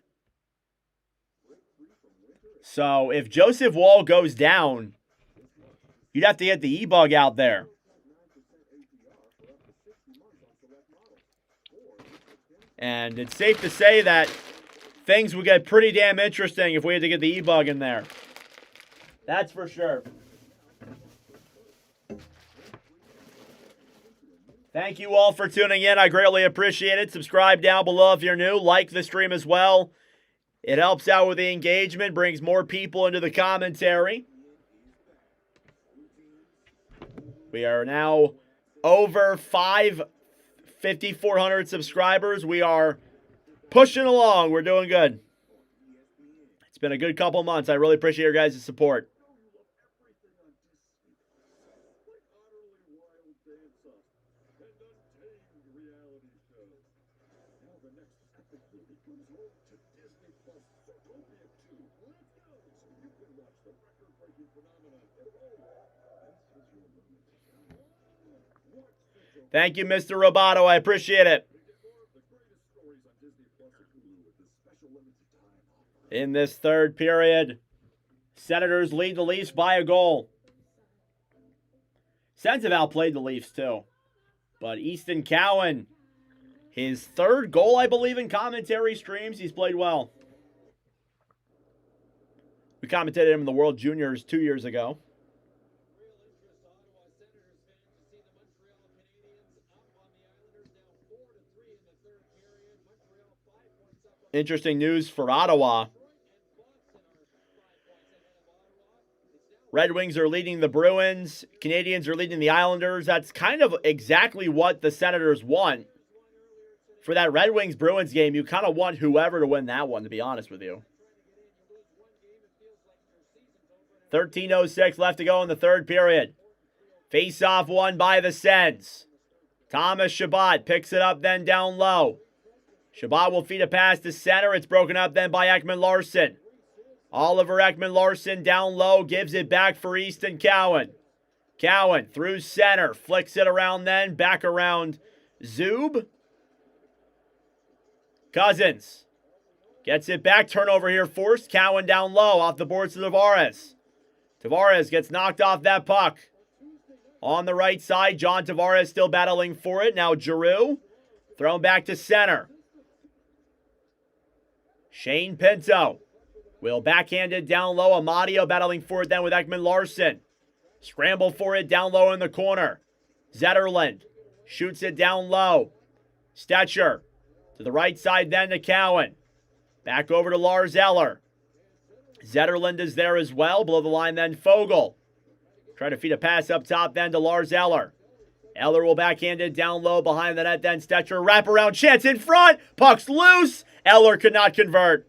So if Joseph Woll goes down, you'd have to get the E-Bug out there. And it's safe to say that things would get pretty damn interesting if we had to get the E-Bug in there. That's for sure. Thank you all for tuning in. I greatly appreciate it. Subscribe down below if you're new. Like the stream as well It helps out with the engagement, brings more people into the commentary. We are now over 5,400 subscribers. We are pushing along. We're doing good. It's been a good couple months. I really appreciate your guys' support. Thank you, Mr. Roboto. I appreciate it. In this third period, Senators lead the Leafs by a goal. Sens have outplayed the Leafs too. But Easton Cowan, his third goal, I believe, in commentary streams. He's played well. We commentated him in the World Juniors 2 years ago. Interesting news for Ottawa. Red Wings are leading the Bruins. Canadians are leading the Islanders. That's kind of exactly what the Senators want. For that Red Wings-Bruins game, you kind of want whoever to win that one, to be honest with you. 13:06 left to go in the third period. Face-off won by the Sens. Thomas Chabot picks it up then down low. Chabot will feed a pass to center. It's broken up then by Ekman-Larsson. Oliver Ekman-Larsson down low, gives it back for Easton Cowan. Cowan through center, flicks it around then, back around Zub. Cousins gets it back, turnover here forced. Cowan down low, off the boards to Tavares. Tavares gets knocked off that puck. On the right side, John Tavares still battling for it. Now Giroux, thrown back to center. Shane Pinto will backhand it down low. Amadio battling for it then with Ekman-Larsson. Scramble for it down low in the corner. Zetterlund shoots it down low. Stetcher to the right side then to Cowan. Back over to Lars Eller. Zetterlund is there as well. Below the line then Fogle. Try to feed a pass up top then to Lars Eller. Eller will backhand it down low behind the net then Stetcher. Wraparound chance in front. Puck's loose. Eller could not convert.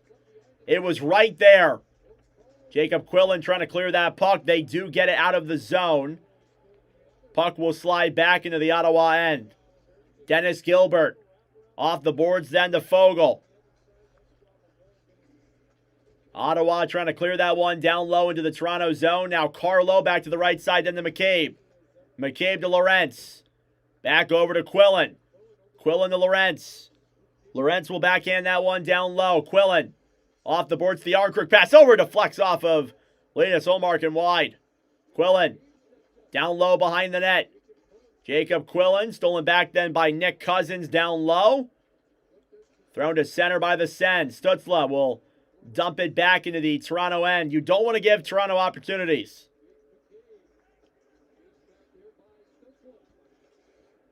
It was right there. Jacob Quillen trying to clear that puck. They do get it out of the zone. Puck will slide back into the Ottawa end. Dennis Gilbert off the boards then to Fogle. Ottawa trying to clear that one down low into the Toronto zone. Now Carlo back to the right side then to McCabe. McCabe to Lorentz. Back over to Quillen. Quillen to Lorentz. Lorentz will backhand that one down low. Quillen off the boards, the Arkirk pass over, deflects off of Linus Olmark and wide. Quillen down low behind the net. Jacob Quillen stolen back then by Nick Cousins down low. Thrown to center by the Sens. Stützle will dump it back into the Toronto end. You don't want to give Toronto opportunities.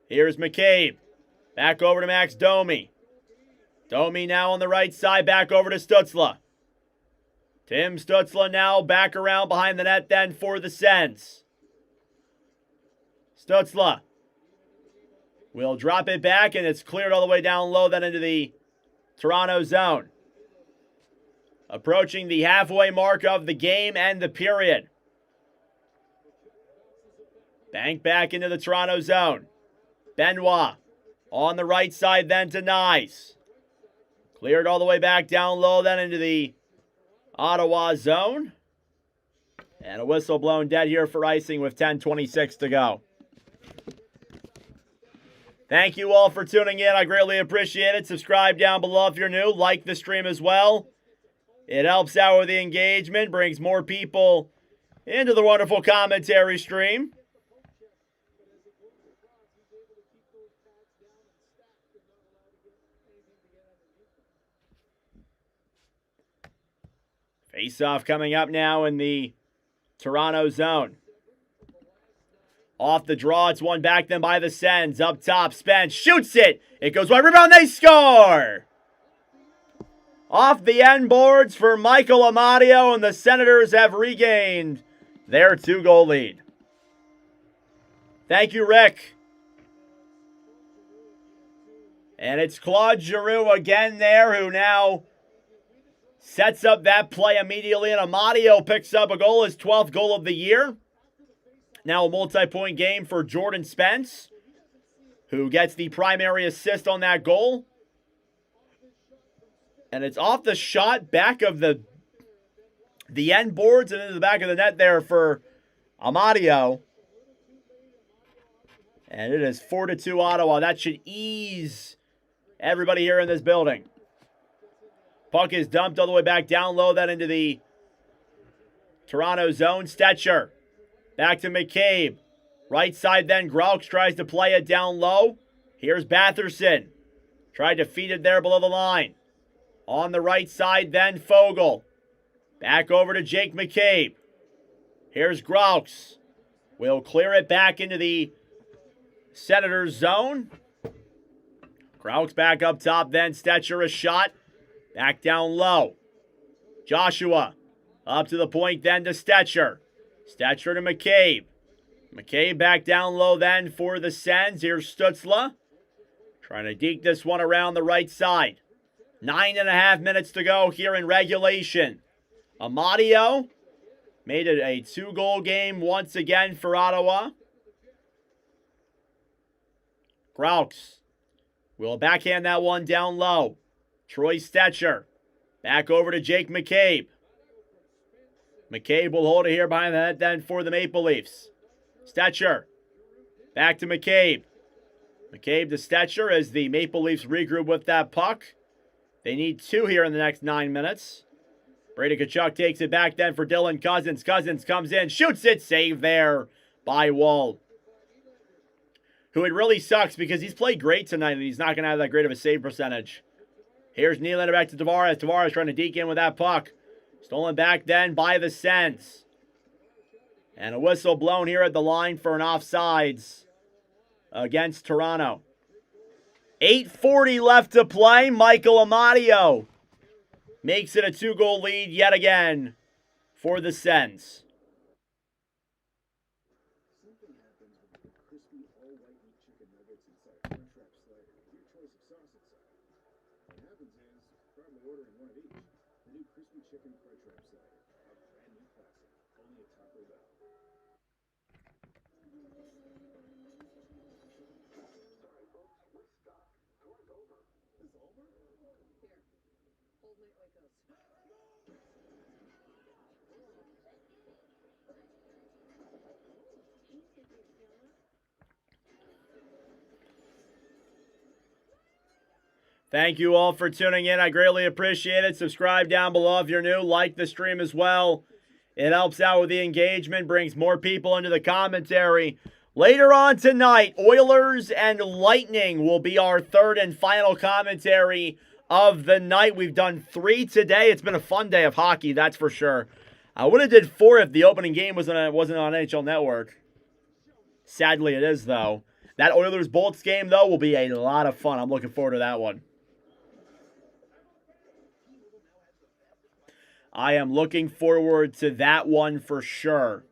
Here's McCabe. Back over to Max Domi. Domi now on the right side, back over to Stützle. Tim Stützle now back around behind the net then for the Sens. Stützle will drop it back, and it's cleared all the way down low then into the Toronto zone. Approaching the halfway mark of the game and the period. Bank back into the Toronto zone. Benoit on the right side then to Nyes. Cleared all the way back down low then into the Ottawa zone. And a whistle blown dead here for icing with 10:26 to go. Thank you all for tuning in. I greatly appreciate it. Subscribe down below if you're new. Like the stream as well. It helps out with the engagement, brings more people into the wonderful commentary stream. Face-off coming up now in the Toronto zone. Off the draw, it's one back then by the Sens. Up top, Spence shoots it. It goes wide, rebound, they score! off the end boards for Michael Amadio, and the Senators have regained their 2-goal lead. Thank you, Rick. And it's Claude Giroux again there, who now sets up that play immediately, and Amadio picks up a goal, his 12th goal of the year. Now a multi-point game for Jordan Spence, who gets the primary assist on that goal. And it's off the shot, back of the end boards and into the back of the net there for Amadio. And it is 4-2 Ottawa. That should ease everybody here in this building. Puck is dumped all the way back down low, then into the Toronto zone. Stetcher. Back to McCabe. Right side then, Graux tries to play it down low. Here's Batherson. Tried to feed it there below the line. On the right side then, Fogle. Back over to Jake McCabe. Here's Graux. Will clear it back into the Senators zone. Graux back up top then. Stetcher a shot. Back down low. Joshua up to the point then to Stetcher. Stetcher to McCabe. McCabe back down low then for the Sens. Here's Stützle. Trying to deke this one around the right side. 9.5 minutes to go here in regulation. Amadio made it a 2-goal game once again for Ottawa. Graux will backhand that one down low. Troy Stetcher. Back over to Jake McCabe. McCabe will hold it here behind the net then for the Maple Leafs. Stetcher. Back to McCabe. McCabe to Stetcher as the Maple Leafs regroup with that puck. They need 2 here in the next 9 minutes. Brady Tkachuk takes it back then for Dylan Cousins. Cousins comes in, shoots it, save there by Wall. Who it really sucks because he's played great tonight and he's not going to have that great of a save percentage. Here's Nylander back to Tavares. Tavares trying to deke in with that puck. Stolen back then by the Sens. And a whistle blown here at the line for an offsides against Toronto. 8:40 left to play. Michael Amadio makes it a 2-goal lead yet again for the Sens. Something happens with the crispy all-white meat chicken nuggets inside a Crunchwrap slider with your choice of sauce inside. What happens is, probably ordering one of each. The new crispy chicken Crunchwrap slider, a brand new classic, only at Taco Bell. Thank you all for tuning in. I greatly appreciate it. Subscribe down below if you're new. Like the stream as well. It helps out with the engagement, brings more people into the commentary. Later on tonight, Oilers and Lightning will be our third and final commentary of the night. We've done 3 today. It's been a fun day of hockey, that's for sure. I would have did 4 if the opening game wasn't on NHL Network. Sadly, it is, though. That Oilers-Bolts game, though, will be a lot of fun. I'm looking forward to that one. I am looking forward to that one for sure.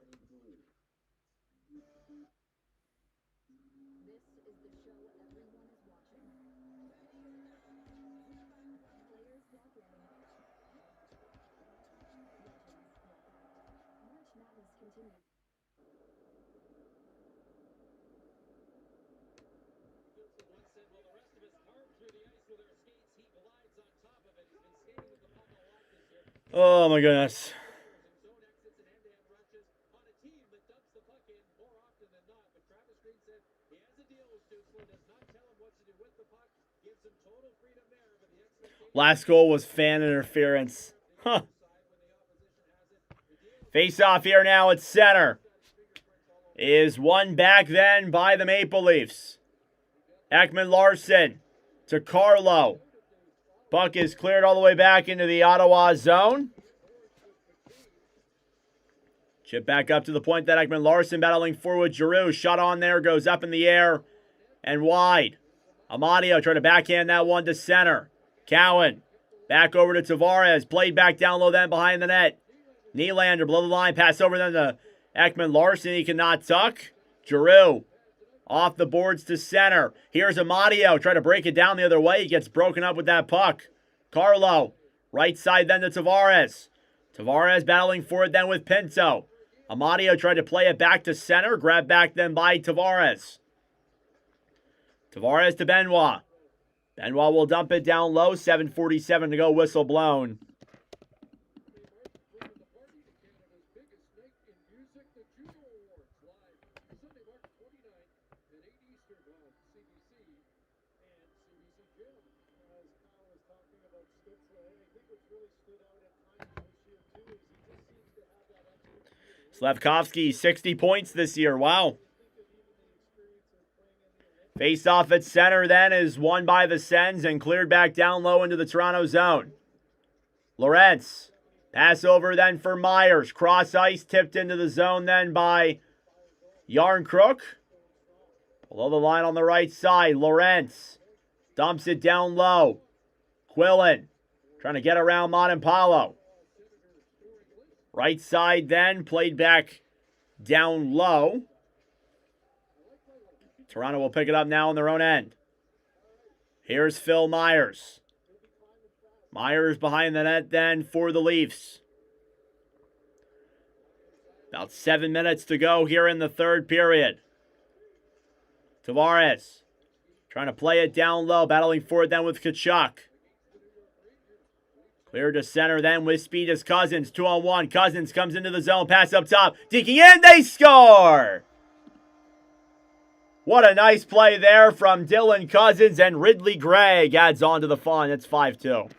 Oh my goodness. Last goal was fan interference. Huh. Face off here now at center. Is won back then by the Maple Leafs. Ekman Larson to Carlo. Puck is cleared all the way back into the Ottawa zone. Chip back up to the point that Ekman Larson battling forward. Giroux shot on there, goes up in the air and wide. Amadio trying to backhand that one to center. Cowan Back over to Tavares. Played back down low then behind the net. Nylander below the line. Pass over then to Ekman-Larsson. He cannot tuck. Giroux off the boards to center. Here's Amadio. Try to break it down the other way. He gets broken up with that puck. Carlo. Right side then to Tavares. Tavares battling for it then with Pinto. Amadio tried to play it back to center. Grabbed back then by Tavares. Tavares to Benoit. Benoit will dump it down low. 7:47 to go. Whistle blown. Slavkovsky, 60 points this year. Wow. Face off at center then is won by the Sens and cleared back down low into the Toronto zone. Lorentz. Pass over then for Myers. Cross ice, tipped into the zone then by Yarncrook. Below the line on the right side. Lorentz dumps it down low. Quillen trying to get around Montempalo. Right side then, played back down low. Toronto will pick it up now on their own end. Here's Phil Myers. Myers behind the net then for the Leafs. About 7 minutes to go here in the third period. Tavares trying to play it down low, battling for it then with Tkachuk. Clear to center then with speed as Cousins. 2-on-1. Cousins comes into the zone. Pass up top. Dinking in. They score! What a nice play there from Dylan Cousins, and Ridley Gregg adds on to the fun. It's 5-2.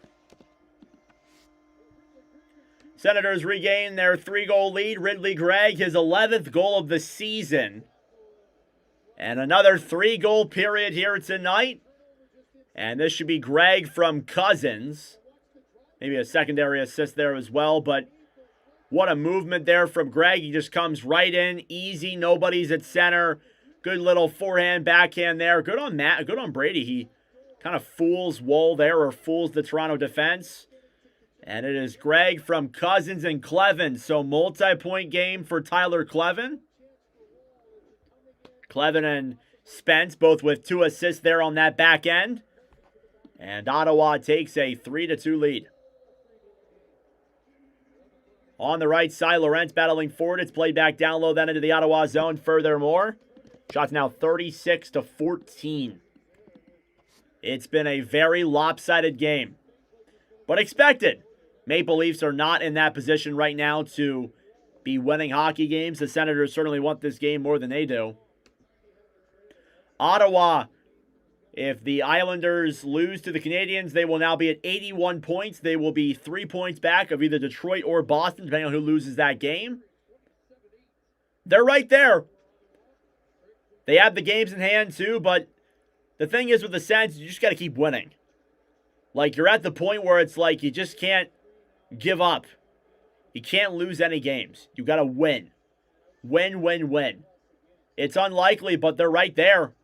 Senators regain their 3-goal lead. Ridley Gregg, his 11th goal of the season. And another 3-goal period here tonight. And this should be Gregg from Cousins. Maybe a secondary assist there as well, but what a movement there from Gregg. He just comes right in, easy, nobody's at center. Good little forehand, backhand there. Good on Matt, good on Brady. He kind of fools Woll there, or fools the Toronto defense. And it is Gregg from Cousins and Clevin. So multi-point game for Tyler Clevin. Clevin and Spence both with 2 assists there on that back end. And Ottawa takes a 3-2 lead. On the right side, Lorentz battling forward. It's played back down low then into the Ottawa zone. Furthermore, shots now 36-14. It's been a very lopsided game, but expected. Maple Leafs are not in that position right now to be winning hockey games. The Senators certainly want this game more than they do. Ottawa, if the Islanders lose to the Canadiens, they will now be at 81 points. They will be 3 points back of either Detroit or Boston, depending on who loses that game. They're right there. They have the games in hand too, but the thing is with the Sens, you just got to keep winning. Like, you're at the point where it's like you just can't give up. You can't lose any games. You got to win. Win, win, win. It's unlikely, but they're right there.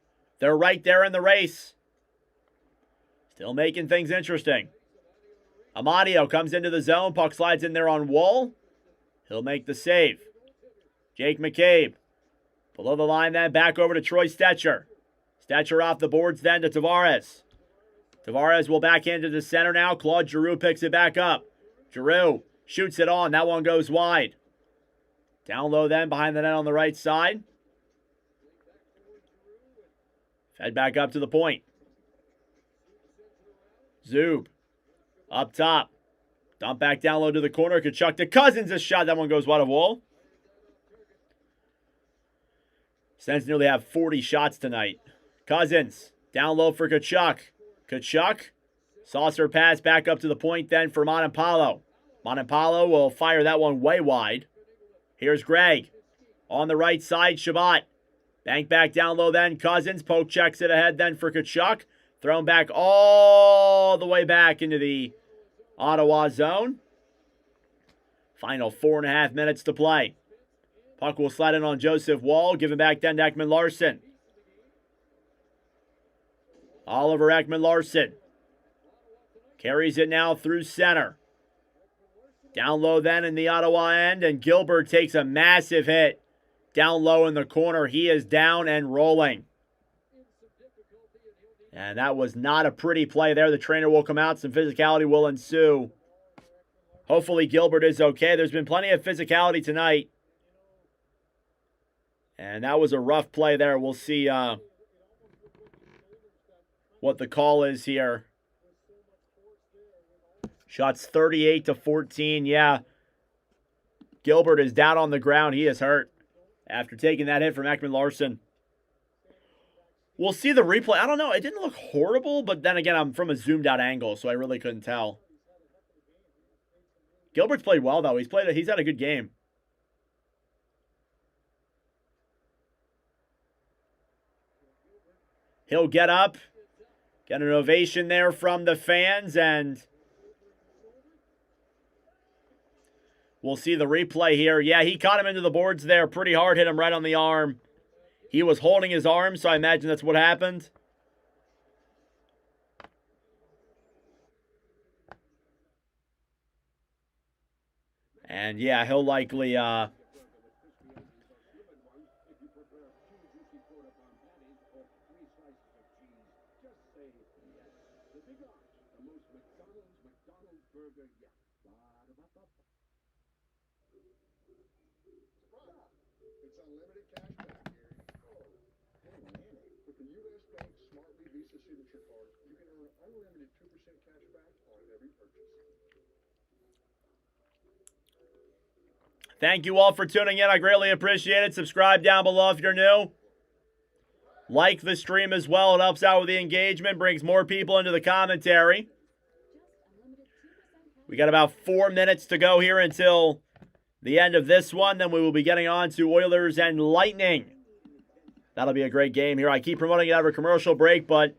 They're right there in the race. Still making things interesting. Amadio comes into the zone. Puck slides in there on Woll. He'll make the save. Jake McCabe. Below the line then, back over to Troy Stetcher. Stetcher off the boards then to Tavares. Tavares will backhand to the center now. Claude Giroux picks it back up. Giroux shoots it on. That one goes wide. Down low then, behind the net on the right side. Fed back up to the point. Zub. Up top. Dump back down low to the corner. Tkachuk to Cousins. A shot. That one goes wide of Woll. Sens nearly have 40 shots tonight. Cousins. Down low for Tkachuk. Tkachuk. Saucer pass back up to the point then for Montempalo. Montempalo will fire that one way wide. Here's Gregg. On the right side, Shabbat. Bank back down low then. Cousins. Poke checks it ahead then for Tkachuk. Thrown back all the way back into the Ottawa zone. Final 4.5 minutes to play. Puck will slide in on Joseph Woll. Give it back then to Ekman-Larsson. Oliver Ekman-Larsson. Carries it now through center. Down low then in the Ottawa end, and Gilbert takes a massive hit. Down low in the corner, he is down and rolling. And that was not a pretty play there. The trainer will come out. Some physicality will ensue. Hopefully Gilbert is okay. There's been plenty of physicality tonight. And that was a rough play there. We'll see what the call is here. Shots 38-14. Yeah. Gilbert is down on the ground. He is hurt after taking that hit from Ekman-Larsson. We'll see the replay. I don't know. It didn't look horrible, but then again, I'm from a zoomed out angle, so I really couldn't tell. Gilbert's played well, though. He's had a good game. He'll get up, get an ovation there from the fans, and we'll see the replay here. Yeah, he caught him into the boards there pretty hard, hit him right on the arm. He was holding his arm, so I imagine that's what happened. And yeah, he'll likely It's unlimited cash back, Gary. With the U.S. Bank Smartly Visa Signature Card, you can earn unlimited 2% cash back on every purchase. Thank you all for tuning in. I greatly appreciate it. Subscribe down below if you're new. Like the stream as well. It helps out with the engagement, brings more people into the commentary. We got about 4 minutes to go here until the end of this one. Then we will be getting on to Oilers and Lightning. That'll be a great game here. I keep promoting it over commercial break, but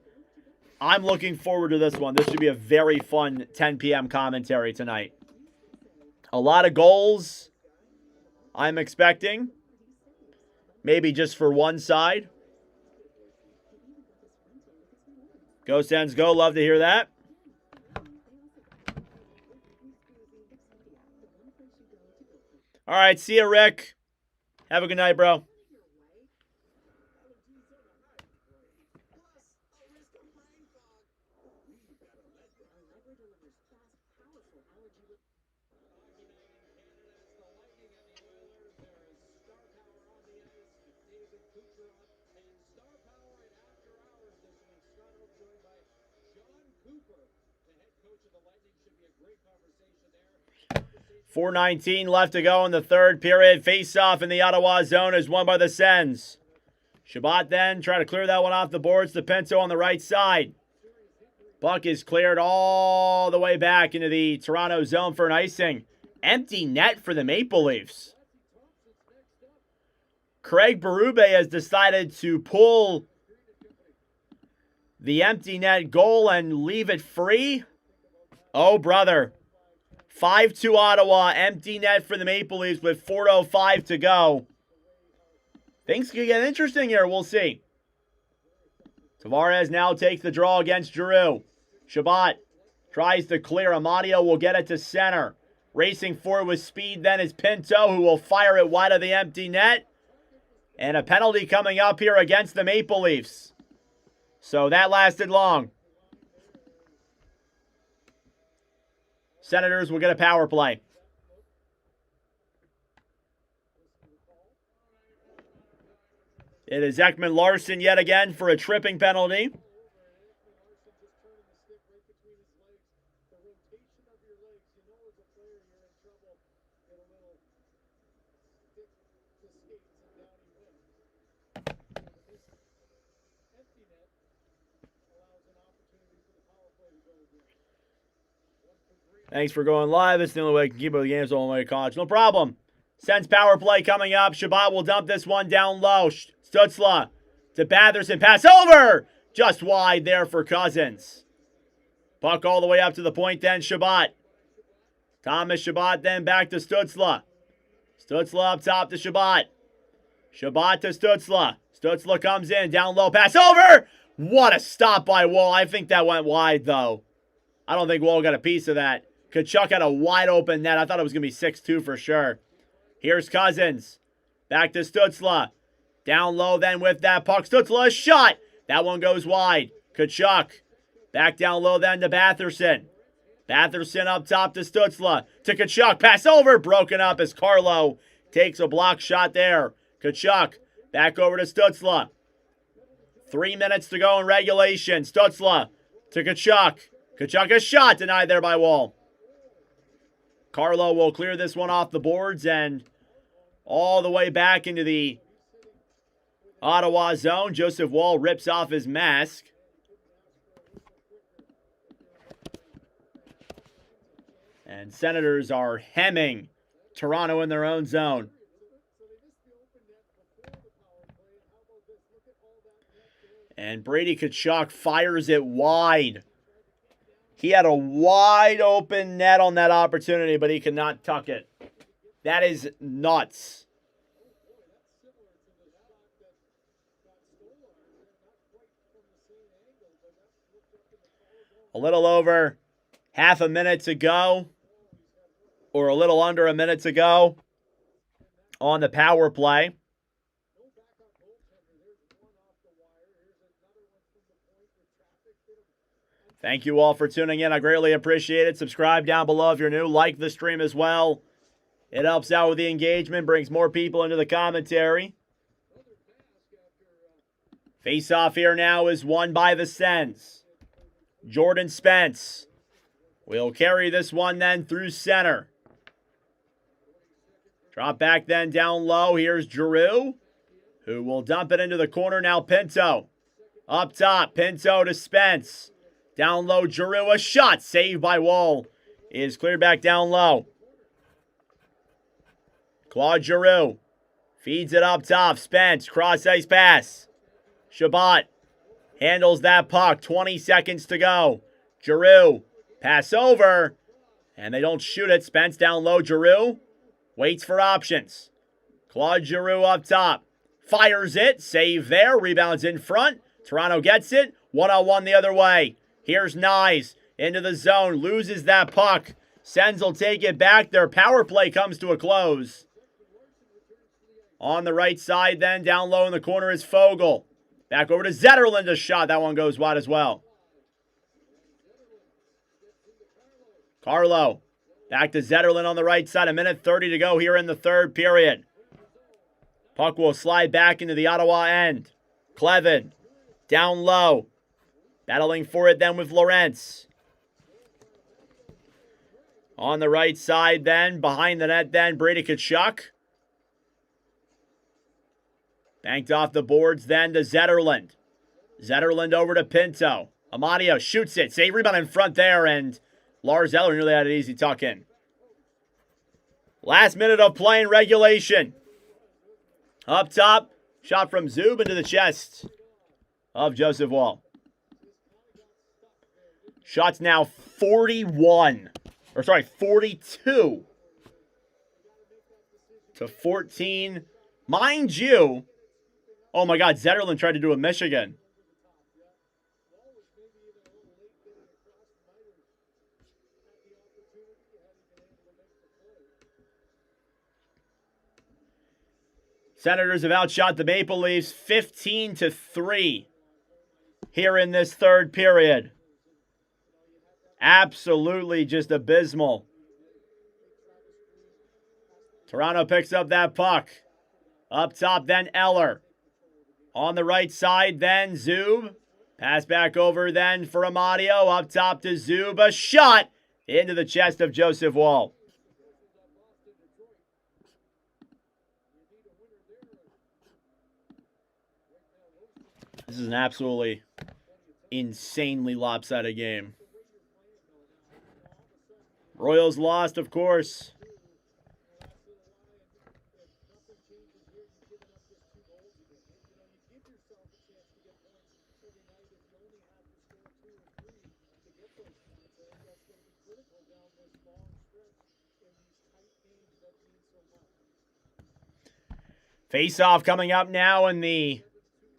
I'm looking forward to this one. This should be a very fun 10 p.m. commentary tonight. A lot of goals I'm expecting. Maybe just for one side. Go Sens go. Love to hear that. All right, see you, Rick. Have a good night, bro. .4:19 left to go in the third period. Face-off in the Ottawa zone is won by the Sens. Shabbat then trying to clear that one off the boards to Pinto on the right side. Puck is cleared all the way back into the Toronto zone for an icing. Empty net for the Maple Leafs. Craig Berube has decided to pull the empty net goal and leave it free. Oh, brother. 5-2 Ottawa, empty net for the Maple Leafs with 4:05 to go. Things could get interesting here, we'll see. Tavares now takes the draw against Giroux. Shabbat tries to clear. Amadio will get it to center. Racing forward with speed then is Pinto, who will fire it wide of the empty net. And a penalty coming up here against the Maple Leafs. So that lasted long. Senators will get a power play. It is Ekman-Larsson yet again for a tripping penalty. Thanks for going live. It's the only way I can keep up the games, the only way to college. No problem. Sens power play coming up. Shabbat will dump this one down low. Stützle to Batherson. Pass over. Just wide there for Cousins. Puck all the way up to the point then. Shabbat. Thomas Shabbat then back to Stützle. Stützle up top to Shabbat. Shabbat to Stützle. Stützle comes in. Down low. Pass over. What a stop by Wall. I think that went wide though. I don't think Wall got a piece of that. Kachuk had a wide open net. I thought it was going to be 6-2 for sure. Here's Cousins. Back to Stützle. Down low then with that puck. Stützle, a shot. That one goes wide. Kachuk. Back down low then to Batherson. Batherson up top to Stützle. To Kachuk. Pass over. Broken up as Carlo takes a block shot there. Kachuk. Back over to Stützle. 3 minutes to go in regulation. Stützle to Kachuk. Kachuk, a shot denied there by Wall. Carlo will clear this one off the boards and all the way back into the Ottawa zone. Joseph Wall rips off his mask. And Senators are hemming Toronto in their own zone. And Brady Kachuk fires it wide. He had a wide open net on that opportunity, but he could not tuck it. That is nuts. A little over half a minute to go, or a little under a minute to go on the power play. Thank you all for tuning in. I greatly appreciate it. Subscribe down below if you're new. Like the stream as well. It helps out with the engagement, brings more people into the commentary. Face-off here now is won by the Sens. Jordan Spence will carry this one then through center. Drop back then down low. Here's Giroux, who will dump it into the corner. Now Pinto. Up top, Pinto to Spence. Down low, Giroux, a shot saved by Wall. Is cleared back down low. Claude Giroux feeds it up top. Spence, cross ice pass. Shabbat handles that puck. 20 seconds to go. Giroux, pass over. And they don't shoot it. Spence down low. Giroux waits for options. Claude Giroux up top. Fires it. Save there. Rebounds in front. Toronto gets it. 1-on-1 the other way. Here's Nyes into the zone. Loses that puck. Sens will take it back. Their power play comes to a close. On the right side then, down low in the corner is Fogle. Back over to Zetterlund, a shot. That one goes wide as well. Carlo. Back to Zetterlund on the right side. 1:30 to go here in the third period. Puck will slide back into the Ottawa end. Clevin. Down low. Battling for it then with Lawrence. On the right side then, behind the net then, Brady Kachuk. Banked off the boards then to Zetterlund. Zetterlund over to Pinto. Amadio shoots it. Save rebound in front there, and Lars Eller nearly had an easy tuck in. Last minute of play in regulation. Up top, shot from Zub into the chest of Joseph Wall. Shots now 42 to 14. Mind you, oh my God, Zetterlund tried to do a Michigan. Senators have outshot the Maple Leafs 15-3 here in this third period. Absolutely just abysmal. Toronto picks up that puck. Up top, then Eller. On the right side, then Zub. Pass back over then for Amadio. Up top to Zub. A shot into the chest of Joseph Wall. This is an absolutely insanely lopsided game. Royals lost, of course. Face-off coming up now in the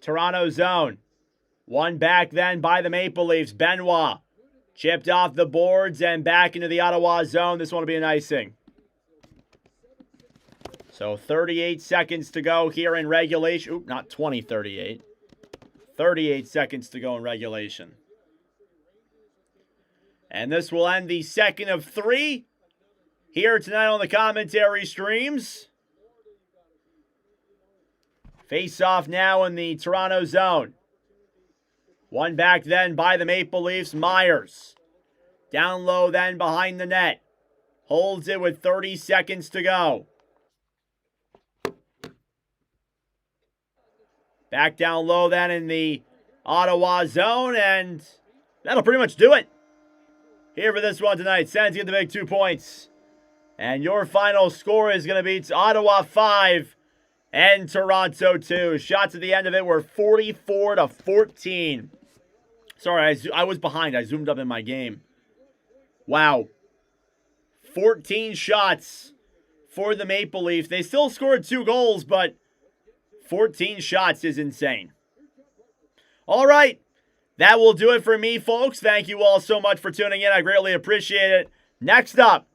Toronto zone. One back then by the Maple Leafs. Benoit Chipped off the boards and back into the Ottawa zone. This one will be an icing. So 38 seconds to go here in regulation. Oop, not 20, 38. 38 seconds to go in regulation. And this will end the second of 3 here tonight on the commentary streams. Face off now in the Toronto zone. One back then by the Maple Leafs, Myers. Down low then behind the net. Holds it with 30 seconds to go. Back down low then in the Ottawa zone, and that'll pretty much do it here for this one tonight. Sens get the big 2 points. And your final score is going to be Ottawa 5 and Toronto 2. Shots at the end of it were 44-14. Sorry, I was behind. I zoomed up in my game. Wow. 14 shots for the Maple Leafs. They still scored 2 goals, but 14 shots is insane. All right. That will do it for me, folks. Thank you all so much for tuning in. I greatly appreciate it. Next up,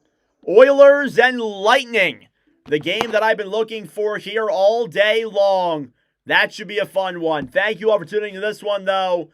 Oilers and Lightning. The game that I've been looking for here all day long. That should be a fun one. Thank you all for tuning in to this one, though.